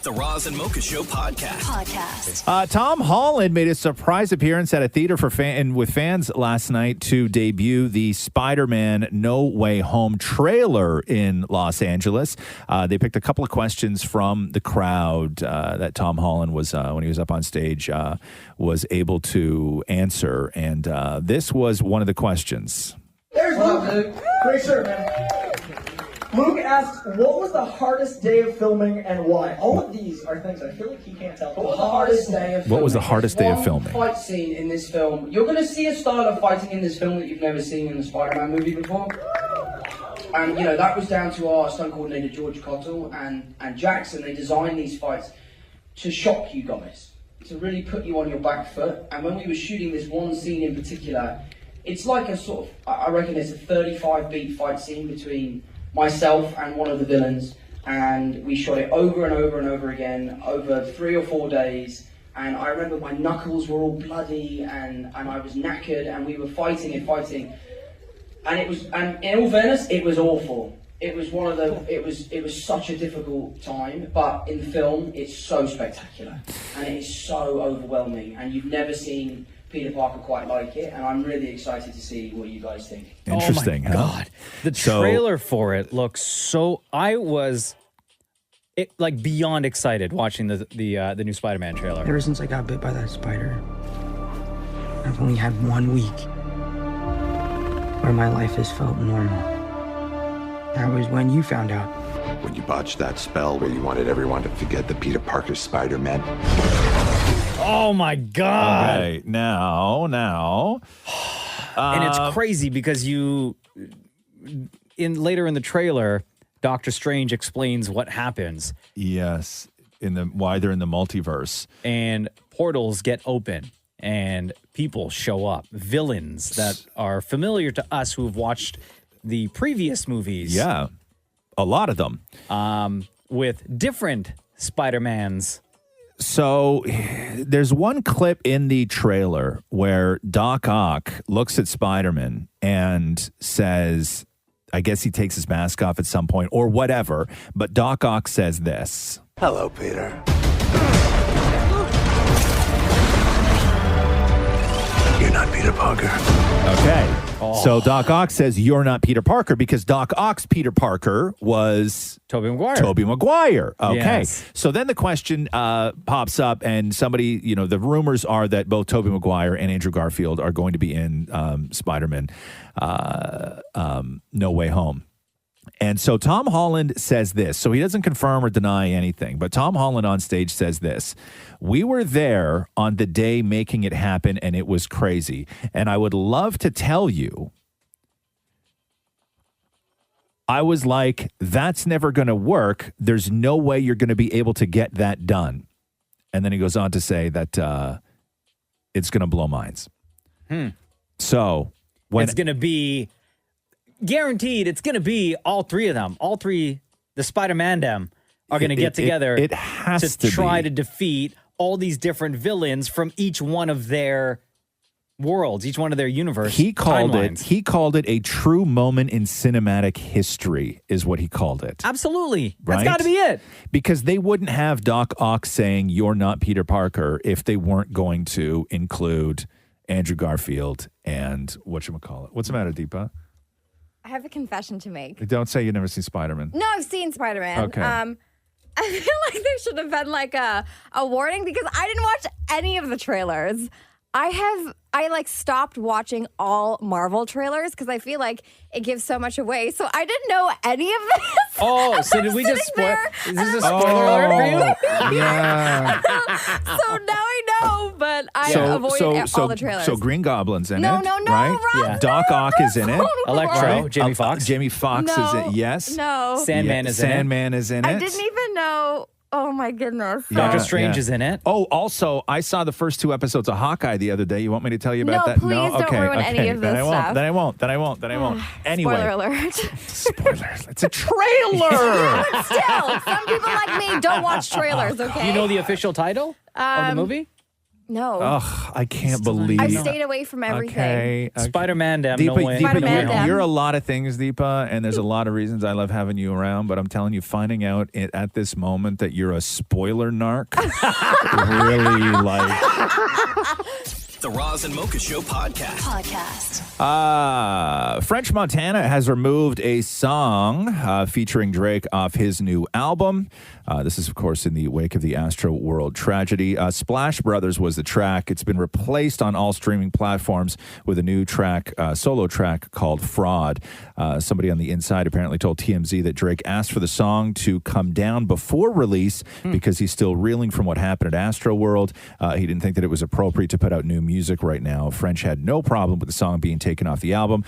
The Roz and Mocha Show podcast. Tom Holland made a surprise appearance at a theater with fans last night to debut the Spider-Man No Way Home trailer in Los Angeles. They picked a couple of questions from the crowd that Tom Holland was, when he was up on stage, was able to answer. And this was one of the questions. There's Luke. Great shirt, man. Luke asks, what was the hardest day of filming and why? All of these are things I feel like he can't tell. What was the hardest day of filming? What was the hardest day of filming? Fight scene in this film. You're going to see a style of fighting in this film that you've never seen in the Spider-Man movie before. And, that was down to our stunt coordinator, George Cottle, and Jackson. They designed these fights to shock you guys, to really put you on your back foot. And when we were shooting this one scene in particular, it's like a sort of, I reckon it's a 35-beat fight scene between myself and one of the villains, and we shot it over and over and over again over 3 or 4 days. And I remember my knuckles were all bloody and I was knackered, and we were fighting. And in all fairness, it was awful. It was it was such a difficult time, but in the film, it's so spectacular and it is so overwhelming, and you've never seen Peter Parker quite like it, and I'm really excited to see what you guys think. Interesting. Oh my God. The trailer for it looks so... I was beyond excited watching the new Spider-Man trailer. Ever since I got bit by that spider, I've only had 1 week where my life has felt normal. That was when you found out. When you botched that spell where you wanted everyone to forget that Peter Parker's Spider-Man. Oh my God. Okay, now. And it's crazy because later in the trailer, Doctor Strange explains what happens. Yes, why they're in the multiverse. And portals get open and people show up. Villains that are familiar to us who've watched the previous movies. Yeah, a lot of them. With different Spider-Mans. So there's one clip in the trailer where Doc Ock looks at Spider-Man and says, I guess he takes his mask off at some point or whatever, but Doc Ock says this. Hello, Peter. You're not Peter Parker. Okay. So Doc Ock says, you're not Peter Parker, because Doc Ock's Peter Parker was Tobey Maguire. Okay. Yes. So then the question pops up, and somebody, the rumors are that both Tobey Maguire and Andrew Garfield are going to be in Spider-Man No Way Home. And so Tom Holland says this. So he doesn't confirm or deny anything, but Tom Holland on stage says this. We were there on the day making it happen, and it was crazy. And I would love to tell you, I was like, that's never going to work. There's no way you're going to be able to get that done. And then he goes on to say that it's going to blow minds. So when it's going to be... guaranteed, it's going to be all three of them. All three, the Spider-Man are going to get together. It has to try be. to defeat all these different villains from each one of their worlds, each one of their universe. He called timelines. it a true moment in cinematic history, is what he called it. Absolutely, Right? that's got to be it. Because they wouldn't have Doc Ock saying "You're not Peter Parker" if they weren't going to include Andrew Garfield and whatchamacallit. What's the matter, Deepa? I have a confession to make. Don't say you've never seen Spider-Man. No, I've seen Spider-Man. Okay. I feel like there should have been like a warning because I didn't watch any of the trailers. I stopped watching all Marvel trailers because I feel like it gives so much away. So I didn't know any of this. Oh, so did we just spoil? Is this a spoiler alert for you? Yeah. So now I know. know, but I avoid all the trailers. So Green Goblin's in No, it, no, no, right? Rob, Doc Ock is in it. Electro, Jamie Foxx. Jamie Foxx is in it. Yes. No. Sandman is in it. Sandman is in it. I didn't even know. Oh my goodness. Yeah, Strange is in it. Oh, also, I saw the first 2 episodes of Hawkeye the other day. You want me to tell you about that? Please don't ruin any of this Then I won't. stuff. Then I won't. Anyway. Spoiler alert. Spoilers. It's a trailer. But still, some people like me don't watch trailers, okay? Do you know the official title of the movie? No. Ugh, I can't believe. I stayed away from everything. Okay. Spider-Man, damn, Deepa, no way. you're a lot of things, Deepa, and there's a lot of reasons I love having you around, but I'm telling you, finding out at this moment that you're a spoiler narc, really The Roz and Mocha Show podcast. French Montana has removed a song featuring Drake off his new album. This is, of course, in the wake of the Astro World tragedy. Splash Brothers was the track. It's been replaced on all streaming platforms with a new track, solo track called Fraud. Somebody on the inside apparently told TMZ that Drake asked for the song to come down before release because he's still reeling from what happened at Astro World. He didn't think that it was appropriate to put out new music right now. French had no problem with the song being taken off the album.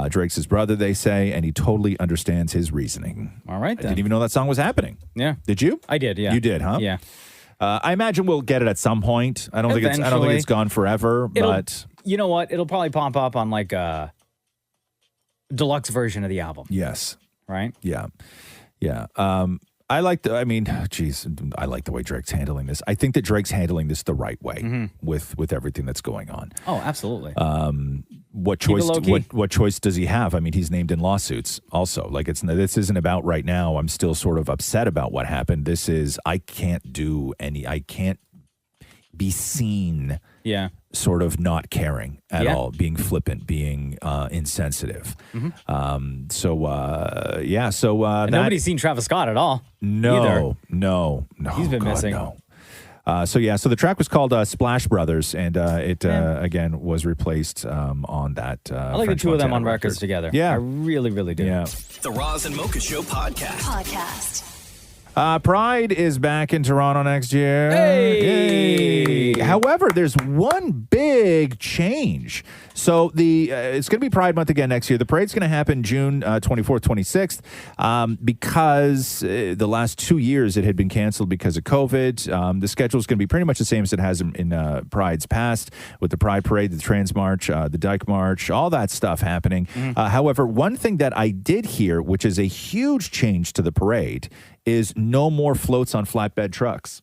Drake's his brother, they say, and he totally understands his reasoning. All right, then. I didn't even know that song was happening. Yeah. Did you? I did, yeah. You did, huh? Yeah. I imagine we'll get it at some point. I don't think it's gone forever, but you know what? It'll probably pop up on like a deluxe version of the album. yes. Right? Yeah. Yeah. I like the way Drake's handling this. I think that Drake's handling this the right way with everything that's going on. Oh, absolutely. What Keep it choice? low-key. What choice does he have? I mean, he's named in lawsuits. Also, like this isn't about right now. I'm still sort of upset about what happened. This is I can't be seen. Yeah. Sort of not caring at all, being flippant, being insensitive. And nobody's seen Travis Scott at all. No. He's been missing. No. So the track was called Splash Brothers, and it again was replaced on that. I like French the two of them Montana on records record. together. Yeah, I really, really do. Yeah. The Roz and Mocha Show podcast. Pride is back in Toronto next year. Hey! Yay. However, there's one big change. So it's going to be Pride Month again next year. The parade's going to happen June 24th, 26th, because the last 2 years it had been canceled because of COVID. The schedule is going to be pretty much the same as it has in Pride's past, with the Pride Parade, the Trans March, the Dyke March, all that stuff happening. However, one thing that I did hear, which is a huge change to the parade, is no more floats on flatbed trucks.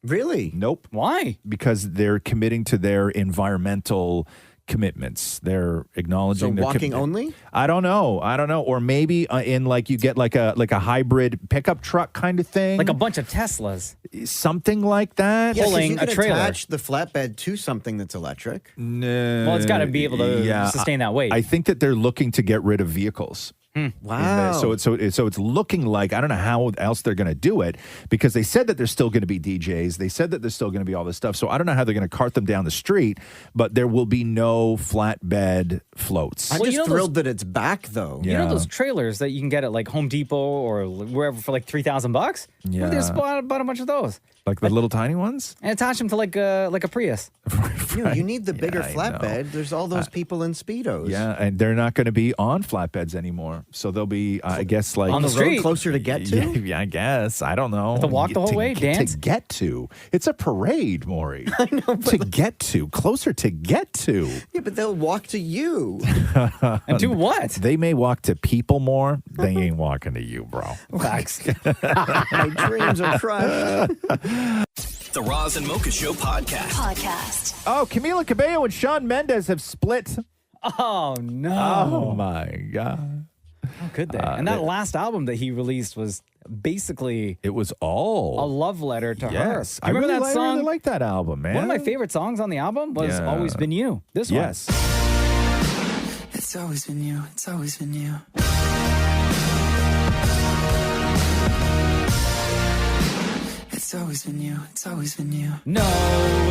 Really? Nope. Why? Because they're committing to their environmental commitments. They're acknowledging their walking only? I don't know. Or maybe in you get like a hybrid pickup truck kind of thing. Like a bunch of Teslas. Something like that. Yeah, 'cause Pulling you a can trailer. attach the flatbed to something that's electric. No. Well, it's got to be able to sustain that weight. I think that they're looking to get rid of vehicles. Wow. So it's looking like, I don't know how else they're going to do it, because they said that there's still going to be DJs. They said that there's still going to be all this stuff. So I don't know how they're going to cart them down the street, but there will be no flatbed floats. I'm just thrilled that it's back, though. You know those trailers that you can get at like Home Depot or wherever for like $3,000? Yeah. What if they bought a bunch of those? Like the little tiny ones? And attach them to like a Prius. You need the bigger flatbed. There's all those people in Speedos. Yeah, and they're not going to be on flatbeds anymore. So they'll be, I guess, like on the road closer to get to? Yeah, I guess. I don't know. Have to walk the whole way, dance? To get to. It's a parade, Maury. I know. To get to. Closer to get to. Yeah, but they'll walk to you. And do what? They may walk to people more. They ain't walking to you, bro. Facts. My dreams are crushed. The Roz and Mocha Show podcast. Oh, Camila Cabello and Shawn Mendes have split. Oh, no. Oh, my God. How could they? And that last album that he released was basically... It was all... a love letter to her. Yes. Do you remember I that song? really like that album, man. One of my favorite songs on the album was Always Been You. This one. Yes. It's always been you. It's always been you. It's always been you. It's always been you. No,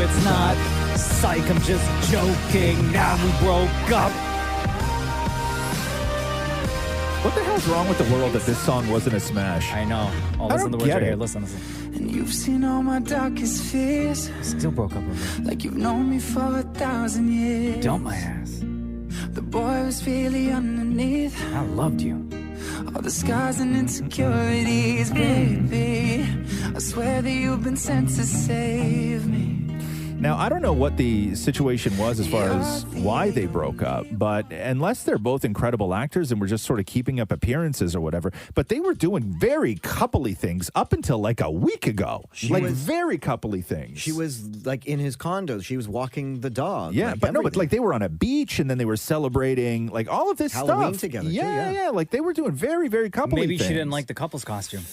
it's not. Psych, I'm just joking. Now we broke up. What the hell's wrong with the world that this song wasn't a smash? I know. Oh, I listen to don't the words get right here. it. Listen. And you've seen all my darkest fears. Still broke up with me. Like you've known me for 1,000 years. Dump my ass. The boy was really underneath. I loved you. All the scars and insecurities, baby. I swear that you've been sent to save me. Now, I don't know what the situation was as far as why they broke up, but unless they're both incredible actors and were just sort of keeping up appearances or whatever, but they were doing very coupley things up until like a week ago. Very coupley things. She was like in his condo. She was walking the dog. Yeah, like but no, but everything. like they were on a beach and then they were celebrating like all of this Halloween stuff. together, too, Yeah, yeah. like they were doing very, very coupley Maybe things. she didn't like the couple's costume.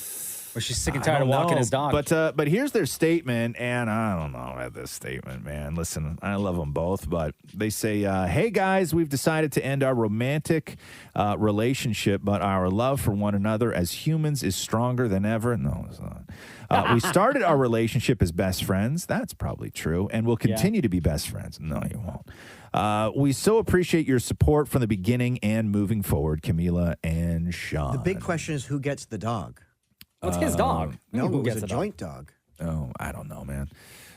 Or she's sick and I tired of don't walking know, his dog. But here's their statement, and I don't know about this statement, man. Listen, I love them both, but they say, hey, guys, we've decided to end our romantic relationship, but our love for one another as humans is stronger than ever. No, it's not. We started our relationship as best friends. That's probably true, and we'll continue to be best friends. No, you won't. We so appreciate your support from the beginning and moving forward, Camila and Sean. The big question is who gets the dog? What's his dog? No, Who it gets was a the dog? joint dog. Oh, I don't know, man.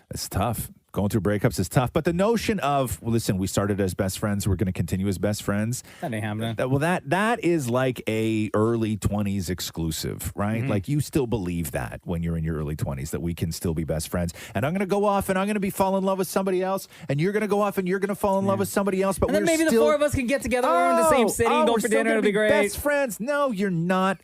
It's tough. Going through breakups is tough. But the notion of, well, listen, we started as best friends, we're going to continue as best friends. That ain't happening. That is like a early 20s exclusive, right? Mm-hmm. Like you still believe that when you're in your early 20s that we can still be best friends. And I'm going to go off and I'm going to fall in love with somebody else. And you're going to go off and you're going to fall in love with somebody else. But And then we're maybe still, the four of us can get together. We're in the same city and go we're for still dinner. gonna It'll be great. Best friends. No, you're not.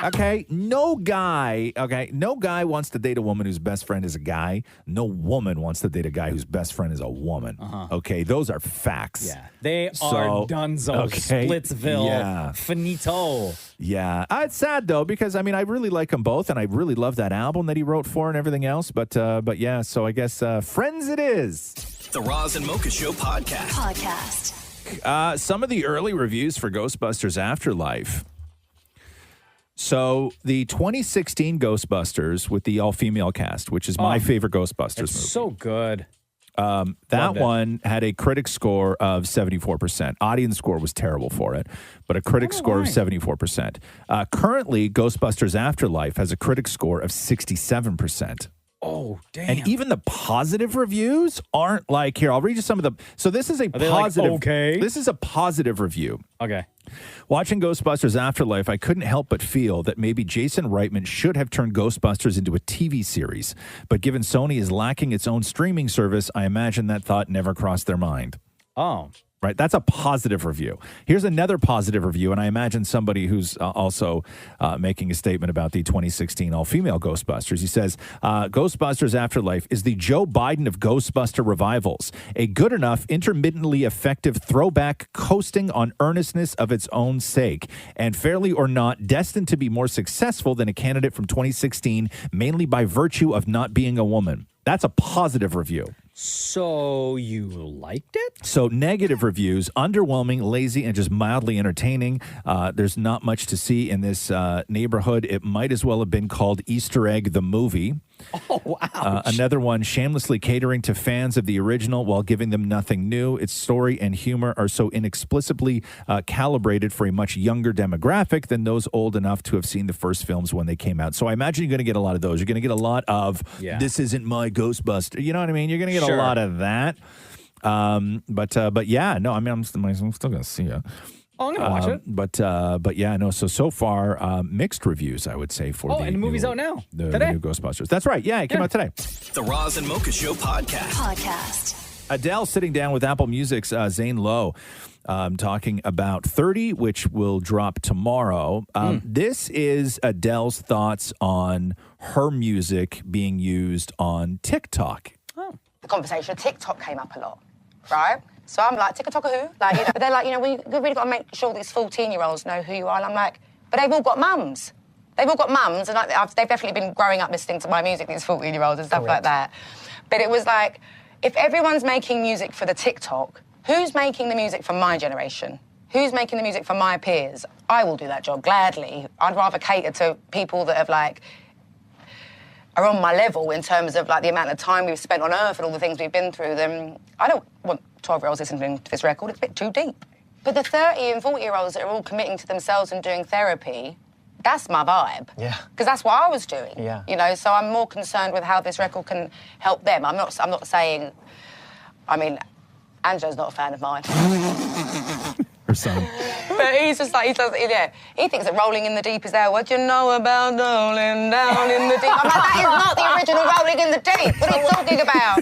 Okay. No guy wants to date a woman whose best friend is a guy. No woman wants to date a guy whose best friend is a woman. Okay. Those are facts. Yeah. They are So, dunzo. okay. Splitsville. Yeah. Finito. Yeah, it's sad though because I mean I really like them both, and I really love that album that he wrote for and everything else. But yeah, so I guess friends it is. The Roz and Mocha Show podcast. Some of the early reviews for Ghostbusters Afterlife. So the 2016 Ghostbusters with the all-female cast, which is my favorite Ghostbusters movie. So good. That Loved it. one had a critic score of 74%. Audience score was terrible for it, but a critic score of 74%. Currently, Ghostbusters Afterlife has a critic score of 67%. Oh, damn. And even the positive reviews aren't like, here, I'll read you some of the. So this is a Are they like, positive. okay? This is a positive review. Okay. Watching Ghostbusters Afterlife, I couldn't help but feel that maybe Jason Reitman should have turned Ghostbusters into a TV series. But given Sony is lacking its own streaming service, I imagine that thought never crossed their mind. Oh. Right. That's a positive review. Here's another positive review. And I imagine somebody who's also making a statement about the 2016 all-female Ghostbusters. He says, Ghostbusters Afterlife is the Joe Biden of Ghostbuster revivals. A good enough, intermittently effective throwback coasting on earnestness of its own sake. And fairly or not, destined to be more successful than a candidate from 2016, mainly by virtue of not being a woman. That's a positive review. So you liked it? So negative reviews, underwhelming, lazy, and just mildly entertaining. There's not much to see in this neighborhood. It might as well have been called Easter Egg the Movie. Oh, wow. Another one, shamelessly catering to fans of the original while giving them nothing new. Its story and humor are so inexplicably calibrated for a much younger demographic than those old enough to have seen the first films when they came out. So I imagine you're going to get a lot of those. You're going to get a lot of, this isn't my Ghostbuster. You know what I mean? You're going to get a lot of that. But yeah, no, I mean, I'm still going to see it. Oh, I'm going to watch it. But yeah, no. So far, mixed reviews, I would say, for and the movie's out now. The Today. new Ghostbusters. That's right. Yeah, it came out today. The Roz and Mocha Show podcast. Adele sitting down with Apple Music's Zane Lowe, talking about 30, which will drop tomorrow. This is Adele's thoughts on her music being used on TikTok. The conversation of TikTok came up a lot, right? So I'm like, TikTok who? Like, you know, they're like, you know, we've really got to make sure these 14-year-olds know who you are. And I'm like, but they've all got mums. They've all got mums, and they've definitely been growing up listening to my music, these 14-year-olds and stuff like that. But it was like, if everyone's making music for the TikTok, who's making the music for my generation? Who's making the music for my peers? I will do that job gladly. I'd rather cater to people that have, like, are on my level in terms of, like, the amount of time we've spent on Earth and all the things we've been through. Then I don't want 12-year-olds listening to this record. It's a bit too deep. But the 30 and 40-year-olds that are all committing to themselves and doing therapy, that's my vibe. Yeah. Because that's what I was doing. Yeah. You know, so I'm more concerned with how this record can help them. I'm not saying, I mean, Angela's not a fan of mine. Her son. But he's just like, he thinks that Rolling in the Deep is there. What do you know about rolling down in the deep? I'm like, that is not the original Rolling in the Deep. What are you talking about?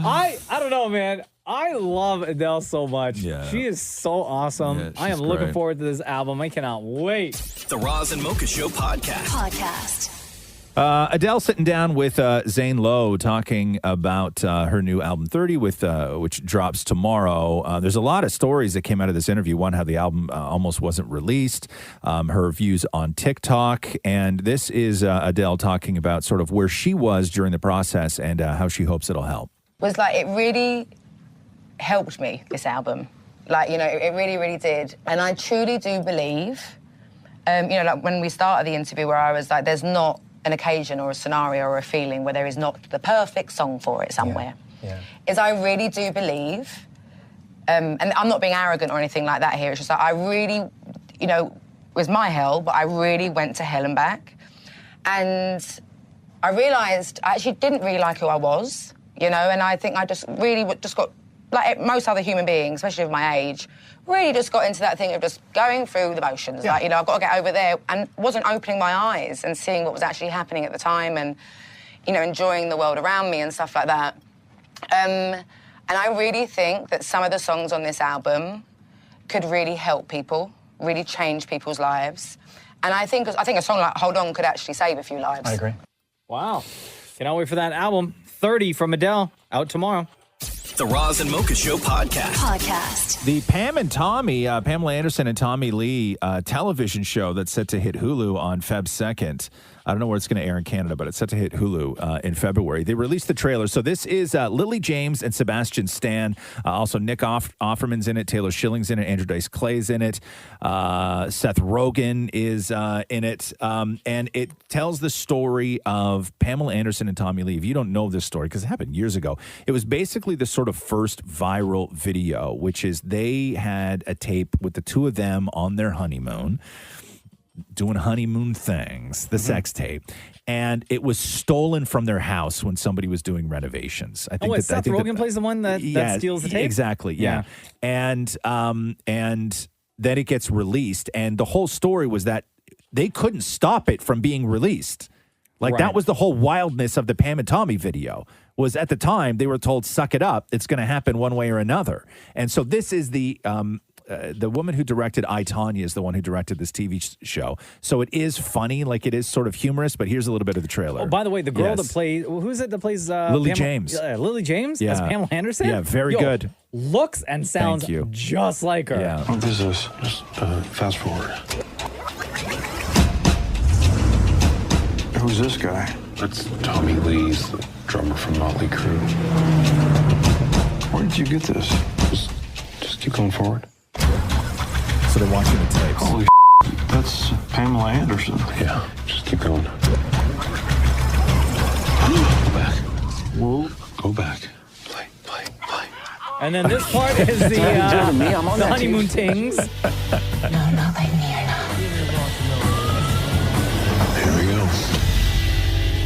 I don't know, man. I love Adele so much. Yeah. She is so awesome. Yeah, I am she's looking great. forward to this album. I cannot wait. The Roz and Mocha Show podcast. Adele sitting down with Zane Lowe talking about her new album 30, which drops tomorrow. There's a lot of stories that came out of this interview. One, how the album almost wasn't released, her views on TikTok. And this is Adele talking about sort of where she was during the process and how she hopes it'll help. Was like, it really helped me, this album. Like, you know, it really, really did. And I truly do believe, you know, like when we started the interview where I was like, there's not an occasion or a scenario or a feeling where there is not the perfect song for it somewhere. Yeah. Is I really do believe, and I'm not being arrogant or anything like that here, it's just like I really, you know, it was my hell, but I really went to hell and back. And I realised I actually didn't really like who I was, you know, and I think I just really just got, like most other human beings, especially of my age, really just got into that thing of just going through the motions. Yeah. Like, you know, I've got to get over there, and wasn't opening my eyes and seeing what was actually happening at the time and, you know, enjoying the world around me and stuff like that. And I really think that some of the songs on this album could really help people, really change people's lives. And I think a song like Hold On could actually save a few lives. I agree. Wow. Cannot wait for that album. 30 from Adele, out tomorrow. The Roz and Mocha Show podcast. The Pam and Tommy, Pamela Anderson and Tommy Lee television show that's set to hit Hulu on Feb 2nd. I don't know where it's going to air in Canada, but it's set to hit Hulu in February. They released the trailer. So this is Lily James and Sebastian Stan. Also, Nick Offerman's in it. Taylor Schilling's in it. Andrew Dice Clay's in it. Seth Rogen is in it. And it tells the story of Pamela Anderson and Tommy Lee. If you don't know this story, because it happened years ago, it was basically the sort of first viral video, which is they had a tape with the two of them on their honeymoon, doing honeymoon things, the sex tape, and it was stolen from their house when somebody was doing renovations. I think Seth Rogen plays the one that steals the tape? Exactly, yeah. And then it gets released, and the whole story was that they couldn't stop it from being released. Like, that was the whole wildness of the Pam and Tommy video, was at the time they were told, suck it up, it's going to happen one way or another. And so this is the woman who directed I, Tonya is the one who directed this TV show. So it is funny, like it is sort of humorous, but here's a little bit of the trailer. Oh, by the way, the girl that plays, who's it that plays? Lily James. Lily James as Pamela Anderson? Yeah, very good. Looks and sounds just like her. Yeah. What is this? Just fast forward. Who's this guy? That's Tommy Lee's the drummer from Motley Crue. Where did you get this? Just keep going forward. So they're watching the tapes. Holy that's Pamela Anderson. Yeah, just keep going. Go back. Whoa. Go back. Play. And then this part is the honeymoon tings. No, nothing near enough. There we go.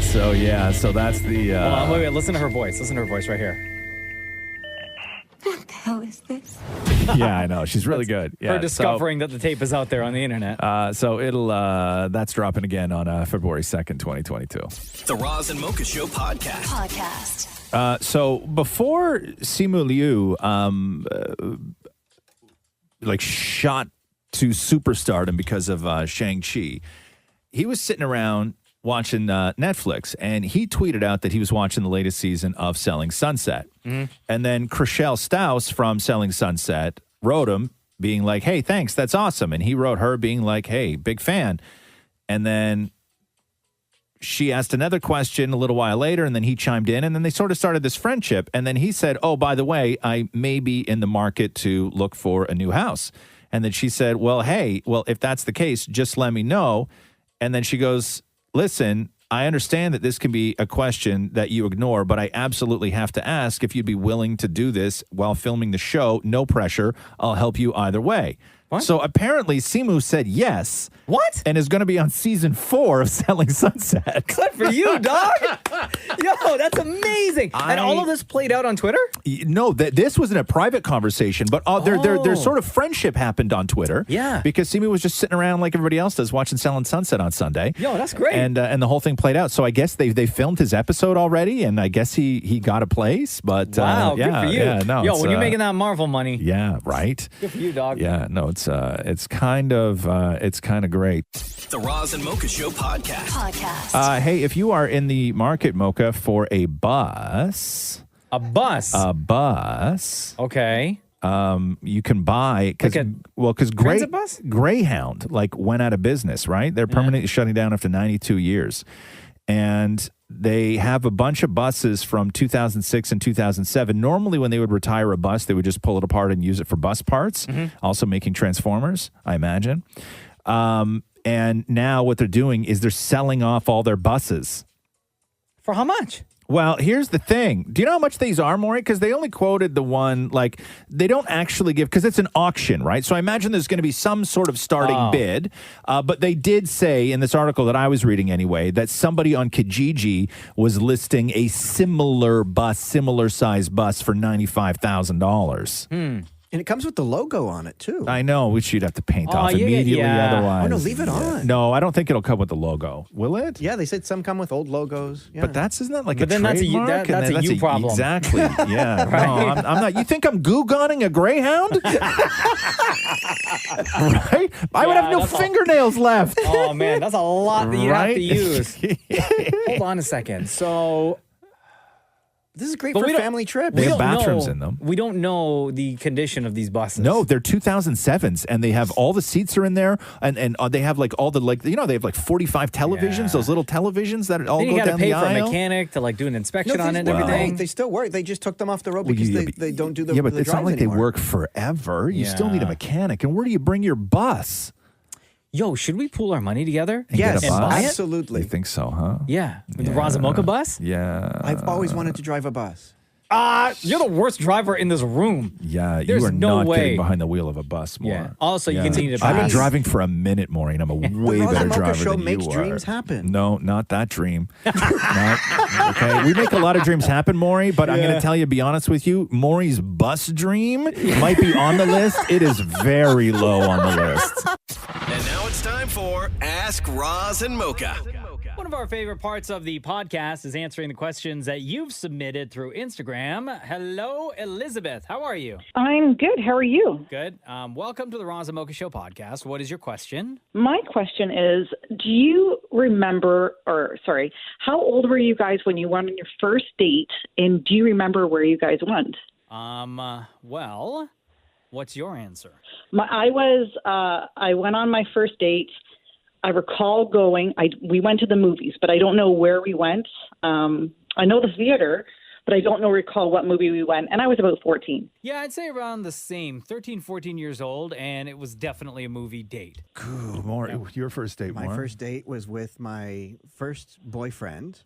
So, yeah, so that's the... Hold on, wait, listen to her voice. Listen to her voice right here. What the hell is this? Yeah, I know. She's really good. Yeah, her discovering that the tape is out there on the internet. So it'll that's dropping again on February 2nd, 2022. The Roz and Mocha Show podcast. So before Simu Liu shot to superstardom because of Shang-Chi, he was sitting around watching Netflix, and he tweeted out that he was watching the latest season of Selling Sunset. Mm-hmm. And then Chrishell Stause from Selling Sunset wrote him being like, hey, thanks, that's awesome. And he wrote her being like, hey, big fan. And then she asked another question a little while later, and then he chimed in, and then they sort of started this friendship. And then he said, oh, by the way, I may be in the market to look for a new house. And then she said, well, hey, if that's the case, just let me know. And then she goes, listen, I understand that this can be a question that you ignore, but I absolutely have to ask if you'd be willing to do this while filming the show. No pressure. I'll help you either way. What? So apparently Simu said yes. What? And is going to be on season 4 of Selling Sunset. Good for you, dog. Yo, that's amazing. And all of this played out on Twitter? No, this wasn't a private conversation, but their sort of friendship happened on Twitter. Yeah. Because Simu was just sitting around like everybody else does, watching Selling Sunset on Sunday. Yo, that's great. And the whole thing played out. So I guess they filmed his episode already, and I guess he got a place. But wow, good for you. Yeah, no, Yo, when you're making that Marvel money. Yeah, right. Good for you, dog. Yeah, no, it's kind of great. The Roz and Mocha Show podcast. Hey, if you are in the market, Mocha, for a bus. A bus? Okay. You can buy because transit bus? Greyhound went out of business, right? They're permanently shutting down after 92 years. And they have a bunch of buses from 2006 and 2007. Normally, when they would retire a bus, they would just pull it apart and use it for bus parts, also making transformers, I imagine. And now what they're doing is they're selling off all their buses. For how much? Well, here's the thing. Do you know how much these are, Maury? Because they only quoted the one, they don't actually give, because it's an auction, right? So I imagine there's going to be some sort of starting bid. But they did say in this article that I was reading anyway, that somebody on Kijiji was listing a similar size bus for $95,000. And it comes with the logo on it, too. I know, which you'd have to paint off immediately otherwise. Oh, no, leave it on. No, I don't think it'll come with the logo. Will it? Yeah, they said some come with old logos. Yeah. But isn't that like but a then trademark? that's a you problem. Exactly. Yeah. Right? No, I'm not. You think I'm goo-gunning a Greyhound? Right? I would have no fingernails left. Oh, man, that's a lot that you have to Right? use. Hold on a second. So... This is great But for we don't- family trips. They have bathrooms in them. We don't know the condition of these buses. No, they're 2007s, and they have all the seats are in there, and they have all the they have 45 televisions, those little televisions that all Then you go got to down pay the for aisle. a mechanic to do an inspection on it and They everything. They still work. They just took them off the road Well, because yeah, they don't do the Yeah, but the it's not drive like anymore. they work forever. You still need a Yeah. mechanic, and where do you bring your bus? Yo, should we pool our money together? And get a and bus? buy it? Absolutely. You think so, huh? Yeah. The Roz and Mocha bus? Yeah. I've always wanted to drive a bus. You're the worst driver in this room. Yeah, There's you are no not way. getting behind the wheel of a bus more. Yeah. Also, you continue to I've been pass. driving for a minute, Maureen. I'm a way Roz better and Mocha driver Show than makes you dreams are. happen. No, not that dream. Okay, we make a lot of dreams happen, Maury, but I'm going to tell you, be honest with you, Maury's bus dream might be on the list. It is very low on the list. And now it's time for Ask Roz and Mocha. One of our favorite parts of the podcast is answering the questions that you've submitted through Instagram. Hello, Elizabeth. How are you? I'm good. How are you? Good. Welcome to the Roz and Mocha Show podcast. What is your question? My question is, do you remember, how old were you guys when you went on your first date, and do you remember where you guys went? Well, what's your answer? I went on my first date. I recall going, we went to the movies, but I don't know where we went. I know the theater, but I don't recall what movie we went, and I was about 14. Yeah, I'd say around the same, 13, 14 years old, and it was definitely a movie date. Ooh, Maury, your first date, My Maury? first date was with my first boyfriend,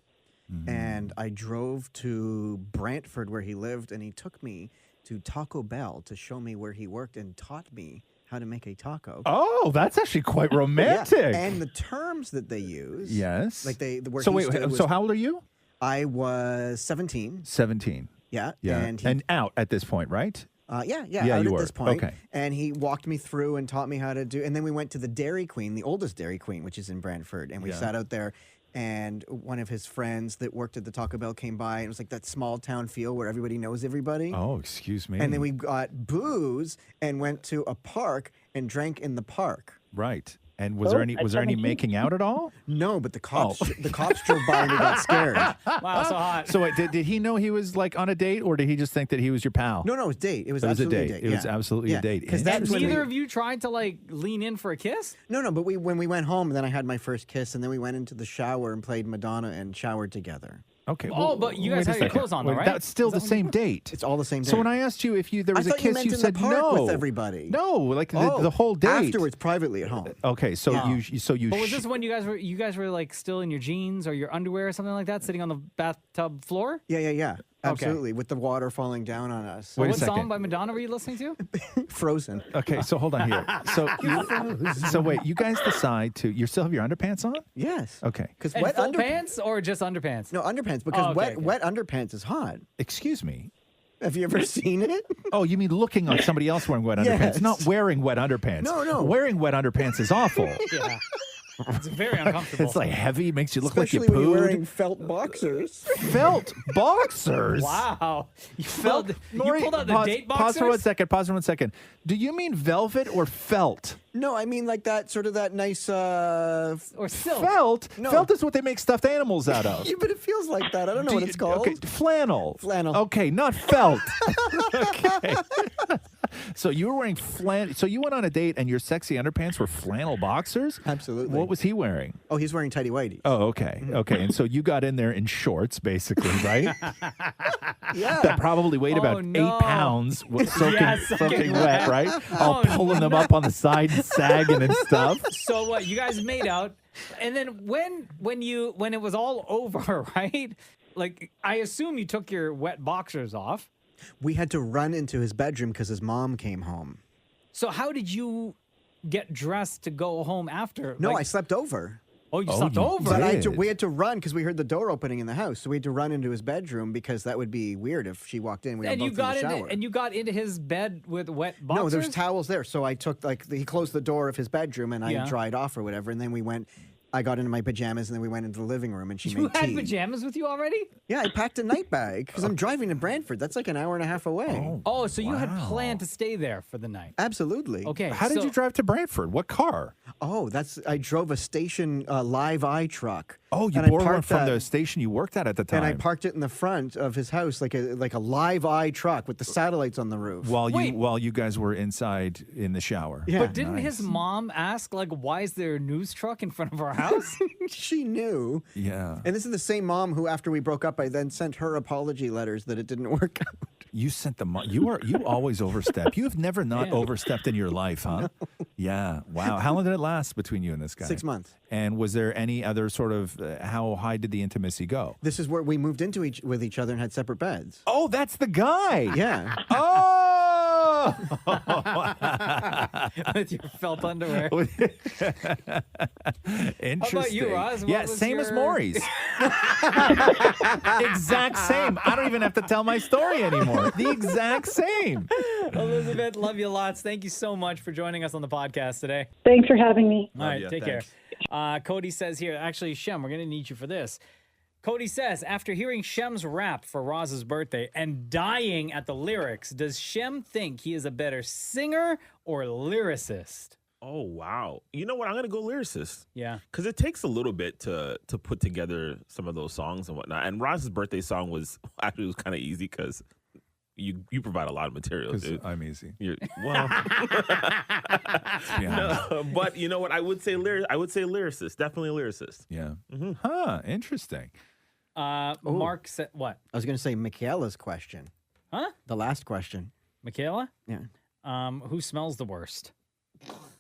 and I drove to Brantford where he lived, and he took me to Taco Bell to show me where he worked and taught me how to make a taco. Oh, that's actually quite romantic. Yeah, and the terms that they use. Yes. Like where So he wait, stood was- so how old are you? I was 17. 17. Yeah. Yeah. And out at this point, right? Yeah, Yeah, out you at were. this point. Okay. And he walked me through and taught me how to do. And then we went to the Dairy Queen, the oldest Dairy Queen, which is in Brantford. And we Yeah. sat out there. And one of his friends that worked at the Taco Bell came by. And it was like that small town feel where everybody knows everybody. Oh, excuse me. And then we got booze and went to a park and drank in the park. Right. And was there any making out at all? No, but the cops drove by and we got scared. Wow, so hot. So wait, did he know he was on a date, or did he just think that he was your pal? No, it was a date. It was It was a absolutely date. a date. It was yeah. absolutely a Yeah, date. 'cause that's when Neither of you tried to lean in for a kiss? No, but when we went home, then I had my first kiss, and then we went into the shower and played Madonna and showered together. Okay. Oh, but you guys wait a had your second. clothes on, though, Wait, right? That's still Is the that what same you- date. It's all the same day. So when I asked you if there was I a thought you kiss, meant you in the said park no with everybody. No, like the whole date. Afterwards, privately at home. Okay, so Oh. you. But was this when you guys were like still in your jeans or your underwear or something like that, sitting on the bathtub floor? Yeah. Absolutely. With the water falling down on us. Wait a What second. song by Madonna were you listening to? Frozen. Okay, so hold on here. So wait, you guys decide to. You still have your underpants on? Yes. Okay. Because And wet full underpants. pants or just underpants? No, underpants. Because Oh, okay, wet underpants is hot. Excuse me. Have you ever seen it? Oh, you mean looking like somebody else wearing wet underpants, Yes. not wearing wet underpants? No. Wearing wet underpants is awful. Yeah. It's very uncomfortable. It's like heavy, makes you look Especially like you when pooed. you're wearing felt boxers. Felt boxers. Wow. You pulled out the pause, date Pause boxers? for 1 second. Pause for 1 second. Do you mean velvet or felt? No, I mean like that sort of that nice or silk. Felt? No. Felt is what they make stuffed animals out of. Yeah, but it feels like that. I don't know what it's called. Okay, flannel. Flannel. Okay, not felt. Okay. So you were wearing flannel. So you went on a date and your sexy underpants were flannel boxers? Absolutely. What was he wearing? Oh, he's wearing tighty whities. Oh, okay. Okay. And so you got in there in shorts, basically, right? Yeah. That probably weighed about no. 8 pounds, soaking, Yeah, soaking wet, right? All Oh, pulling them up on the side and sagging and stuff. So what? You guys made out, and then when it was all over, right? Like I assume you took your wet boxers off. We had to run into his bedroom because his mom came home. So how did you get dressed to go home after? No, Like- I slept over. Oh, you slept over. But we had to run because we heard the door opening in the house. So we had to run into his bedroom because that would be weird if she walked in. We were And both you in got the shower. you got into his bed with wet boxers. No, there's towels there. So I took he closed the door of his bedroom and I Yeah. dried off or whatever. And then I got into my pajamas and then we went into the living room and she You made had tea. pajamas with you already? Yeah, I packed a night bag because I'm driving to Brantford. That's like an hour and a half away. Oh, so you had planned to stay there for the night? Absolutely. Okay. How did so- you drive to Brantford? What car? Oh, I drove a station Live Eye truck. Oh, you And I borrowed one parked from that- the station you worked at the time. And I parked it in the front of his house like a Live Eye truck with the satellites on the roof. while you guys were inside in the shower. Yeah. But didn't his mom ask, like, why is there a news truck in front of our house? She knew. Yeah. And this is the same mom who, after we broke up, I then sent her apology letters that it didn't work out. You sent them. You always overstep. You have never not Yeah. overstepped in your life, huh? Yeah. Wow. How long did it last between you and this guy? 6 months. And was there any other sort of how high did the intimacy go? This is where we moved into with each other and had separate beds. Oh, that's the guy. Yeah. Oh. With your felt underwear. Interesting. How about you, Roz? What Yeah, was same as your- Maury's. Exact same. I don't even have to tell my story anymore. The exact same. Elizabeth, love you lots. Thank you so much for joining us on the podcast today. Thanks for having me. All right, ya. take Thanks. care. Cody says here, actually, Shem, we're going to need you for this. Cody says, after hearing Shem's rap for Roz's birthday and dying at the lyrics, does Shem think he is a better singer or lyricist? Oh, wow. You know what? I'm going to go lyricist. Yeah. Because it takes a little bit to put together some of those songs and whatnot. And Roz's birthday song was kind of easy because you provide a lot of material, dude. I'm easy. Well, be honest. no, but you know what? I would say lyricist. Definitely a lyricist. Yeah. Huh. Interesting. Mark said, what? I was going to say Michaela's question. Huh? The last question. Michaela? Yeah. Who smells the worst?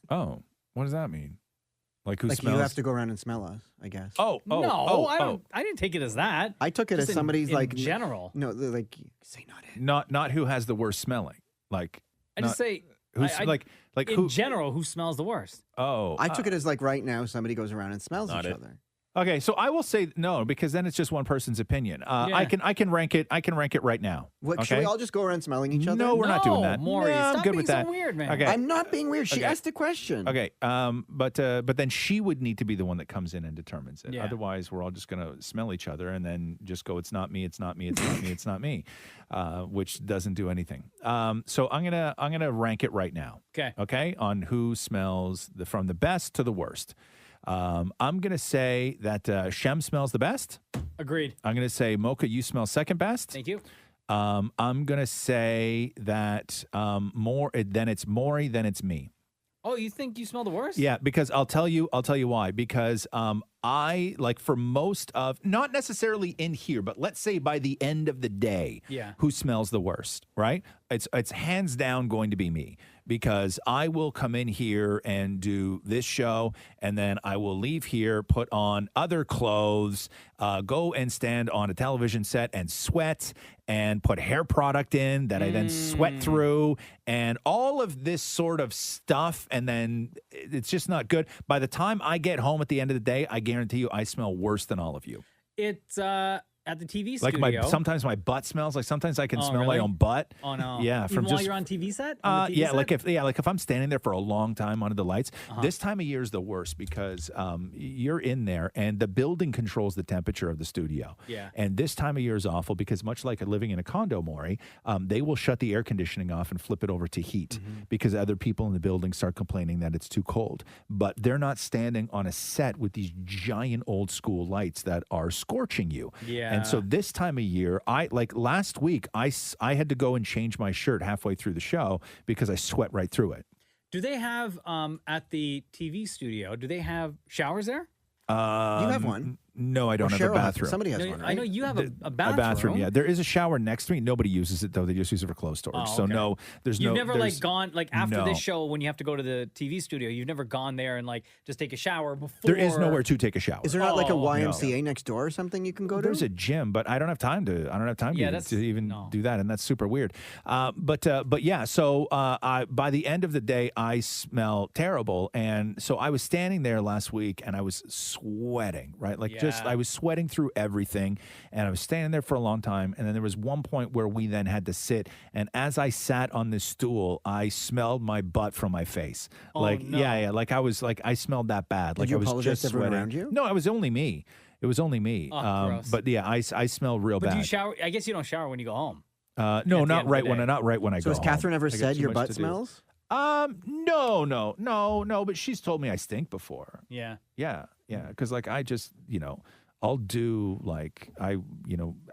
Oh, what does that mean? Like who Like smells? you have to go around and smell us, I guess. Oh, No, I didn't take it as that. I took it Just as somebody's in like general. No, they're like say not it. Not who has the worst smelling. Like I just say who's I- like in who? general, who smells the worst? Oh, I took it as like right now somebody goes around and smells Not each it. other. Okay, so I will say no because then it's just one person's opinion. Yeah. I can rank it. I can rank it right now. What, okay? Should we all just go around smelling each other? No, we're not doing that. Maury, No, I'm stop good being with so that. weird, man. Okay. I'm not being weird. She Okay. asked the question. Okay, but then she would need to be the one that comes in and determines it. Yeah. Otherwise, we're all just gonna smell each other and then just go, it's not me, it's not me, it's not me, it's not me, which doesn't do anything. So I'm gonna rank it right now. Okay, on who smells from the best to the worst. I'm gonna say that Shem smells the best. Agreed. I'm gonna say Mocha, you smell second best. Thank you. I'm gonna say that then it's Maury, then it's me. Oh, you think you smell the worst? Yeah, because I'll tell you why. Because I like for most of, not necessarily in here, but let's say by the end of the day, Yeah. who smells the worst, right? It's hands down going to be me, because I will come in here and do this show, and then I will leave here, put on other clothes, go and stand on a television set and sweat, and put hair product in that I then sweat through, and all of this sort of stuff, and then it's just not good. By the time I get home at the end of the day, I guarantee you I smell worse than all of you. It's at the TV Like studio. sometimes my butt smells. Like sometimes I can smell really? my own butt. Oh no! Yeah, Even while you're on TV set. On the TV yeah, set? like if I'm standing there for a long time under the lights, this time of year is the worst because you're in there and the building controls the temperature of the studio. Yeah. And this time of year is awful because much like living in a condo, Maury, they will shut the air conditioning off and flip it over to heat because other people in the building start complaining that it's too cold. But they're not standing on a set with these giant old school lights that are scorching you. Yeah. And so this time of year, like last week, I had to go and change my shirt halfway through the show because I sweat right through it. Do they have at the TV studio? Do they have showers there? You have one. No, I don't have a Cheryl has- bathroom. somebody has No, one, I know right? you have a bathroom. A bathroom, yeah. There is a shower next to me. Nobody uses it though. They just use it for clothes storage. Oh, So okay. no, there's You've no. never there's- like gone like after No. this show when you have to go to the TV studio. You've never gone there and like just take a shower before. There is nowhere to take a shower. Is there not like a Oh, YMCA next door or something you can go to? There's a gym, but I don't have time to. I don't have time Yeah, to, that's- to even do that, and that's super weird. But yeah. So by the end of the day, I smell terrible, and so I was standing there last week, and I was sweating, right? Like just Yeah. I was sweating through everything, and I was standing there for a long time, and then there was one point where we then had to sit, and as I sat on this stool, I smelled my butt from my face. Oh, like no. yeah, like I smelled that bad. Did Like you I was apologize just to everyone sweating. around you? No, it was only me. It was only me. Oh, gross. But yeah, I smell real But bad. do you shower? I guess you don't shower when you go home. No, at the end not of right the when day. I So go has Catherine home. ever I got said too your much butt to do. smells? No. But she's told me I stink before. Yeah. Yeah. Because like I just I'll do like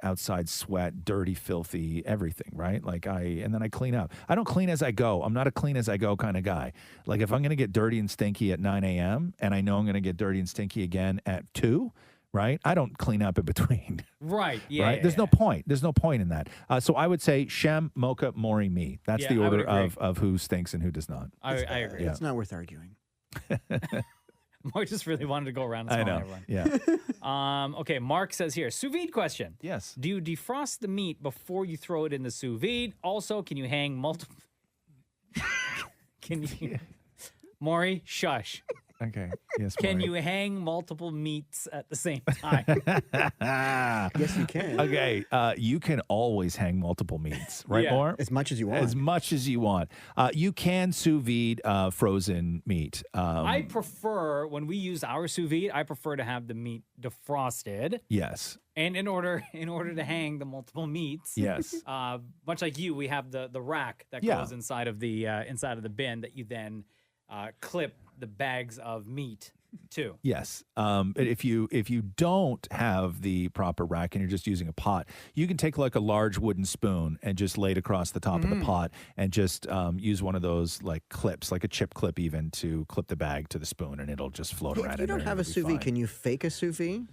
outside sweat, dirty, filthy, everything, right? Like and then I clean up. I don't clean as I go. I'm not a clean as I go kind of guy. Like if I'm gonna get dirty and stinky at 9 a.m. and I know I'm gonna get dirty and stinky again at 2. Right? I don't clean up in between. Right. Yeah. Right? yeah, There's yeah. no point. There's no point in that. So I I Shem, Mocha, Maury, me. That's Yeah, the I would order agree. of who stinks and who does not. I agree. Yeah. It's not worth arguing. Mark just really wanted to go around and I smell know. everyone. Yeah. Okay, Mark says here, sous vide question. Yes. Do you defrost the meat before you throw it in the sous vide? Also, can you hang multiple... Can you... Maury, shush. Okay. Yes. Can Maury. you hang multiple meats at the same time? Yes, you can. Okay. You can always hang multiple meats, right, Yeah. More? As much as you want. As much as you want. You can sous vide frozen meat. I prefer, when we use our sous vide, I prefer to have the meat defrosted. Yes. And in order to hang the multiple meats, Yes. much like you, we have the rack that Yeah. goes inside of the bin that you then clip the bags of meat to. Yes. If you don't have the proper rack and you're just using a pot, you can take like a large wooden spoon and just lay it across the top of the pot and just use one of those like clips, like a chip clip even, to clip the bag to the spoon and it'll just float Hey, around. if you in don't there have and a it'll be sous vide, fine. can you fake a sous vide?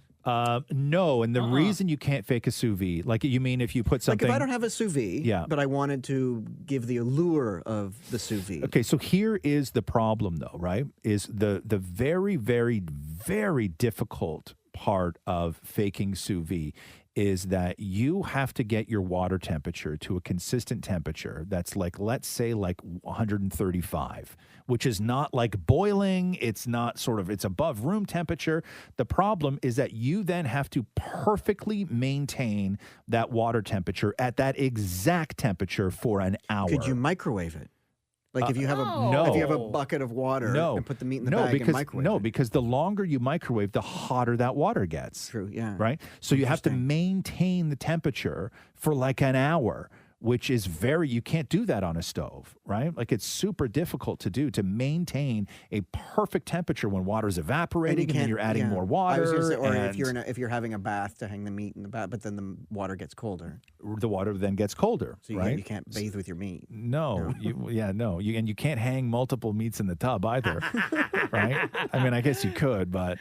No, and the reason you can't fake a sous vide, like you mean if you put something. Like if I don't have a sous vide, Yeah. but I wanted to give the allure of the sous vide. Okay, so here is the problem, though, right? Is the very, very, very difficult part of faking sous vide is that you have to get your water temperature to a consistent temperature that's like, let's say, like 135, which is not like boiling. It's not it's above room temperature. The problem is that you then have to perfectly maintain that water temperature at that exact temperature for an hour. Could you microwave it? Like if you have if you have a bucket of water and put the meat in the bag and microwave it. because the longer you microwave, the hotter that water gets. True, yeah. Right? So you have to maintain the temperature for like an hour, which is you can't do that on a stove, right? Like it's super difficult to do, to maintain a perfect temperature when water's evaporating and then you're adding more water. I was gonna say, or and if you're having a bath to hang the meat in the bath, but then the water gets colder. the water then gets colder, So right? you can't bathe with your meat. No, no. You can't hang multiple meats in the tub either, right? I mean, I guess you could, but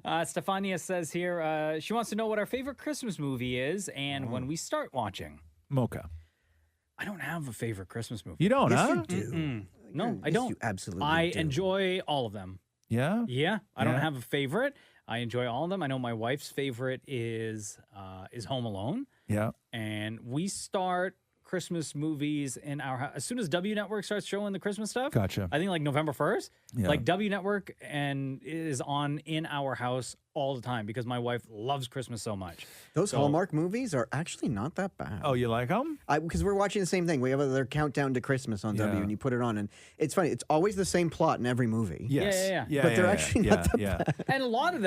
Stefania says here she wants to know what our favorite Christmas movie is and when we start watching. Mocha. I don't have a favorite Christmas movie. You don't, Yes, huh? you do. No, I Yes, don't. you absolutely I do. enjoy all of them. Yeah? Yeah, I don't Yeah. have a favorite. I enjoy all of them. I know my wife's favorite is Home Alone. Yeah. And we start Christmas movies in our house as soon as W Network starts showing the Christmas stuff. Gotcha. I think like November 1st. Yeah. Like W Network and is on in our house all the time because my wife loves Christmas so much. Those So- Hallmark movies are actually not that bad. Oh, you like them? Because we're watching the same thing. We have their countdown to Christmas on W, Yeah. and you put it on, and it's funny. It's always the same plot in every movie. Yeah. But they're actually not that bad. And a lot of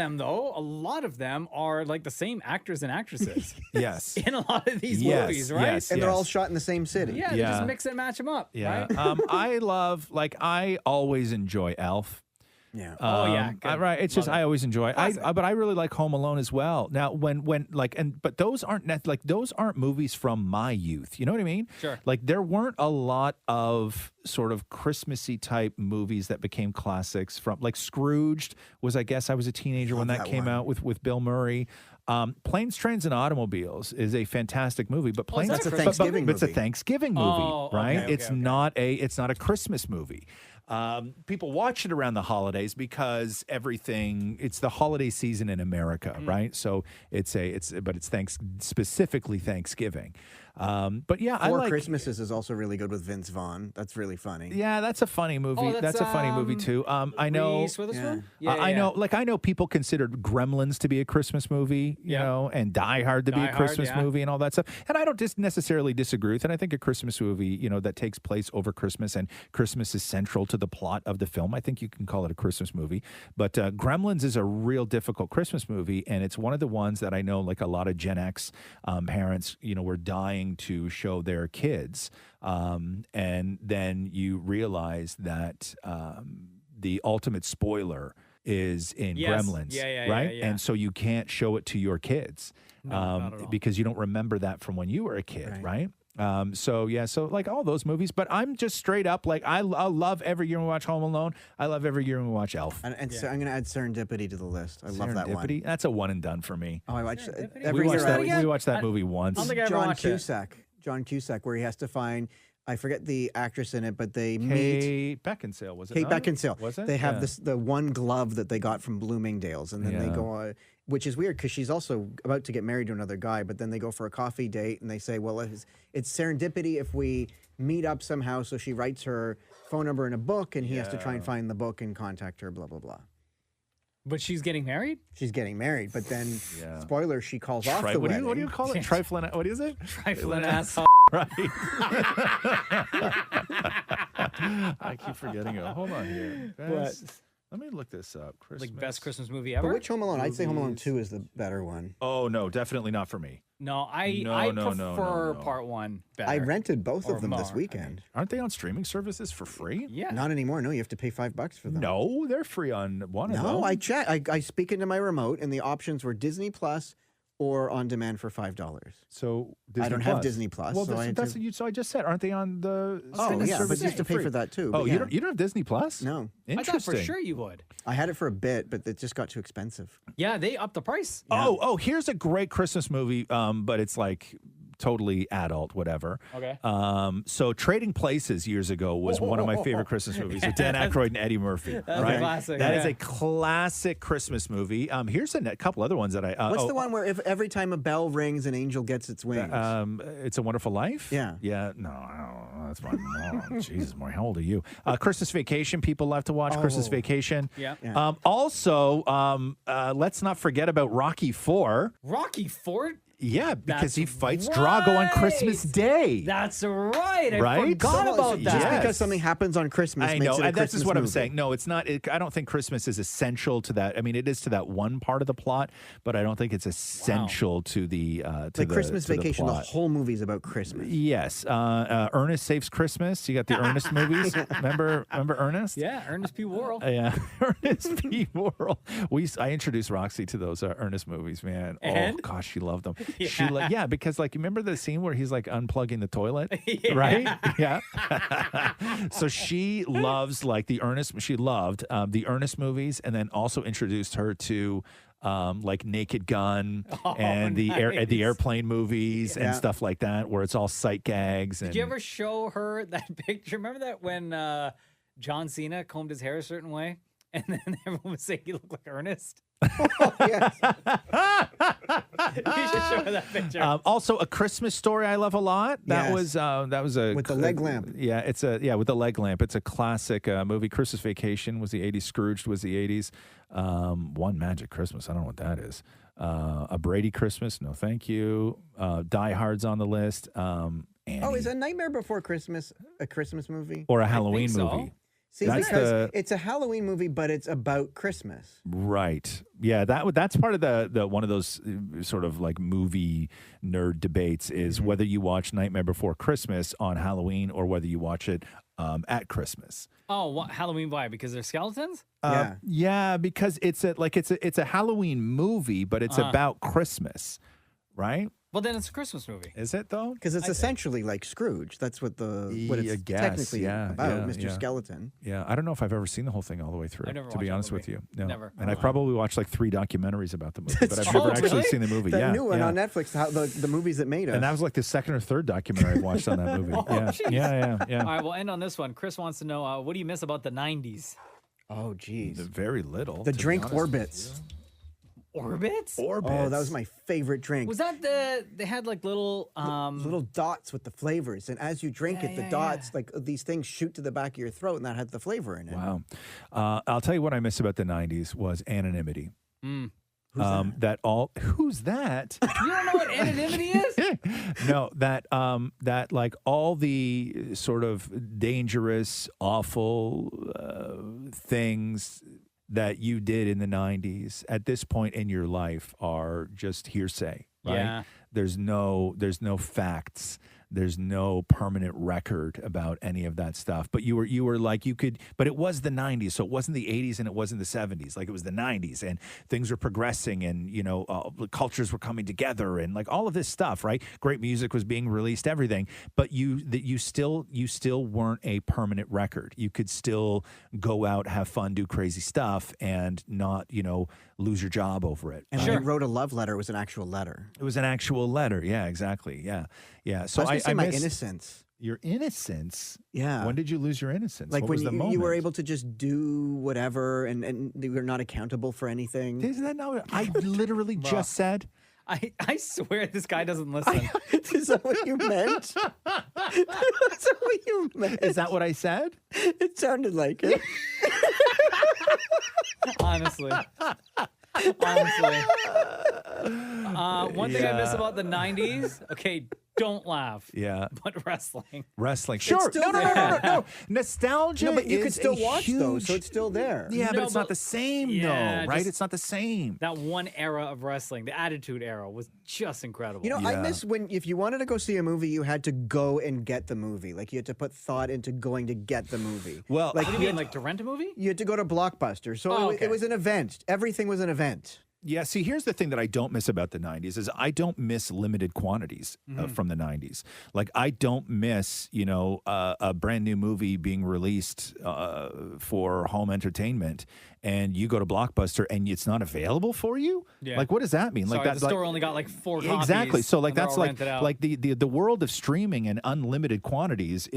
them are like the same actors and actresses. Yes. In a lot of these Yes, movies, right? yes, And they're all yes. shot in the same city. Yeah, they just mix and match them up. Yeah. Right? I always enjoy Elf. Yeah. Oh, yeah, good. Right. It's just Love it. I always enjoy. Classic. But I really like Home Alone as well. Now, but those aren't movies from my youth. You know what I mean? Sure. Like there weren't a lot of sort of Christmassy type movies that became classics. From like Scrooged was, I guess, I was a teenager when that came out with Bill Murray. Planes, Trains, and Automobiles is a fantastic movie, but Planes that's a Thanksgiving but it's a movie. Thanksgiving movie, Oh, right? okay, It's okay. not a Christmas movie. People watch it around the holidays because it's the holiday season in America, right? So it's specifically Thanksgiving. But yeah, I Four like Christmases is also really good with Vince Vaughn. That's really funny. Yeah, that's a funny movie. Oh, that's a funny movie too. I know. Reese Witherspoon? I know. Like I know people considered Gremlins to be a Christmas movie, you know, and Die Hard to be Die a Hard, Christmas yeah. movie and all that stuff. And I don't necessarily disagree with it. I think a Christmas movie, you know, that takes place over Christmas and Christmas is central to the plot of the film. I think you can call it a Christmas movie. But Gremlins is a real difficult Christmas movie, and it's one of the ones that I know, like a lot of Gen X parents, you know, were dying to show their kids. And then you realize that the ultimate spoiler is in Yes. Gremlins, Yeah, right? yeah. And so you can't show it to your kids not at all. because you don't remember that from when you were a kid, right? So like all those movies, but I'm just straight up like I love every year we watch Home Alone. I love every year we watch Elf. And so I'm going to add Serendipity to the list. I love that one. Serendipity? That's a one and done for me. Oh, I watch We every watched year. we watched that movie once. I don't think I ever John watched it. Cusack. John Cusack, where he has to find. I forget the actress in it, but they meet. Kate Beckinsale, was it? Kate not? Beckinsale. Was it? They have Yeah. the one glove that they got from Bloomingdale's, and then they Yeah. go, which is weird because she's also about to get married to another guy. But then they go for a coffee date, and they say, "Well, it's serendipity if we meet up somehow." So she writes her phone number in a book, and he has to try and find the book and contact her. Blah blah blah. But she's getting married? She's getting married, but then spoiler, she calls off Tri- the what, do wedding. you, what do you call it? Trifling. What is it? Trifling asshole. Right. I keep forgetting it. Hold on here. Let me look this up. Christmas. Like best Christmas movie But ever? which Home Alone? I'd say Home Alone Movies. 2 is the better one. Oh no, definitely not for me. No, I No, prefer no. part one better. I rented both Or of them this more, weekend. Aren't they on streaming services for free? Yeah. Not anymore. No, you have to pay $5 for them. No, they're free on one of them. No, I checked. I speak into my remote, and the options were Disney Plus or on demand for $5. So Disney I don't Plus. have Disney Plus. Well, so I had that's to- what so I just said. Aren't they on the? Oh streaming yeah, but services you have to for pay free? for that too. Oh, but you yeah. don't have Disney Plus? No. I thought Interesting. for sure you would. I had it for a bit, but it just got too expensive. Yeah, they upped the price. Oh, here's a great Christmas movie, but it's like totally adult, whatever. Okay. So Trading Places years ago was one of my favorite Christmas movies with Dan Aykroyd and Eddie Murphy. That's right? a classic. That is yeah. a classic Christmas movie. Here's a couple other ones that I. What's the one where if every time a bell rings, an angel gets its wings? It's a Wonderful Life. Yeah. Yeah. No, I don't know. That's my mom. Jesus, Maury, how old are you? Christmas Vacation. People love to watch Christmas Vacation. Yeah. Also, let's not forget about Rocky IV. Rocky Ford? Yeah, because That's he fights right. Drago on Christmas Day. That's right. I Right? forgot So- about Just that. because something happens on Christmas I makes know, it a and that's Christmas just what I'm movie. saying. No, it's not. I don't think Christmas is essential to that. I mean, it is to that one part of the plot, but I don't think it's essential to the Christmas to Vacation. The plot. whole movie's about Christmas. Yes, Ernest Saves Christmas. You got the Ernest movies. Remember Ernest? Yeah, Ernest P. Worrell. Yeah, Ernest P. Worrell. I introduced Roxy to those Ernest movies, man. And? Oh gosh, she loved them. Yeah. Because like you remember the scene where he's like unplugging the toilet, Yeah. right? Yeah. So she loves like the Ernest. She loved the Ernest movies, and then also introduced her to like Naked Gun and the airplane movies and stuff like that, where it's all sight gags. Did you ever show her that picture? Remember that when John Cena combed his hair a certain way, and then everyone was saying he looked like Ernest? You should show her that picture. Also, A Christmas Story I love a lot. That was a With the leg lamp. Yeah, with the leg lamp. It's a classic movie. Christmas Vacation was the 80s. Scrooged was the 80s. One Magic Christmas. I don't know what that is. A Brady Christmas. No, thank you. Die Hard's on the list. Oh, is A Nightmare Before Christmas a Christmas movie? Or a Halloween movie. See, because it's a Halloween movie, but it's about Christmas. Right. Yeah, that's part of the one of those sort of like movie nerd debates is whether you watch Nightmare Before Christmas on Halloween or whether you watch it at Christmas. Oh, what, Halloween? Why? Because they're skeletons? Yeah, because it's a Halloween movie, but it's about Christmas, right? Well, then it's a Christmas movie. Is it though? Because it's essentially like Scrooge. That's what it's technically about, Mr. Skeleton. Yeah, I don't know if I've ever seen the whole thing all the way through. I've never to be watched honest that with you, movie. Never. And I've probably watched like 3 documentaries about the movie, but I've never actually seen the movie. That yeah, new one on Netflix, the movies that made us. And that was like the 2nd or 3rd documentary I've watched on that movie. Yeah. All right, we'll end on this one. Chris wants to know, what do you miss about the 90s? Oh, geez. Very little. The drink Orbits. Orbits? Oh, that was my favorite drink. Was that they had like little little dots with the flavors, and as you drink it, the dots like these things shoot to the back of your throat, and that had the flavor in it. Wow. I'll tell you what I miss about the 90s was anonymity. Mm. Who's that? You don't know what anonymity is? No, that like all the sort of dangerous, awful things that you did in the 90s at this point in your life are just hearsay, right? Yeah. There's no facts. There's no permanent record about any of that stuff. But you were like, you could, but it was the 90s. So it wasn't the 80s and it wasn't the 70s. Like it was the 90s and things were progressing and, cultures were coming together and like all of this stuff, right? Great music was being released, everything. But you still weren't a permanent record. You could still go out, have fun, do crazy stuff and not, lose your job over it. And when you wrote a love letter, it was an actual letter. It was an actual letter. Yeah, exactly. Yeah. So I miss innocence. Your innocence? Yeah. When did you lose your innocence? Like what when was the you moment? were able to just do whatever and you were not accountable for anything. Isn't that not what I literally just said? I swear this guy doesn't listen. Is that what you meant? Is that what you meant? Is that what I said? It sounded like it. Honestly. One thing I miss about the 90s, okay, don't laugh. Yeah. But wrestling. Wrestling. Sure. still No. Nostalgia No, but you is could still a watch huge... those, so it's still there. Yeah, No, but it's not the same though, right? It's not the same. That one era of wrestling, the Attitude Era, was just incredible. I miss when if you wanted to go see a movie, you had to go and get the movie. Like you had to put thought into going to get the movie. Well, what do you mean, like to rent a movie? You had to go to Blockbuster. So it was an event. Everything was an event. Yeah, see, here's the thing that I don't miss about the 90s is I don't miss limited quantities from the 90s. Like, I don't miss, a brand new movie being released for home entertainment and you go to Blockbuster and it's not available for you? Yeah. Like, what does that mean? Sorry, like that, the store only got like 4 copies. Exactly. So like and they're that's all like rented out. like the world of streaming and unlimited quantities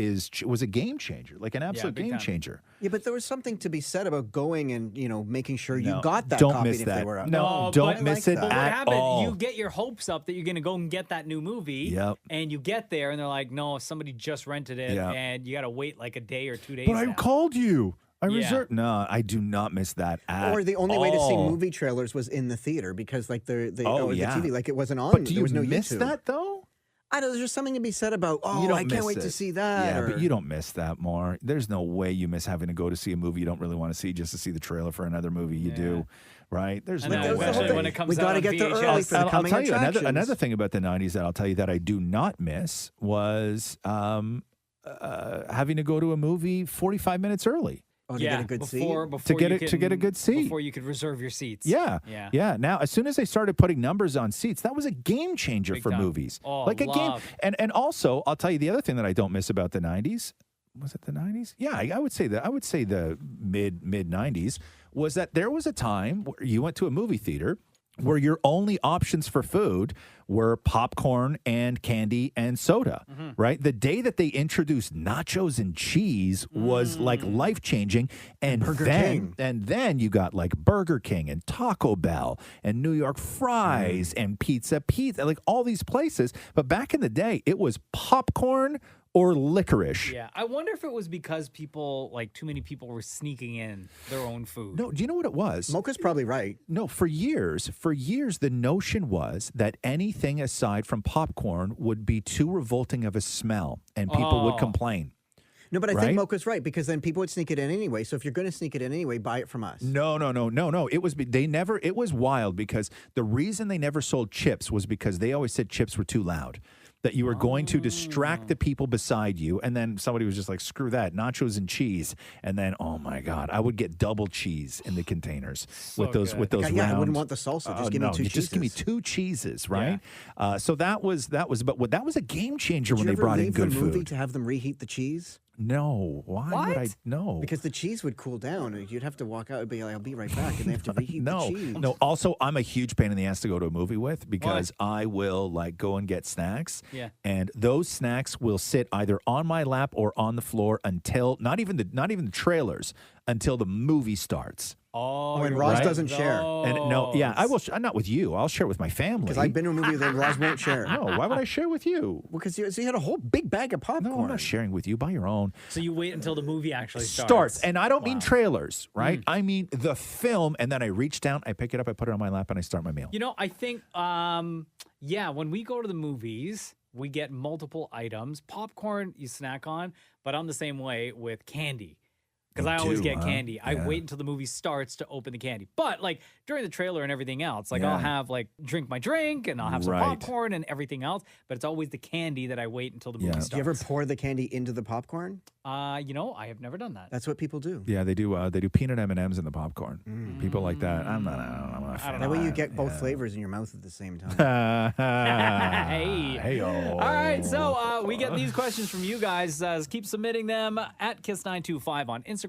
was a game changer, like an absolute big game time. changer. Yeah, but there was something to be said about going and making sure you got that don't copy miss if that. they were out. No, don't but- miss it But what at happened? all. You get your hopes up that you're going to go and get that new movie. Yep. And you get there and they're like, no, somebody just rented it Yeah. and you got to wait like a day or 2 days. But I now. called you. I Yeah. reserved. No, I do not miss that at Or the only way to see all. movie trailers was in the theater because like the yeah. TV, like it wasn't on. But do there you was no miss YouTube. that though? I know there's just something to be said about. You don't I can't miss wait it. to see that. Yeah, or- but you don't miss that more. There's no way you miss having to go to see a movie you don't really want to see just to see the trailer for another movie you do, right? There's And no then way. especially when it comes We out gotta on get there VHS. early for the I'll coming tell you attractions. another thing about the 90s that I'll tell you that I do not miss was having to go to a movie 45 minutes early. to get a good seat? before To get you to get a good seat. Before you could reserve your seats. Yeah. Now, as soon as they started putting numbers on seats, that was a game changer Big for time. movies. Oh, like a game. love. And also, I'll tell you the other thing that I don't miss about the 90s. Was it the 90s? Yeah, I would say that. I would say the mid 90s was that there was a time where you went to a movie theater where your only options for food were popcorn and candy and soda, right? The day that they introduced nachos and cheese was like life-changing. And Burger then, King. and then you got like Burger King and Taco Bell and New York Fries and Pizza, like all these places. But back in the day, it was popcorn or licorice. Yeah, I wonder if it was because too many people were sneaking in their own food. No, do you know what it was? Mocha's probably right. No, for years, the notion was that anything aside from popcorn would be too revolting of a smell, and people would complain. No, but I Right? think Mocha's right, because then people would sneak it in anyway. So if you're going to sneak it in anyway, buy it from us. No. It was wild because the reason they never sold chips was because they always said chips were too loud. That you were going to distract the people beside you, and then somebody was just like, "Screw that, nachos and cheese." And then, oh my God, I would get double cheese in the containers with those Yeah, round. I wouldn't want the salsa. Just give me two cheeses. Just give me 2 cheeses, right? So that was that was a game changer when they brought in good the movie food. to have them reheat the cheese? No, why would I? No, Because the cheese would cool down, and you'd have to walk out and be like, "I'll be right back," and they have to reheat the cheese. No. Also, I'm a huge pain in the ass to go to a movie with because I will like go and get snacks. Yeah. And those snacks will sit either on my lap or on the floor until not even the trailers until the movie starts. Oh, and Roz doesn't share. And I will. Not with you. I'll share with my family. Because I've been to a movie that Roz won't share. No, why would I share with you? Because you had a whole big bag of popcorn. No, I'm not sharing with you. Buy your own. So you wait until the movie actually starts. And I don't mean trailers, right? I mean the film, and then I reach down, I pick it up, I put it on my lap, and I start my meal. You know, I think, when we go to the movies, we get multiple items. Popcorn you snack on, but I'm the same way with candy. Because I always get candy. I wait until the movie starts to open the candy. But like during the trailer and everything else, I'll have drink my drink and I'll have some popcorn and everything else. But it's always the candy that I wait until the movie starts. Do you ever pour the candy into the popcorn? I have never done that. That's what people do. Yeah, they do. They do peanut M&Ms in the popcorn. People like that. I'm not a fan. That way you get both flavors in your mouth at the same time. Hey-o. All right, so we get these questions from you guys. Keep submitting them at Kiss925 on Instagram.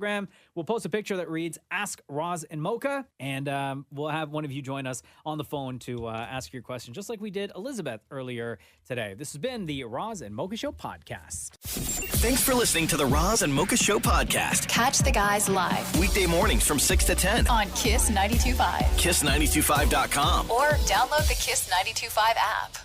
We'll post a picture that reads, Ask Roz and Mocha, and we'll have one of you join us on the phone to ask your question, just like we did Elizabeth earlier today. This has been the Roz and Mocha Show podcast. Thanks for listening to the Roz and Mocha Show podcast. Catch the guys live Weekday mornings from 6 to 10. on Kiss 92.5 Kiss925.com. or download the Kiss 92.5 app.